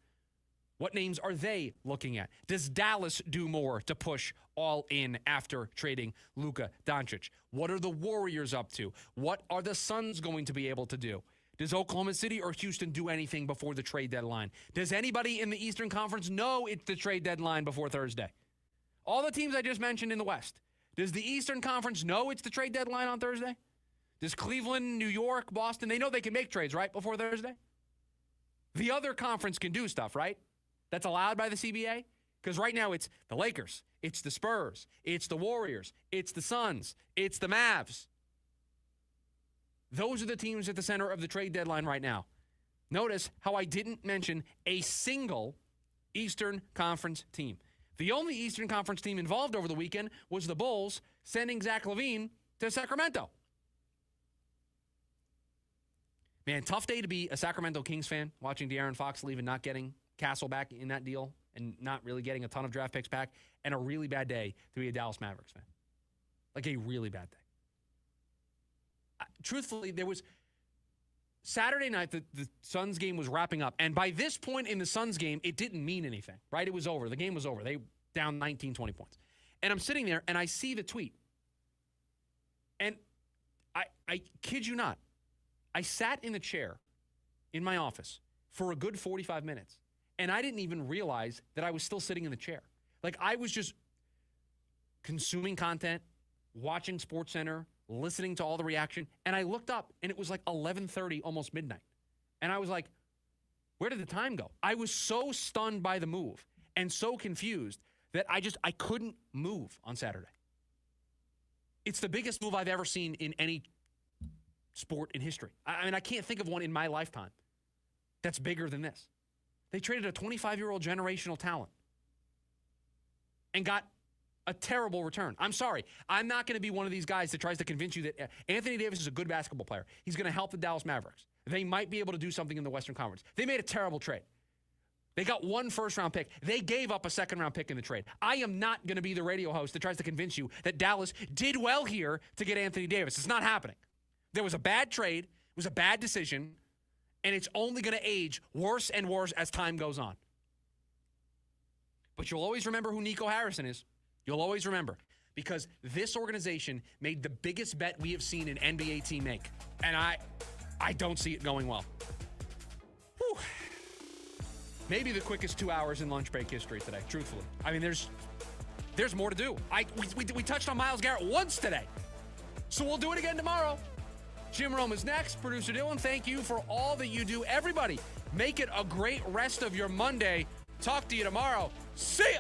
What names are they looking at? Does Dallas do more to push all in after trading Luka Doncic? What are the Warriors up to? What are the Suns going to be able to do? Does Oklahoma City or Houston do anything before the trade deadline? Does anybody in the Eastern Conference know it's the trade deadline before Thursday? All the teams I just mentioned in the West. Does the Eastern Conference know it's the trade deadline on Thursday? Does Cleveland, New York, Boston, they know they can make trades, right, before Thursday? The other conference can do stuff, right? That's allowed by the CBA? Because right now it's the Lakers, it's the Spurs, it's the Warriors, it's the Suns, it's the Mavs. Those are the teams at the center of the trade deadline right now. Notice how I didn't mention a single Eastern Conference team. The only Eastern Conference team involved over the weekend was the Bulls sending Zach LaVine to Sacramento. Man, tough day to be a Sacramento Kings fan, watching De'Aaron Fox leave and not getting Castle back in that deal and not really getting a ton of draft picks back, and a really bad day to be a Dallas Mavericks fan. Like a really bad day. Truthfully, there was Saturday night, the Suns game was wrapping up, and by this point in the Suns game, it didn't mean anything, right? It was over. The game was over. They down 19, 20 points. And I'm sitting there, and I see the tweet. And I kid you not, I sat in the chair in my office for a good 45 minutes, and I didn't even realize that I was still sitting in the chair. Like, I was just consuming content, watching SportsCenter, listening to all the reaction, and I looked up, and it was like 11:30, almost midnight. And I was like, where did the time go? I was so stunned by the move and so confused that I couldn't move on Saturday. It's the biggest move I've ever seen in any sport in history. I mean, I can't think of one in my lifetime that's bigger than this. They traded a 25-year-old generational talent and got a terrible return. I'm sorry. I'm not going to be one of these guys that tries to convince you that Anthony Davis is a good basketball player. He's going to help the Dallas Mavericks. They might be able to do something in the Western Conference. They made a terrible trade. They got one first-round pick. They gave up a second-round pick in the trade. I am not going to be the radio host that tries to convince you that Dallas did well here to get Anthony Davis. It's not happening. There was a bad trade. It was a bad decision. And it's only going to age worse and worse as time goes on. But you'll always remember who Nico Harrison is. You'll always remember. Because this organization made the biggest bet we have seen an NBA team make. And I don't see it going well. Whew. Maybe the quickest 2 hours in lunch break history today, truthfully. I mean, there's more to do. We touched on Myles Garrett once today. So we'll do it again tomorrow. Jim Rome is next. Producer Dylan, thank you for all that you do. Everybody, make it a great rest of your Monday. Talk to you tomorrow. See ya!